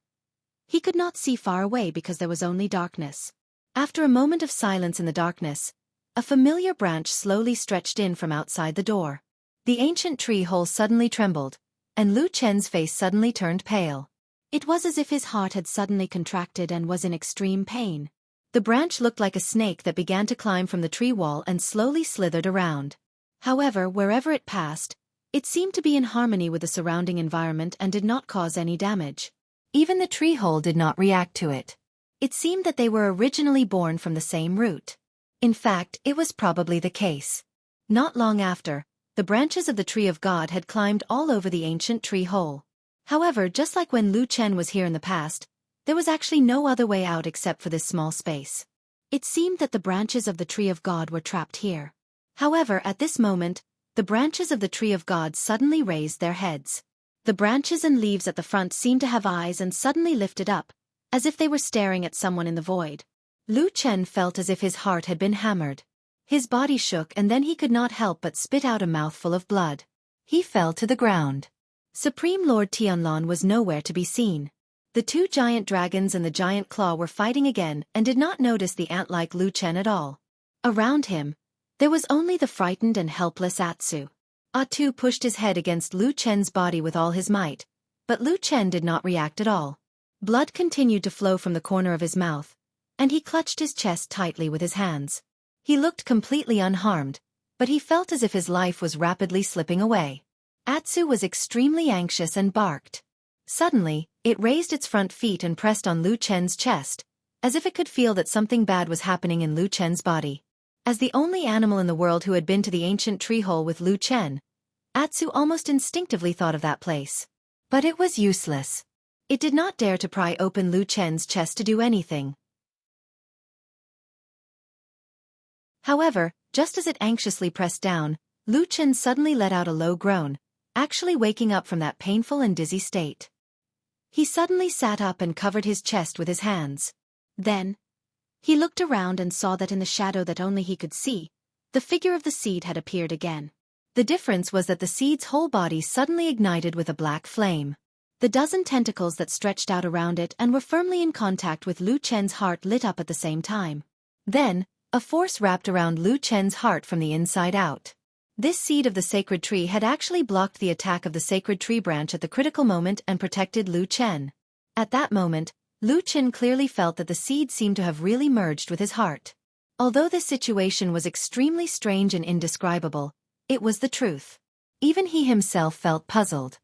he could not see far away because there was only darkness. After a moment of silence in the darkness, a familiar branch slowly stretched in from outside the door. The ancient tree hole suddenly trembled, and Lu Chen's face suddenly turned pale. It was as if his heart had suddenly contracted and was in extreme pain. The branch looked like a snake that began to climb from the tree wall and slowly slithered around. However, wherever it passed, it seemed to be in harmony with the surrounding environment and did not cause any damage. Even the tree hole did not react to it. It seemed that they were originally born from the same root. In fact, it was probably the case. Not long after, the branches of the tree of God had climbed all over the ancient tree hole. However, just like when Lu Chen was here in the past, there was actually no other way out except for this small space. It seemed that the branches of the tree of God were trapped here. However, at this moment, the branches of the tree of God suddenly raised their heads. The branches and leaves at the front seemed to have eyes and suddenly lifted up, as if they were staring at someone in the void. Lu Chen felt as if his heart had been hammered. His body shook and then he could not help but spit out a mouthful of blood. He fell to the ground. Supreme Lord Tianlan was nowhere to be seen. The two giant dragons and the giant claw were fighting again and did not notice the ant-like Lu Chen at all. Around him, there was only the frightened and helpless Atsu. Atu pushed his head against Lu Chen's body with all his might, but Lu Chen did not react at all. Blood continued to flow from the corner of his mouth, and he clutched his chest tightly with his hands. He looked completely unharmed, but he felt as if his life was rapidly slipping away. Atsu was extremely anxious and barked. Suddenly, it raised its front feet and pressed on Lu Chen's chest, as if it could feel that something bad was happening in Lu Chen's body. As the only animal in the world who had been to the ancient tree hole with Lu Chen, Atsu almost instinctively thought of that place. But it was useless. It did not dare to pry open Lu Chen's chest to do anything. However, just as it anxiously pressed down, Lu Chen suddenly let out a low groan, actually waking up from that painful and dizzy state. He suddenly sat up and covered his chest with his hands. Then, he looked around and saw that in the shadow that only he could see, the figure of the seed had appeared again. The difference was that the seed's whole body suddenly ignited with a black flame. The dozen tentacles that stretched out around it and were firmly in contact with Lu Chen's heart lit up at the same time. Then, a force wrapped around Lu Chen's heart from the inside out. This seed of the sacred tree had actually blocked the attack of the sacred tree branch at the critical moment and protected Lu Chen. At that moment, Lu Chen clearly felt that the seed seemed to have really merged with his heart. Although this situation was extremely strange and indescribable, it was the truth. Even he himself felt puzzled.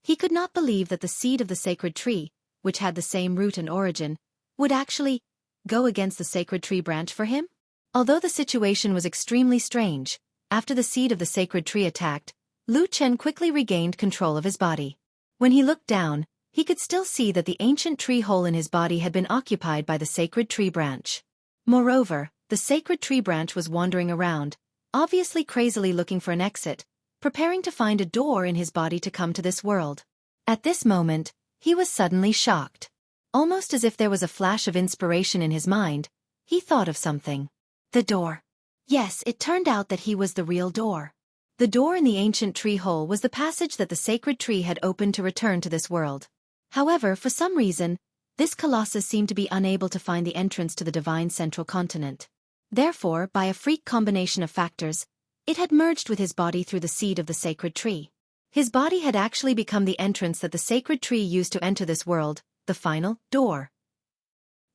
He could not believe that the seed of the sacred tree, which had the same root and origin, would actually go against the sacred tree branch for him? Although the situation was extremely strange, after the seed of the sacred tree attacked, Lu Chen quickly regained control of his body. When he looked down, he could still see that the ancient tree hole in his body had been occupied by the sacred tree branch. Moreover, the sacred tree branch was wandering around, obviously crazily looking for an exit, preparing to find a door in his body to come to this world. At this moment, he was suddenly shocked. Almost as if there was a flash of inspiration in his mind, he thought of something. The door. Yes, it turned out that he was the real door. The door in the ancient tree hole was the passage that the sacred tree had opened to return to this world. However, for some reason, this colossus seemed to be unable to find the entrance to the divine central continent. Therefore, by a freak combination of factors, it had merged with his body through the seed of the sacred tree. His body had actually become the entrance that the sacred tree used to enter this world, the final door.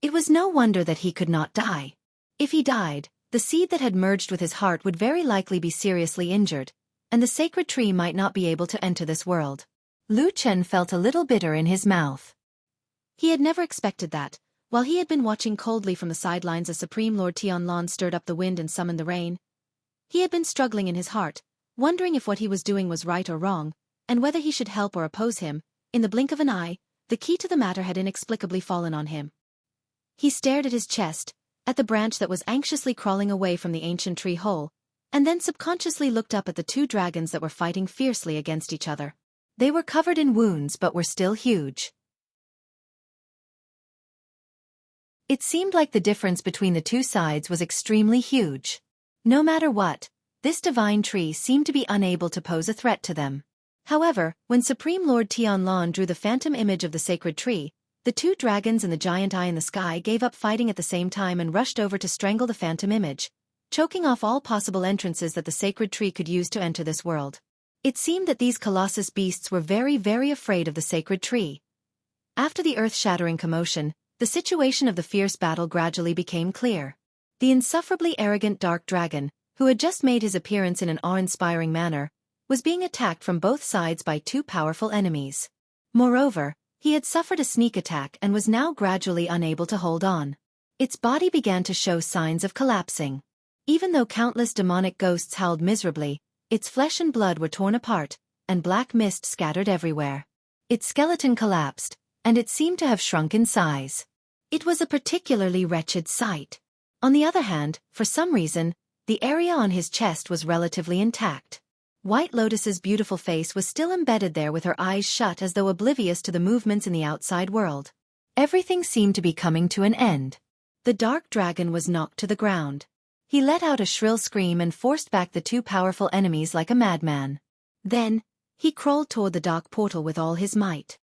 It was no wonder that he could not die. If he died, the seed that had merged with his heart would very likely be seriously injured, and the sacred tree might not be able to enter this world. Lu Chen felt a little bitter in his mouth. He had never expected that, while he had been watching coldly from the sidelines as Supreme Lord Tianlan stirred up the wind and summoned the rain. He had been struggling in his heart, wondering if what he was doing was right or wrong, and whether he should help or oppose him. In the blink of an eye, the key to the matter had inexplicably fallen on him. He stared at his chest, at the branch that was anxiously crawling away from the ancient tree hole, and then subconsciously looked up at the two dragons that were fighting fiercely against each other. They were covered in wounds but were still huge. It seemed like the difference between the two sides was extremely huge. No matter what, this divine tree seemed to be unable to pose a threat to them. However, when Supreme Lord Tianlan drew the phantom image of the sacred tree, the two dragons and the giant eye in the sky gave up fighting at the same time and rushed over to strangle the phantom image, choking off all possible entrances that the sacred tree could use to enter this world. It seemed that these colossus beasts were very, very afraid of the sacred tree. After the earth-shattering commotion, the situation of the fierce battle gradually became clear. The insufferably arrogant dark dragon, who had just made his appearance in an awe-inspiring manner, was being attacked from both sides by two powerful enemies. Moreover, he had suffered a sneak attack and was now gradually unable to hold on. Its body began to show signs of collapsing. Even though countless demonic ghosts howled miserably, its flesh and blood were torn apart, and black mist scattered everywhere. Its skeleton collapsed, and it seemed to have shrunk in size. It was a particularly wretched sight. On the other hand, for some reason, the area on his chest was relatively intact. White Lotus's beautiful face was still embedded there with her eyes shut as though oblivious to the movements in the outside world. Everything seemed to be coming to an end. The dark dragon was knocked to the ground. He let out a shrill scream and forced back the two powerful enemies like a madman. Then, he crawled toward the dark portal with all his might.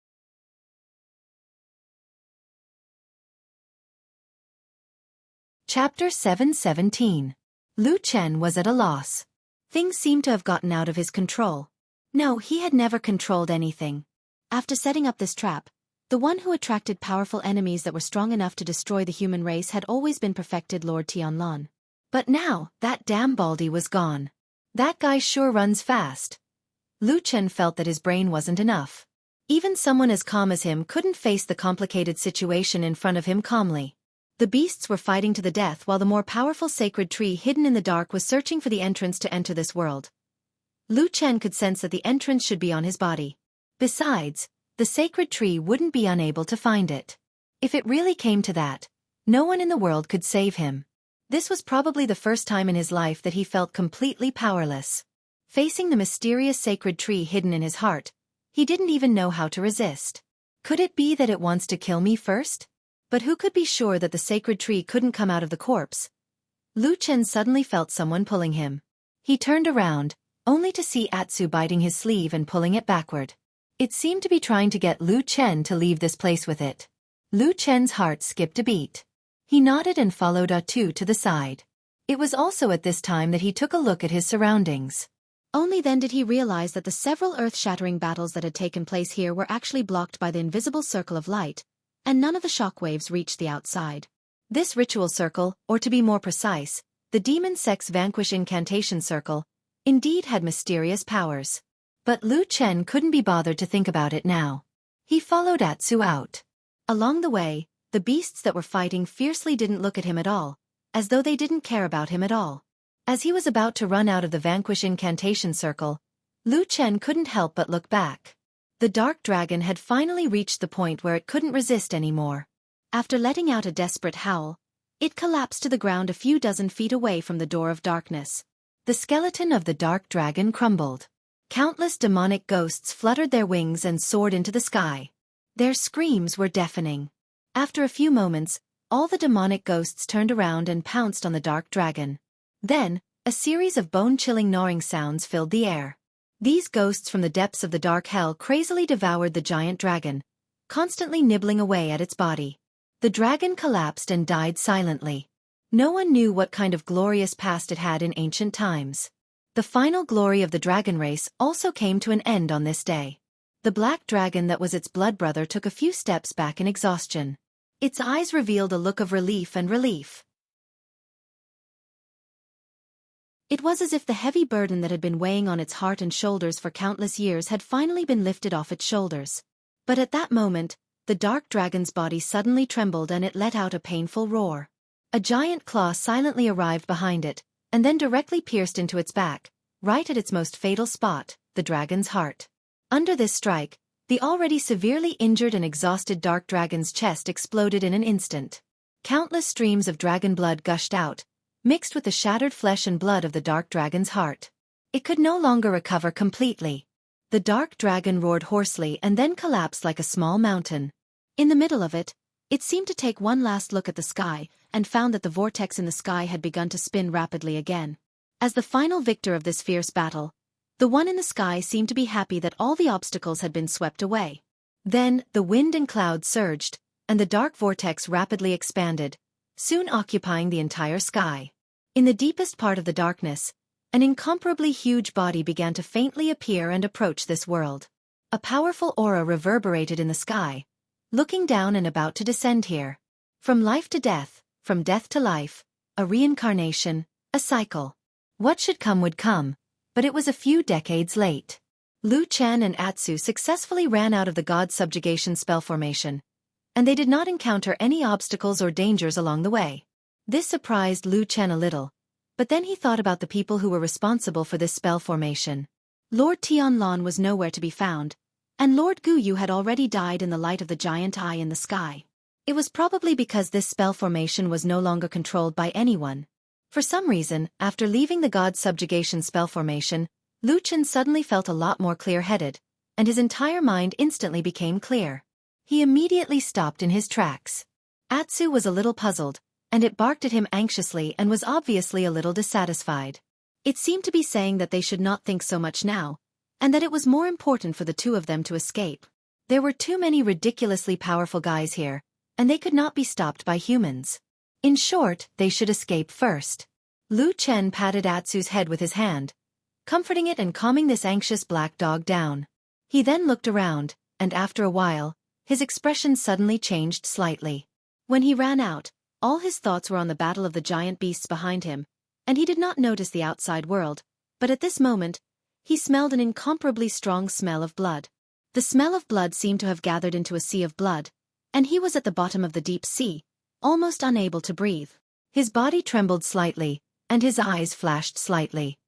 Chapter 717. Lu Chen was at a loss. Things seemed to have gotten out of his control. No, he had never controlled anything. After setting up this trap, the one who attracted powerful enemies that were strong enough to destroy the human race had always been perfected Lord Tianlan. But now, that damn Baldy was gone. That guy sure runs fast. Lu Chen felt that his brain wasn't enough. Even someone as calm as him couldn't face the complicated situation in front of him calmly. The beasts were fighting to the death while the more powerful sacred tree hidden in the dark was searching for the entrance to enter this world. Lu Chen could sense that the entrance should be on his body. Besides, the sacred tree wouldn't be unable to find it. If it really came to that, no one in the world could save him. This was probably the first time in his life that he felt completely powerless. Facing the mysterious sacred tree hidden in his heart, he didn't even know how to resist. Could it be that it wants to kill me first? But who could be sure that the sacred tree couldn't come out of the corpse? Lu Chen suddenly felt someone pulling him. He turned around, only to see Atsu biting his sleeve and pulling it backward. It seemed to be trying to get Lu Chen to leave this place with it. Lu Chen's heart skipped a beat. He nodded and followed Atsu to the side. It was also at this time that he took a look at his surroundings. Only then did he realize that the several earth-shattering battles that had taken place here were actually blocked by the invisible circle of light, and none of the shockwaves reached the outside. This ritual circle, or to be more precise, the Demon Sex Vanquish Incantation Circle, indeed had mysterious powers. But Lu Chen couldn't be bothered to think about it now. He followed Atsu out. Along the way, the beasts that were fighting fiercely didn't look at him at all, as though they didn't care about him at all. As he was about to run out of the Vanquish Incantation Circle, Lu Chen couldn't help but look back. The dark dragon had finally reached the point where it couldn't resist anymore. After letting out a desperate howl, it collapsed to the ground a few dozen feet away from the door of darkness. The skeleton of the dark dragon crumbled. Countless demonic ghosts fluttered their wings and soared into the sky. Their screams were deafening. After a few moments, all the demonic ghosts turned around and pounced on the dark dragon. Then, a series of bone-chilling gnawing sounds filled the air. These ghosts from the depths of the dark hell crazily devoured the giant dragon, constantly nibbling away at its body. The dragon collapsed and died silently. No one knew what kind of glorious past it had in ancient times. The final glory of the dragon race also came to an end on this day. The black dragon that was its blood brother took a few steps back in exhaustion. Its eyes revealed a look of relief and relief. It was as if the heavy burden that had been weighing on its heart and shoulders for countless years had finally been lifted off its shoulders. But at that moment, the dark dragon's body suddenly trembled and it let out a painful roar. A giant claw silently arrived behind it, and then directly pierced into its back, right at its most fatal spot, the dragon's heart. Under this strike, the already severely injured and exhausted dark dragon's chest exploded in an instant. Countless streams of dragon blood gushed out, mixed with the shattered flesh and blood of the dark dragon's heart. It could no longer recover completely. The dark dragon roared hoarsely and then collapsed like a small mountain. In the middle of it, it seemed to take one last look at the sky and found that the vortex in the sky had begun to spin rapidly again. As the final victor of this fierce battle, the one in the sky seemed to be happy that all the obstacles had been swept away. Then, the wind and clouds surged, and the dark vortex rapidly expanded, soon occupying the entire sky. In the deepest part of the darkness, an incomparably huge body began to faintly appear and approach this world. A powerful aura reverberated in the sky, looking down and about to descend here. From life to death, from death to life, a reincarnation, a cycle. What should come would come, but it was a few decades late. Lu Chen and Atsu successfully ran out of the god subjugation spell formation, and they did not encounter any obstacles or dangers along the way. This surprised Lu Chen a little, but then he thought about the people who were responsible for this spell formation. Lord Tianlan was nowhere to be found, and Lord Guyu had already died in the light of the giant eye in the sky. It was probably because this spell formation was no longer controlled by anyone. For some reason, after leaving the god subjugation spell formation, Lu Chen suddenly felt a lot more clear-headed, and his entire mind instantly became clear. He immediately stopped in his tracks. Atsu was a little puzzled, and it barked at him anxiously and was obviously a little dissatisfied. It seemed to be saying that they should not think so much now, and that it was more important for the two of them to escape. There were too many ridiculously powerful guys here, and they could not be stopped by humans. In short, they should escape first. Lu Chen patted Atsu's head with his hand, comforting it and calming this anxious black dog down. He then looked around, and after a while, his expression suddenly changed slightly. When he ran out, all his thoughts were on the battle of the giant beasts behind him, and he did not notice the outside world, but at this moment, he smelled an incomparably strong smell of blood. The smell of blood seemed to have gathered into a sea of blood, and he was at the bottom of the deep sea, almost unable to breathe. His body trembled slightly, and his eyes flashed slightly.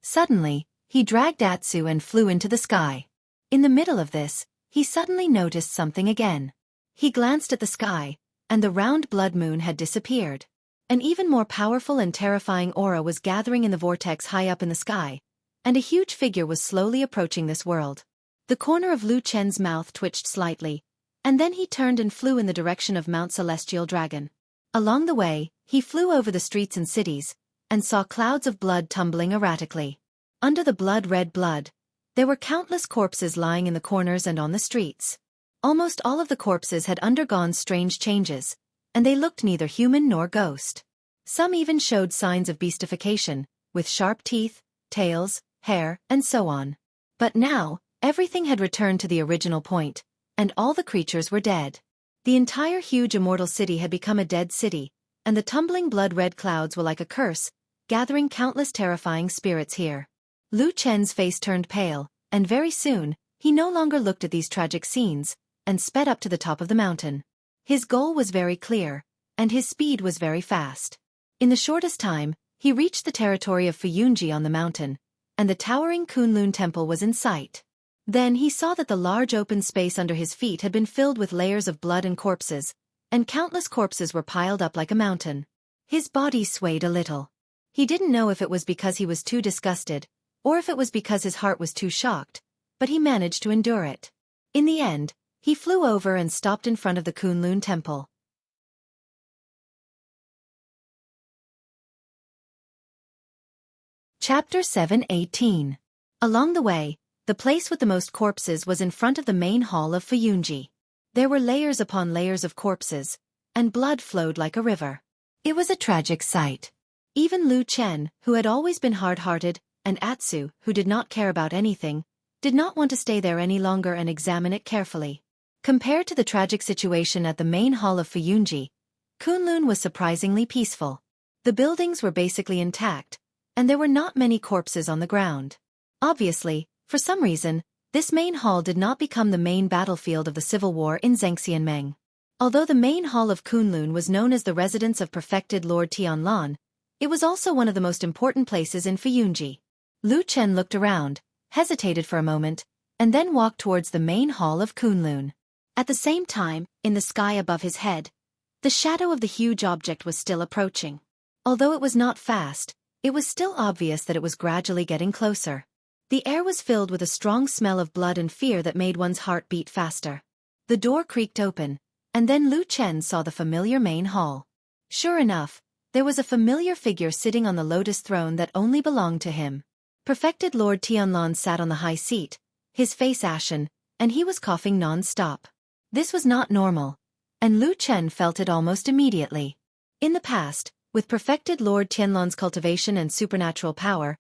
Suddenly, he dragged Atsu and flew into the sky. In the middle of this, he suddenly noticed something again. He glanced at the sky, and the round blood moon had disappeared. An even more powerful and terrifying aura was gathering in the vortex high up in the sky, and a huge figure was slowly approaching this world. The corner of Lu Chen's mouth twitched slightly, and then he turned and flew in the direction of Mount Celestial Dragon. Along the way, he flew over the streets and cities, and saw clouds of blood tumbling erratically. Under the blood-red blood, there were countless corpses lying in the corners and on the streets. Almost all of the corpses had undergone strange changes, and they looked neither human nor ghost. Some even showed signs of beastification, with sharp teeth, tails, hair, and so on. But now, everything had returned to the original point, and all the creatures were dead. The entire huge immortal city had become a dead city, and the tumbling blood-red clouds were like a curse, gathering countless terrifying spirits here. Lu Chen's face turned pale, and very soon, he no longer looked at these tragic scenes, and sped up to the top of the mountain. His goal was very clear, and his speed was very fast. In the shortest time, he reached the territory of Fuyunji on the mountain, and the towering Kunlun temple was in sight. Then he saw that the large open space under his feet had been filled with layers of blood and corpses, and countless corpses were piled up like a mountain. His body swayed a little. He didn't know if it was because he was too disgusted, or if it was because his heart was too shocked, but he managed to endure it. In the end, he flew over and stopped in front of the Kunlun temple. Chapter 7:18. Along the way, the place with the most corpses was in front of the main hall of Fuyunji. There were layers upon layers of corpses, and blood flowed like a river. It was a tragic sight. Even Lu Chen, who had always been hard-hearted, and Atsu, who did not care about anything, did not want to stay there any longer and examine it carefully. Compared to the tragic situation at the main hall of Fuyunji, Kunlun was surprisingly peaceful. The buildings were basically intact, and there were not many corpses on the ground. Obviously, for some reason, this main hall did not become the main battlefield of the civil war in Zhengxianmeng. Although the main hall of Kunlun was known as the residence of perfected Lord Tianlan, it was also one of the most important places in Fuyunji. Lu Chen looked around, hesitated for a moment, and then walked towards the main hall of Kunlun. At the same time, in the sky above his head, the shadow of the huge object was still approaching. Although it was not fast, it was still obvious that it was gradually getting closer. The air was filled with a strong smell of blood and fear that made one's heart beat faster. The door creaked open, and then Lu Chen saw the familiar main hall. Sure enough, there was a familiar figure sitting on the lotus throne that only belonged to him. Perfected Lord Tianlan sat on the high seat, his face ashen, and he was coughing non-stop. This was not normal, and Lu Chen felt it almost immediately. In the past, with perfected Lord Tianlan's cultivation and supernatural power,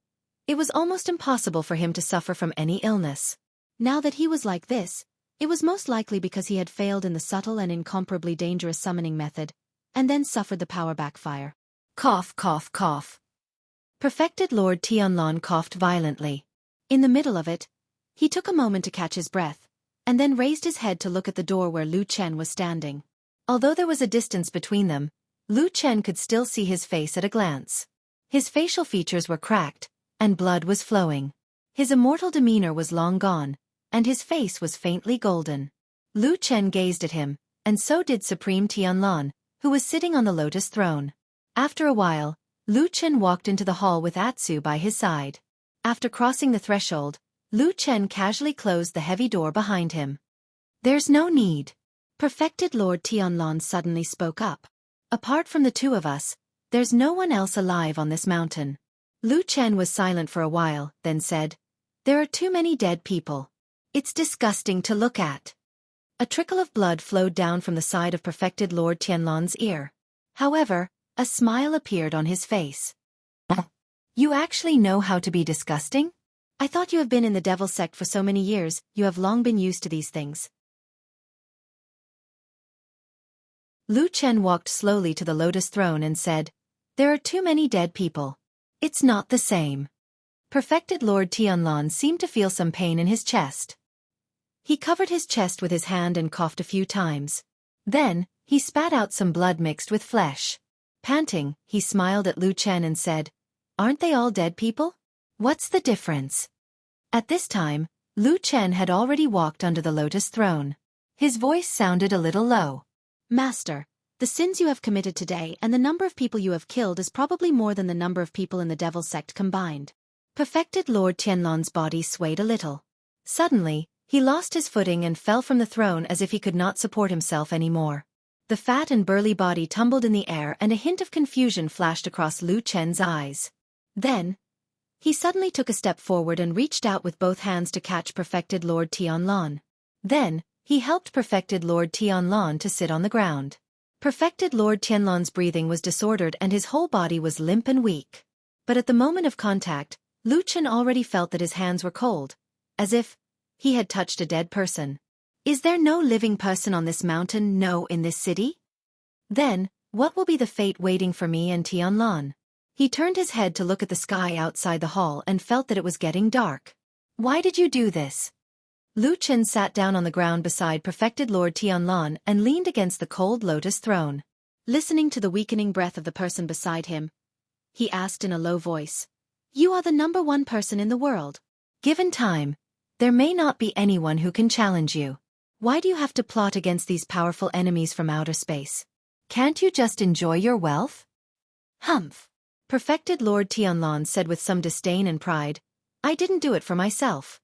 it was almost impossible for him to suffer from any illness. Now that he was like this, it was most likely because he had failed in the subtle and incomparably dangerous summoning method, and then suffered the power backfire. Cough, cough, cough. Perfected Lord Tianlan coughed violently. In the middle of it, he took a moment to catch his breath, and then raised his head to look at the door where Lu Chen was standing. Although there was a distance between them, Lu Chen could still see his face at a glance. His facial features were cracked, and blood was flowing. His immortal demeanor was long gone, and his face was faintly golden. Lu Chen gazed at him, and so did Supreme Tianlan, who was sitting on the lotus throne. After a while, Lu Chen walked into the hall with Atsu by his side. After crossing the threshold, Lu Chen casually closed the heavy door behind him. "There's no need." Perfected Lord Tianlan suddenly spoke up. "Apart from the two of us, there's no one else alive on this mountain." Lu Chen was silent for a while, then said, "There are too many dead people. It's disgusting to look at." A trickle of blood flowed down from the side of Perfected Lord Tianlan's ear. However, a smile appeared on his face. "You actually know how to be disgusting? I thought you have been in the devil sect for so many years, you have long been used to these things." Lu Chen walked slowly to the lotus throne and said, "There are too many dead people. It's not the same." Perfected Lord Tianlan seemed to feel some pain in his chest. He covered his chest with his hand and coughed a few times. Then, he spat out some blood mixed with flesh. Panting, he smiled at Lu Chen and said, "Aren't they all dead people? What's the difference?" At this time, Lu Chen had already walked under the lotus throne. His voice sounded a little low. "Master, the sins you have committed today and the number of people you have killed is probably more than the number of people in the devil sect combined." Perfected Lord Tianlan's body swayed a little. Suddenly, he lost his footing and fell from the throne as if he could not support himself anymore. The fat and burly body tumbled in the air and a hint of confusion flashed across Lu Chen's eyes. Then, he suddenly took a step forward and reached out with both hands to catch Perfected Lord Tianlan. Then, he helped Perfected Lord Tianlan to sit on the ground. Perfected Lord Tianlan's breathing was disordered and his whole body was limp and weak. But at the moment of contact, Lu Chen already felt that his hands were cold, as if he had touched a dead person. "Is there no living person on this mountain, no in this city? Then, what will be the fate waiting for me and Tianlan?" He turned his head to look at the sky outside the hall and felt that it was getting dark. "Why did you do this?" Lu Chen sat down on the ground beside Perfected Lord Tianlan and leaned against the cold lotus throne. Listening to the weakening breath of the person beside him, he asked in a low voice, "You are the number one person in the world. Given time, there may not be anyone who can challenge you. Why do you have to plot against these powerful enemies from outer space? Can't you just enjoy your wealth?" "Humph." Perfected Lord Tianlan said with some disdain and pride, "I didn't do it for myself."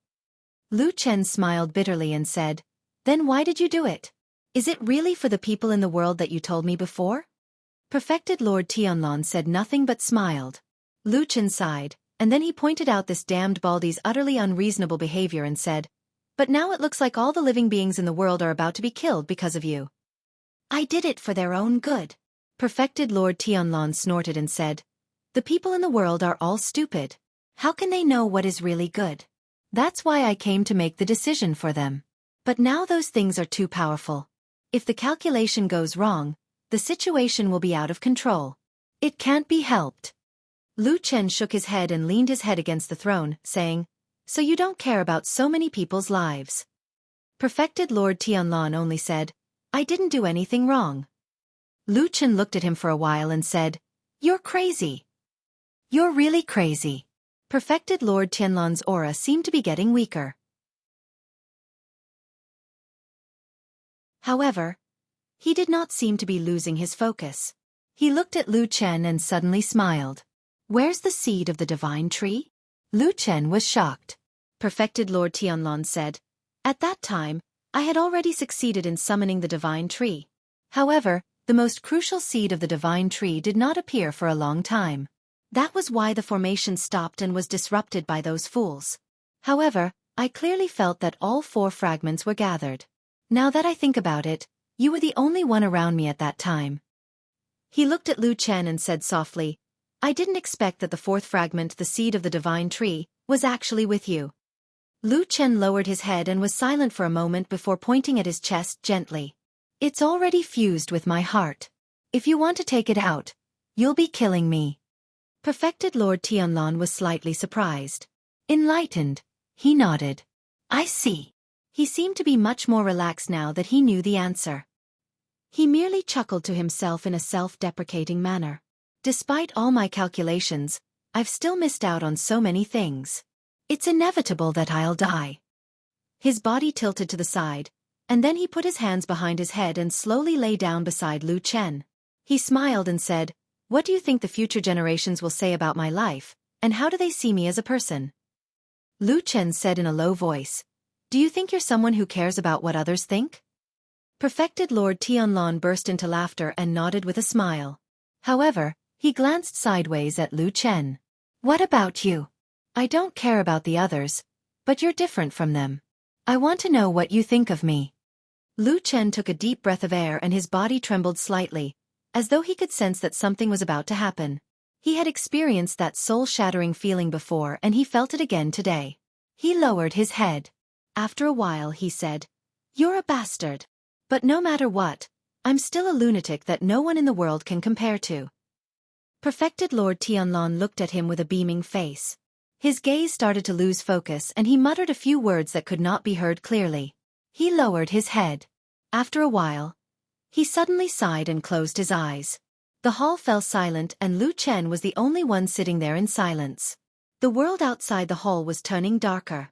Lu Chen smiled bitterly and said, "Then why did you do it? Is it really for the people in the world that you told me before?" Perfected Lord Tianlan said nothing but smiled. Lu Chen sighed, and then he pointed out this damned Baldy's utterly unreasonable behavior and said, "But now it looks like all the living beings in the world are about to be killed because of you." "I did it for their own good." Perfected Lord Tianlan snorted and said, "The people in the world are all stupid. How can they know what is really good? That's why I came to make the decision for them. But now those things are too powerful. If the calculation goes wrong, the situation will be out of control. It can't be helped." Lu Chen shook his head and leaned his head against the throne, saying, "So you don't care about so many people's lives?" Perfected Lord Tianlan only said, "I didn't do anything wrong." Lu Chen looked at him for a while and said, "You're crazy. You're really crazy." Perfected Lord Tianlan's aura seemed to be getting weaker. However, he did not seem to be losing his focus. He looked at Lu Chen and suddenly smiled. "Where's the seed of the divine tree?" Lu Chen was shocked. Perfected Lord Tianlong said, "At that time, I had already succeeded in summoning the divine tree. However, the most crucial seed of the divine tree did not appear for a long time. That was why the formation stopped and was disrupted by those fools. However, I clearly felt that all 4 fragments were gathered. Now that I think about it, you were the only one around me at that time." He looked at Lu Chen and said softly, "I didn't expect that the 4th fragment, the seed of the divine tree, was actually with you." Lu Chen lowered his head and was silent for a moment before pointing at his chest gently. "It's already fused with my heart. If you want to take it out, you'll be killing me." Perfected Lord Tianlong was slightly surprised. Enlightened, he nodded. "I see." He seemed to be much more relaxed now that he knew the answer. He merely chuckled to himself in a self-deprecating manner. "Despite all my calculations, I've still missed out on so many things. It's inevitable that I'll die." His body tilted to the side, and then he put his hands behind his head and slowly lay down beside Lu Chen. He smiled and said, "What do you think the future generations will say about my life, and how do they see me as a person?" Lu Chen said in a low voice, "Do you think you're someone who cares about what others think?" Perfected Lord Tianlong burst into laughter and nodded with a smile. However, he glanced sideways at Lu Chen. "What about you? I don't care about the others, but you're different from them. I want to know what you think of me." Lu Chen took a deep breath of air and his body trembled slightly, as though he could sense that something was about to happen. He had experienced that soul-shattering feeling before and he felt it again today. He lowered his head. After a while he said, "You're a bastard. But no matter what, I'm still a lunatic that no one in the world can compare to." Perfected Lord Tianlong looked at him with a beaming face. His gaze started to lose focus and he muttered a few words that could not be heard clearly. He lowered his head. After a while, he suddenly sighed and closed his eyes. The hall fell silent and Lu Chen was the only one sitting there in silence. The world outside the hall was turning darker.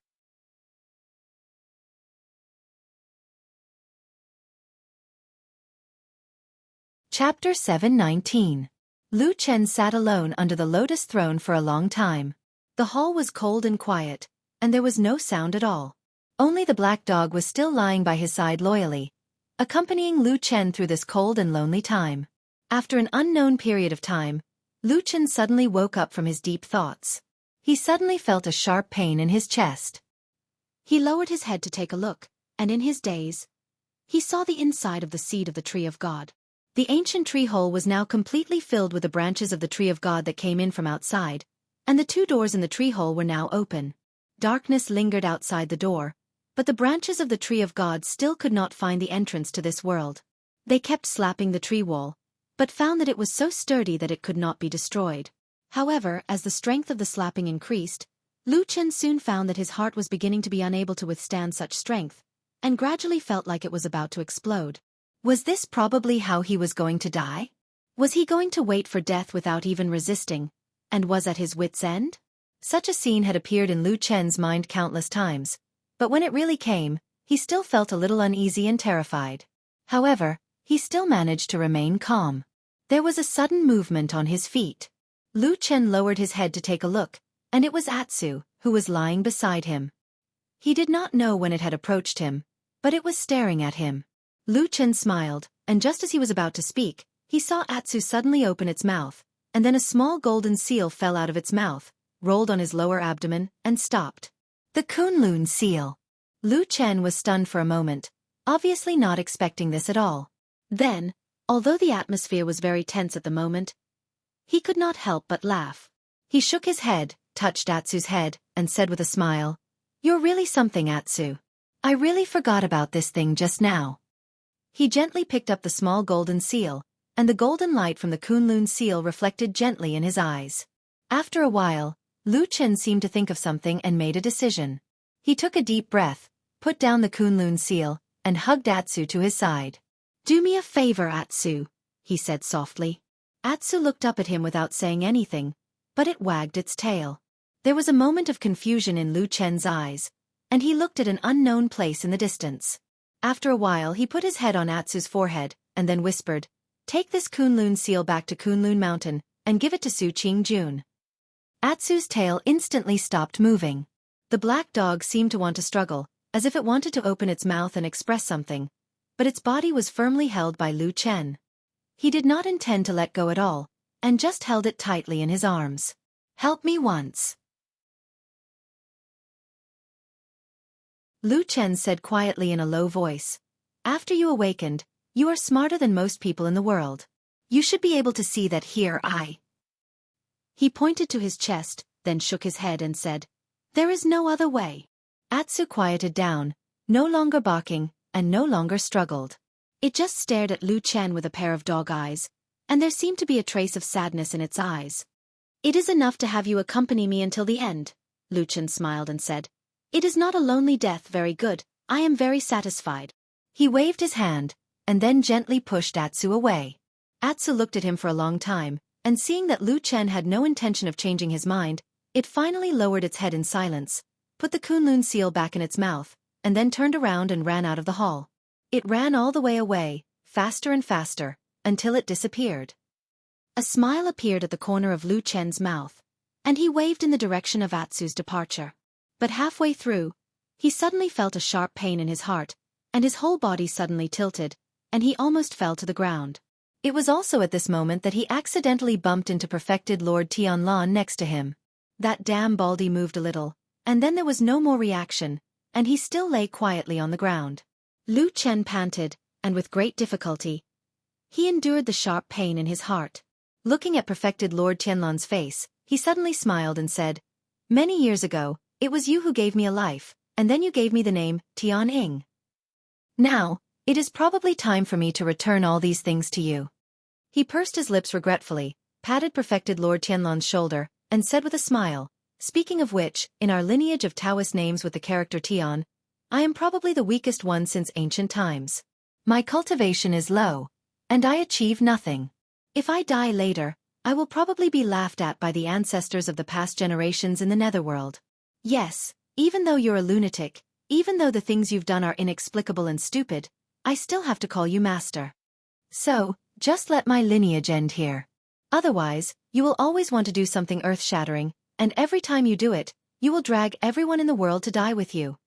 Chapter 719. Lu Chen sat alone under the lotus throne for a long time. The hall was cold and quiet, and there was no sound at all. Only the black dog was still lying by his side loyally, accompanying Lu Chen through this cold and lonely time. After an unknown period of time, Lu Chen suddenly woke up from his deep thoughts. He suddenly felt a sharp pain in his chest. He lowered his head to take a look, and in his daze, he saw the inside of the seed of the tree of God. The ancient tree hole was now completely filled with the branches of the tree of God that came in from outside, and the 2 doors in the tree hole were now open. Darkness lingered outside the door, but the branches of the tree of God still could not find the entrance to this world. They kept slapping the tree wall, but found that it was so sturdy that it could not be destroyed. However, as the strength of the slapping increased, Lu Chen soon found that his heart was beginning to be unable to withstand such strength, and gradually felt like it was about to explode. Was this probably how he was going to die? Was he going to wait for death without even resisting, and was at his wit's end? Such a scene had appeared in Lu Chen's mind countless times, but when it really came, he still felt a little uneasy and terrified. However, he still managed to remain calm. There was a sudden movement on his feet. Lu Chen lowered his head to take a look, and it was Atsu, who was lying beside him. He did not know when it had approached him, but it was staring at him. Lu Chen smiled, and just as he was about to speak, he saw Atsu suddenly open its mouth, and then a small golden seal fell out of its mouth, rolled on his lower abdomen, and stopped. The Kunlun seal. Lu Chen was stunned for a moment, obviously not expecting this at all. Then, although the atmosphere was very tense at the moment, he could not help but laugh. He shook his head, touched Atsu's head, and said with a smile, "You're really something, Atsu. I really forgot about this thing just now." He gently picked up the small golden seal, and the golden light from the Kunlun seal reflected gently in his eyes. After a while, Lu Chen seemed to think of something and made a decision. He took a deep breath, put down the Kunlun seal, and hugged Atsu to his side. "Do me a favor, Atsu," he said softly. Atsu looked up at him without saying anything, but it wagged its tail. There was a moment of confusion in Lu Chen's eyes, and he looked at an unknown place in the distance. After a while he put his head on Atsu's forehead, and then whispered, "Take this Kunlun seal back to Kunlun Mountain, and give it to Su Qingjun." Atsu's tail instantly stopped moving. The black dog seemed to want to struggle, as if it wanted to open its mouth and express something, but its body was firmly held by Lu Chen. He did not intend to let go at all, and just held it tightly in his arms. "Help me once," Lu Chen said quietly in a low voice. "After you awakened, you are smarter than most people in the world. You should be able to see that here I..." He pointed to his chest, then shook his head and said, "There is no other way." Atsu quieted down, no longer barking, and no longer struggled. It just stared at Lu Chen with a pair of dog eyes, and there seemed to be a trace of sadness in its eyes. "It is enough to have you accompany me until the end," Lu Chen smiled and said. "It is not a lonely death. Very good, I am very satisfied." He waved his hand, and then gently pushed Atsu away. Atsu looked at him for a long time, and seeing that Lu Chen had no intention of changing his mind, it finally lowered its head in silence, put the Kunlun seal back in its mouth, and then turned around and ran out of the hall. It ran all the way away, faster and faster, until it disappeared. A smile appeared at the corner of Lu Chen's mouth, and he waved in the direction of Atsu's departure. But halfway through, he suddenly felt a sharp pain in his heart, and his whole body suddenly tilted, and he almost fell to the ground. It was also at this moment that he accidentally bumped into perfected Lord Tianlan next to him. That damn Baldy moved a little, and then there was no more reaction, and he still lay quietly on the ground. Lu Chen panted, and with great difficulty, he endured the sharp pain in his heart. Looking at perfected Lord Tianlan's face, he suddenly smiled and said, "Many years ago, it was you who gave me a life, and then you gave me the name, Tian Ying. Now, it is probably time for me to return all these things to you." He pursed his lips regretfully, patted perfected Lord Tianlan's shoulder, and said with a smile, "Speaking of which, in our lineage of Taoist names with the character Tian, I am probably the weakest one since ancient times. My cultivation is low, and I achieve nothing. If I die later, I will probably be laughed at by the ancestors of the past generations in the netherworld. Yes, even though you're a lunatic, even though the things you've done are inexplicable and stupid, I still have to call you master. So, just let my lineage end here. Otherwise, you will always want to do something earth-shattering, and every time you do it, you will drag everyone in the world to die with you."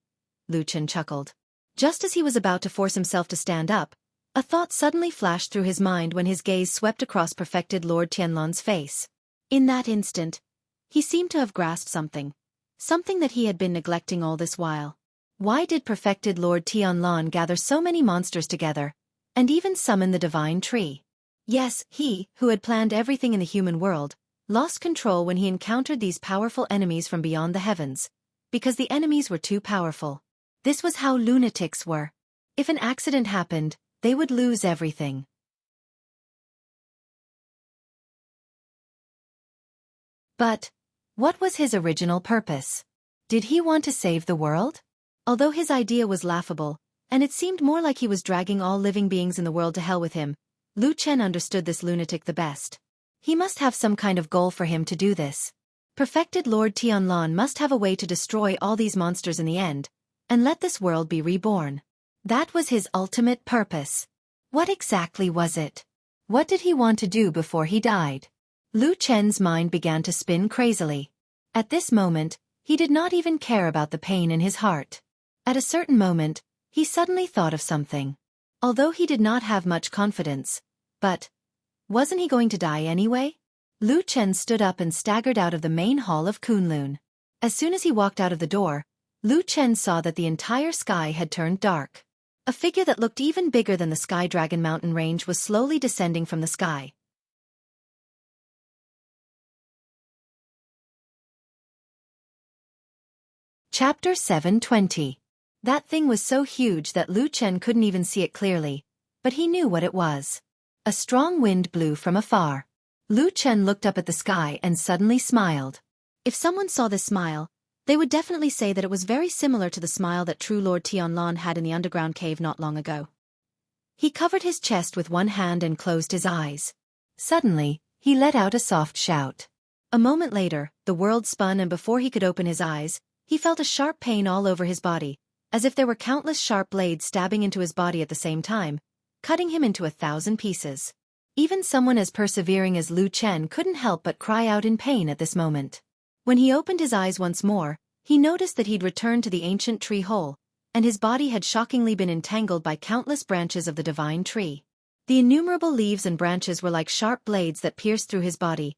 Lu Chen chuckled. Just as he was about to force himself to stand up, a thought suddenly flashed through his mind when his gaze swept across perfected Lord Tianlan's face. In that instant, he seemed to have grasped something. Something that he had been neglecting all this while. Why did perfected Lord Tianlan gather so many monsters together, and even summon the divine tree? Yes, he, who had planned everything in the human world, lost control when he encountered these powerful enemies from beyond the heavens, because the enemies were too powerful. This was how lunatics were. If an accident happened, they would lose everything. But what was his original purpose? Did he want to save the world? Although his idea was laughable, and it seemed more like he was dragging all living beings in the world to hell with him, Lu Chen understood this lunatic the best. He must have some kind of goal for him to do this. Perfected Lord Tianlan must have a way to destroy all these monsters in the end, and let this world be reborn. That was his ultimate purpose. What exactly was it? What did he want to do before he died? Lu Chen's mind began to spin crazily. At this moment, he did not even care about the pain in his heart. At a certain moment, he suddenly thought of something. Although he did not have much confidence, but wasn't he going to die anyway? Lu Chen stood up and staggered out of the main hall of Kunlun. As soon as he walked out of the door, Lu Chen saw that the entire sky had turned dark. A figure that looked even bigger than the Sky Dragon mountain range was slowly descending from the sky. Chapter 720. That thing was so huge that Lu Chen couldn't even see it clearly, but he knew what it was. A strong wind blew from afar. Lu Chen looked up at the sky and suddenly smiled. If someone saw this smile, they would definitely say that it was very similar to the smile that true Lord Tianlan had in the underground cave not long ago. He covered his chest with one hand and closed his eyes. Suddenly, he let out a soft shout. A moment later, the world spun, and before he could open his eyes, he felt a sharp pain all over his body, as if there were countless sharp blades stabbing into his body at the same time, cutting him into 1,000 pieces. Even someone as persevering as Lu Chen couldn't help but cry out in pain at this moment. When he opened his eyes once more, he noticed that he'd returned to the ancient tree hole, and his body had shockingly been entangled by countless branches of the divine tree. The innumerable leaves and branches were like sharp blades that pierced through his body,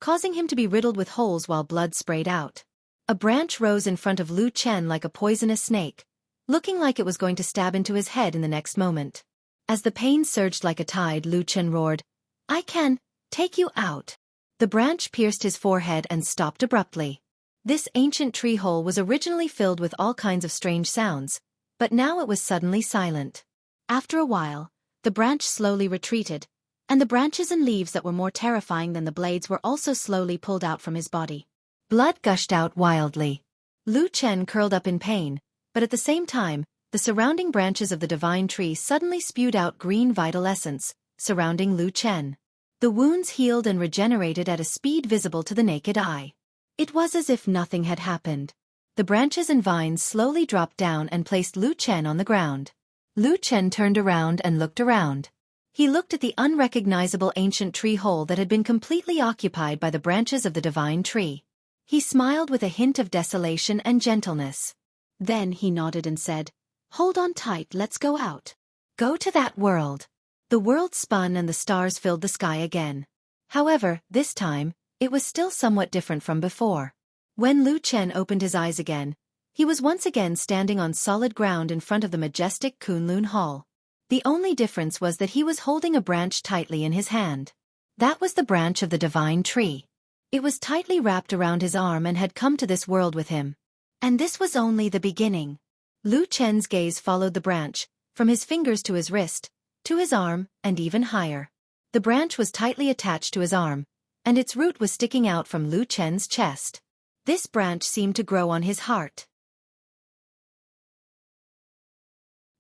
causing him to be riddled with holes while blood sprayed out. A branch rose in front of Lu Chen like a poisonous snake, looking like it was going to stab into his head in the next moment. As the pain surged like a tide, Lu Chen roared, "I can take you out." The branch pierced his forehead and stopped abruptly. This ancient tree hole was originally filled with all kinds of strange sounds, but now it was suddenly silent. After a while, the branch slowly retreated, and the branches and leaves that were more terrifying than the blades were also slowly pulled out from his body. Blood gushed out wildly. Lu Chen curled up in pain, but at the same time, the surrounding branches of the divine tree suddenly spewed out green vital essence, surrounding Lu Chen. The wounds healed and regenerated at a speed visible to the naked eye. It was as if nothing had happened. The branches and vines slowly dropped down and placed Lu Chen on the ground. Lu Chen turned around and looked around. He looked at the unrecognizable ancient tree hole that had been completely occupied by the branches of the divine tree. He smiled with a hint of desolation and gentleness. Then he nodded and said, "Hold on tight, let's go out. Go to that world." The world spun and the stars filled the sky again. However, this time, it was still somewhat different from before. When Lu Chen opened his eyes again, he was once again standing on solid ground in front of the majestic Kunlun Hall. The only difference was that he was holding a branch tightly in his hand. That was the branch of the divine tree. It was tightly wrapped around his arm and had come to this world with him. And this was only the beginning. Lu Chen's gaze followed the branch, from his fingers to his wrist, to his arm, and even higher. The branch was tightly attached to his arm, and its root was sticking out from Lu Chen's chest. This branch seemed to grow on his heart.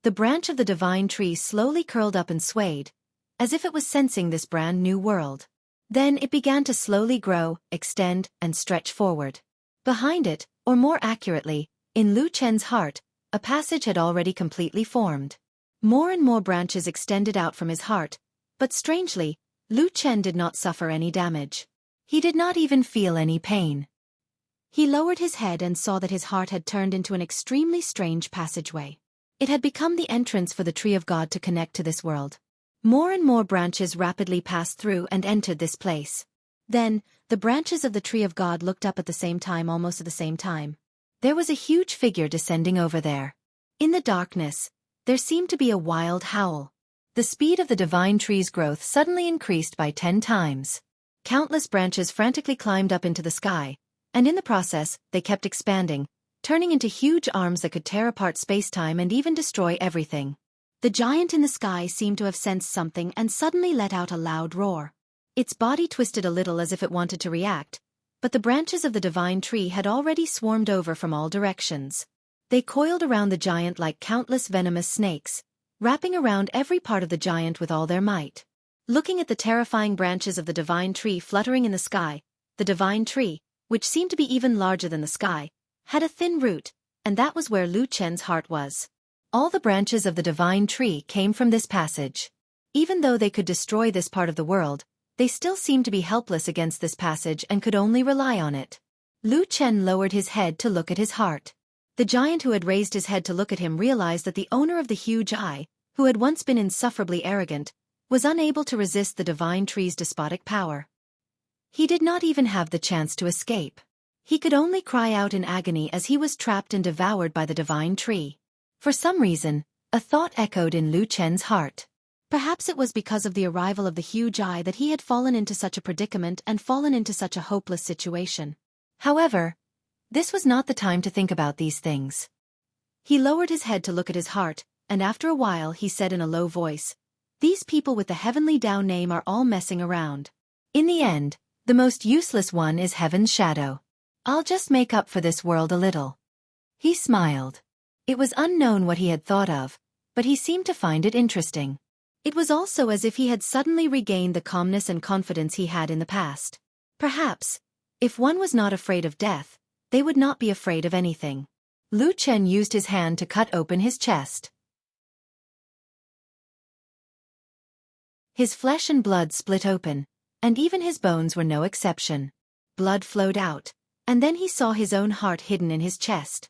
The branch of the divine tree slowly curled up and swayed, as if it was sensing this brand new world. Then it began to slowly grow, extend, and stretch forward. Behind it, or more accurately, in Lu Chen's heart, a passage had already completely formed. More and more branches extended out from his heart, but strangely, Lu Chen did not suffer any damage. He did not even feel any pain. He lowered his head and saw that his heart had turned into an extremely strange passageway. It had become the entrance for the Tree of God to connect to this world. More and more branches rapidly passed through and entered this place. Then, the branches of the Tree of God looked up at the same time, almost at the same time. There was a huge figure descending over there. In the darkness, there seemed to be a wild howl. The speed of the divine tree's growth suddenly increased by 10 times. Countless branches frantically climbed up into the sky, and in the process, they kept expanding, turning into huge arms that could tear apart space-time and even destroy everything. The giant in the sky seemed to have sensed something and suddenly let out a loud roar. Its body twisted a little as if it wanted to react, but the branches of the divine tree had already swarmed over from all directions. They coiled around the giant like countless venomous snakes, wrapping around every part of the giant with all their might. Looking at the terrifying branches of the divine tree fluttering in the sky, the divine tree, which seemed to be even larger than the sky, had a thin root, and that was where Lu Chen's heart was. All the branches of the divine tree came from this passage. Even though they could destroy this part of the world, they still seemed to be helpless against this passage and could only rely on it. Lu Chen lowered his head to look at his heart. The giant who had raised his head to look at him realized that the owner of the huge eye, who had once been insufferably arrogant, was unable to resist the divine tree's despotic power. He did not even have the chance to escape. He could only cry out in agony as he was trapped and devoured by the divine tree. For some reason, a thought echoed in Lu Chen's heart. Perhaps it was because of the arrival of the huge eye that he had fallen into such a predicament and fallen into such a hopeless situation. However, this was not the time to think about these things. He lowered his head to look at his heart, and after a while he said in a low voice, "These people with the Heavenly Tao name are all messing around. In the end, the most useless one is Heaven's shadow. I'll just make up for this world a little." He smiled. It was unknown what he had thought of, but he seemed to find it interesting. It was also as if he had suddenly regained the calmness and confidence he had in the past. Perhaps, if one was not afraid of death, they would not be afraid of anything. Lu Chen used his hand to cut open his chest. His flesh and blood split open, and even his bones were no exception. Blood flowed out, and then he saw his own heart hidden in his chest.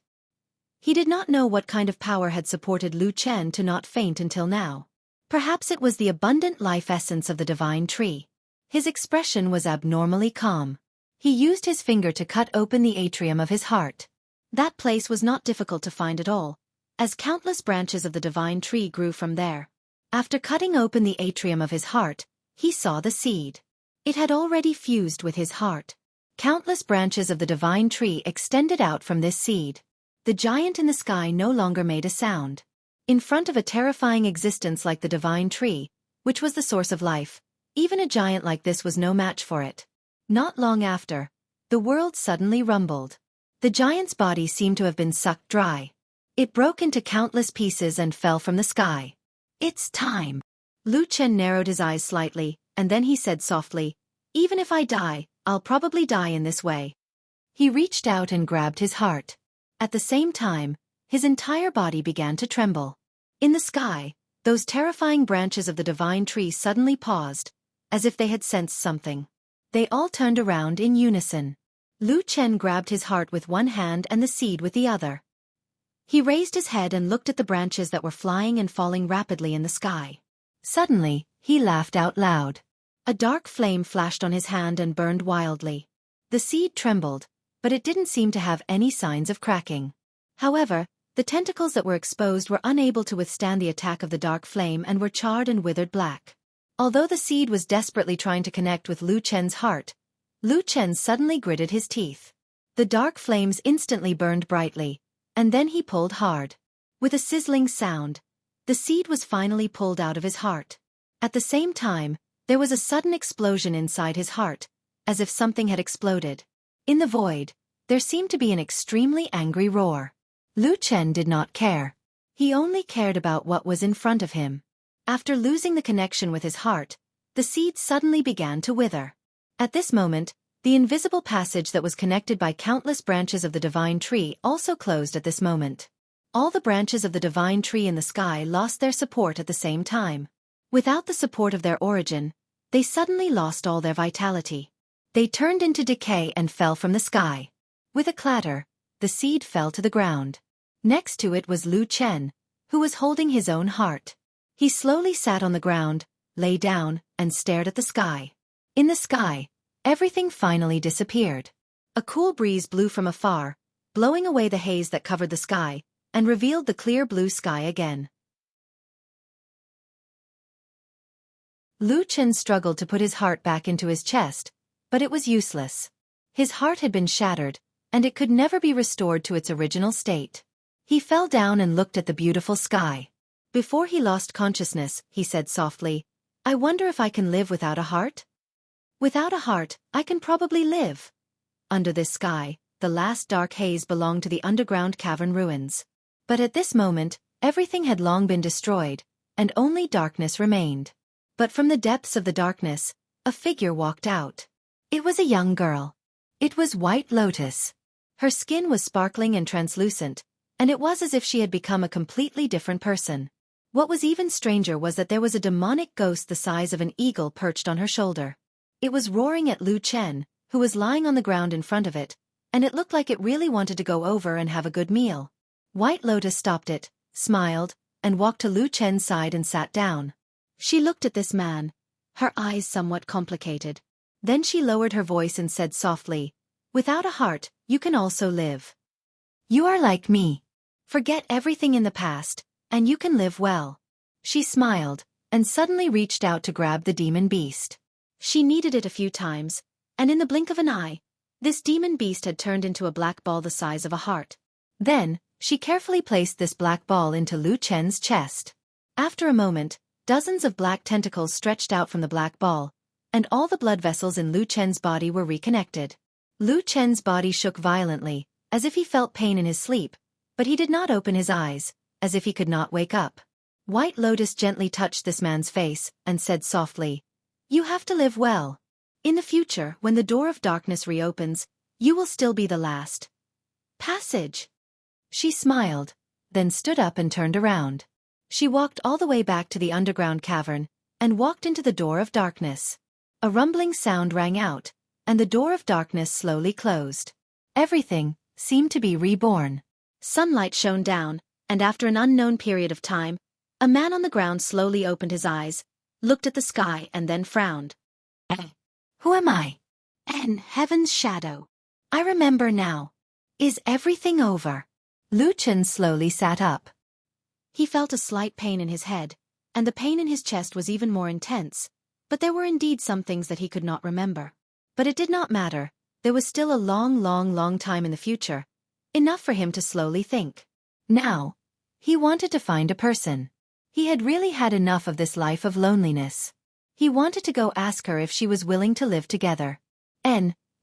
He did not know what kind of power had supported Lu Chen to not faint until now. Perhaps it was the abundant life essence of the divine tree. His expression was abnormally calm. He used his finger to cut open the atrium of his heart. That place was not difficult to find at all, as countless branches of the divine tree grew from there. After cutting open the atrium of his heart, he saw the seed. It had already fused with his heart. Countless branches of the divine tree extended out from this seed. The giant in the sky no longer made a sound. In front of a terrifying existence like the divine tree, which was the source of life, even a giant like this was no match for it. Not long after, the world suddenly rumbled. The giant's body seemed to have been sucked dry. It broke into countless pieces and fell from the sky. It's time. Lu Chen narrowed his eyes slightly, and then he said softly, "Even if I die, I'll probably die in this way." He reached out and grabbed his heart. At the same time, his entire body began to tremble. In the sky, those terrifying branches of the divine tree suddenly paused, as if they had sensed something. They all turned around in unison. Lu Chen grabbed his heart with one hand and the seed with the other. He raised his head and looked at the branches that were flying and falling rapidly in the sky. Suddenly, he laughed out loud. A dark flame flashed on his hand and burned wildly. The seed trembled, but it didn't seem to have any signs of cracking. However, the tentacles that were exposed were unable to withstand the attack of the dark flame and were charred and withered black. Although the seed was desperately trying to connect with Lu Chen's heart, Lu Chen suddenly gritted his teeth. The dark flames instantly burned brightly, and then he pulled hard. With a sizzling sound, the seed was finally pulled out of his heart. At the same time, there was a sudden explosion inside his heart, as if something had exploded. In the void, there seemed to be an extremely angry roar. Lu Chen did not care. He only cared about what was in front of him. After losing the connection with his heart, the seed suddenly began to wither. At this moment, the invisible passage that was connected by countless branches of the divine tree also closed at this moment. All the branches of the divine tree in the sky lost their support at the same time. Without the support of their origin, they suddenly lost all their vitality. They turned into decay and fell from the sky. With a clatter, the seed fell to the ground. Next to it was Lu Chen, who was holding his own heart. He slowly sat on the ground, lay down, and stared at the sky. In the sky, everything finally disappeared. A cool breeze blew from afar, blowing away the haze that covered the sky, and revealed the clear blue sky again. Lu Chen struggled to put his heart back into his chest, but it was useless. His heart had been shattered, and it could never be restored to its original state. He fell down and looked at the beautiful sky. Before he lost consciousness, he said softly, "I wonder if I can live without a heart? Without a heart, I can probably live." Under this sky, the last dark haze belonged to the underground cavern ruins. But at this moment, everything had long been destroyed, and only darkness remained. But from the depths of the darkness, a figure walked out. It was a young girl. It was White Lotus. Her skin was sparkling and translucent, and it was as if she had become a completely different person. What was even stranger was that there was a demonic ghost the size of an eagle perched on her shoulder. It was roaring at Lu Chen, who was lying on the ground in front of it, and it looked like it really wanted to go over and have a good meal. White Lotus stopped it, smiled, and walked to Lu Chen's side and sat down. She looked at this man, her eyes somewhat complicated. Then she lowered her voice and said softly, "Without a heart, you can also live. You are like me. Forget everything in the past, and you can live well." She smiled, and suddenly reached out to grab the demon beast. She kneaded it a few times, and in the blink of an eye, this demon beast had turned into a black ball the size of a heart. Then, she carefully placed this black ball into Lu Chen's chest. After a moment, dozens of black tentacles stretched out from the black ball, and all the blood vessels in Lu Chen's body were reconnected. Lu Chen's body shook violently, as if he felt pain in his sleep, but he did not open his eyes, as if he could not wake up. White Lotus gently touched this man's face, and said softly, "You have to live well. In the future, when the door of darkness reopens, you will still be the last passage." She smiled, then stood up and turned around. She walked all the way back to the underground cavern, and walked into the door of darkness. A rumbling sound rang out, and the door of darkness slowly closed. Everything seemed to be reborn. Sunlight shone down, and after an unknown period of time, a man on the ground slowly opened his eyes, looked at the sky and then frowned. Who am I? Heaven's shadow. I remember now. Is everything over? Lu Chen slowly sat up. He felt a slight pain in his head, and the pain in his chest was even more intense, but there were indeed some things that he could not remember. But it did not matter, there was still a long time in the future, enough for him to slowly think. Now, he wanted to find a person. He had really had enough of this life of loneliness. He wanted to go ask her if she was willing to live together.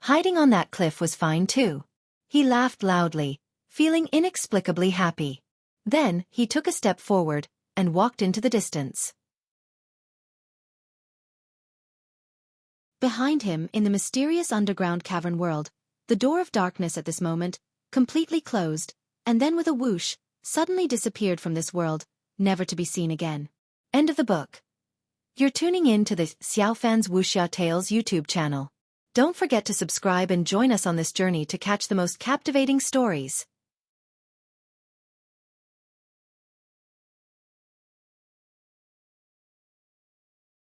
Hiding on that cliff was fine too. He laughed loudly, feeling inexplicably happy. Then, he took a step forward, and walked into the distance. Behind him, in the mysterious underground cavern world, the door of darkness at this moment, completely closed, and then with a whoosh, suddenly disappeared from this world, never to be seen again. End of the book. You're tuning in to the Xiaofan's Wuxia Tales YouTube channel. Don't forget to subscribe and join us on this journey to catch the most captivating stories.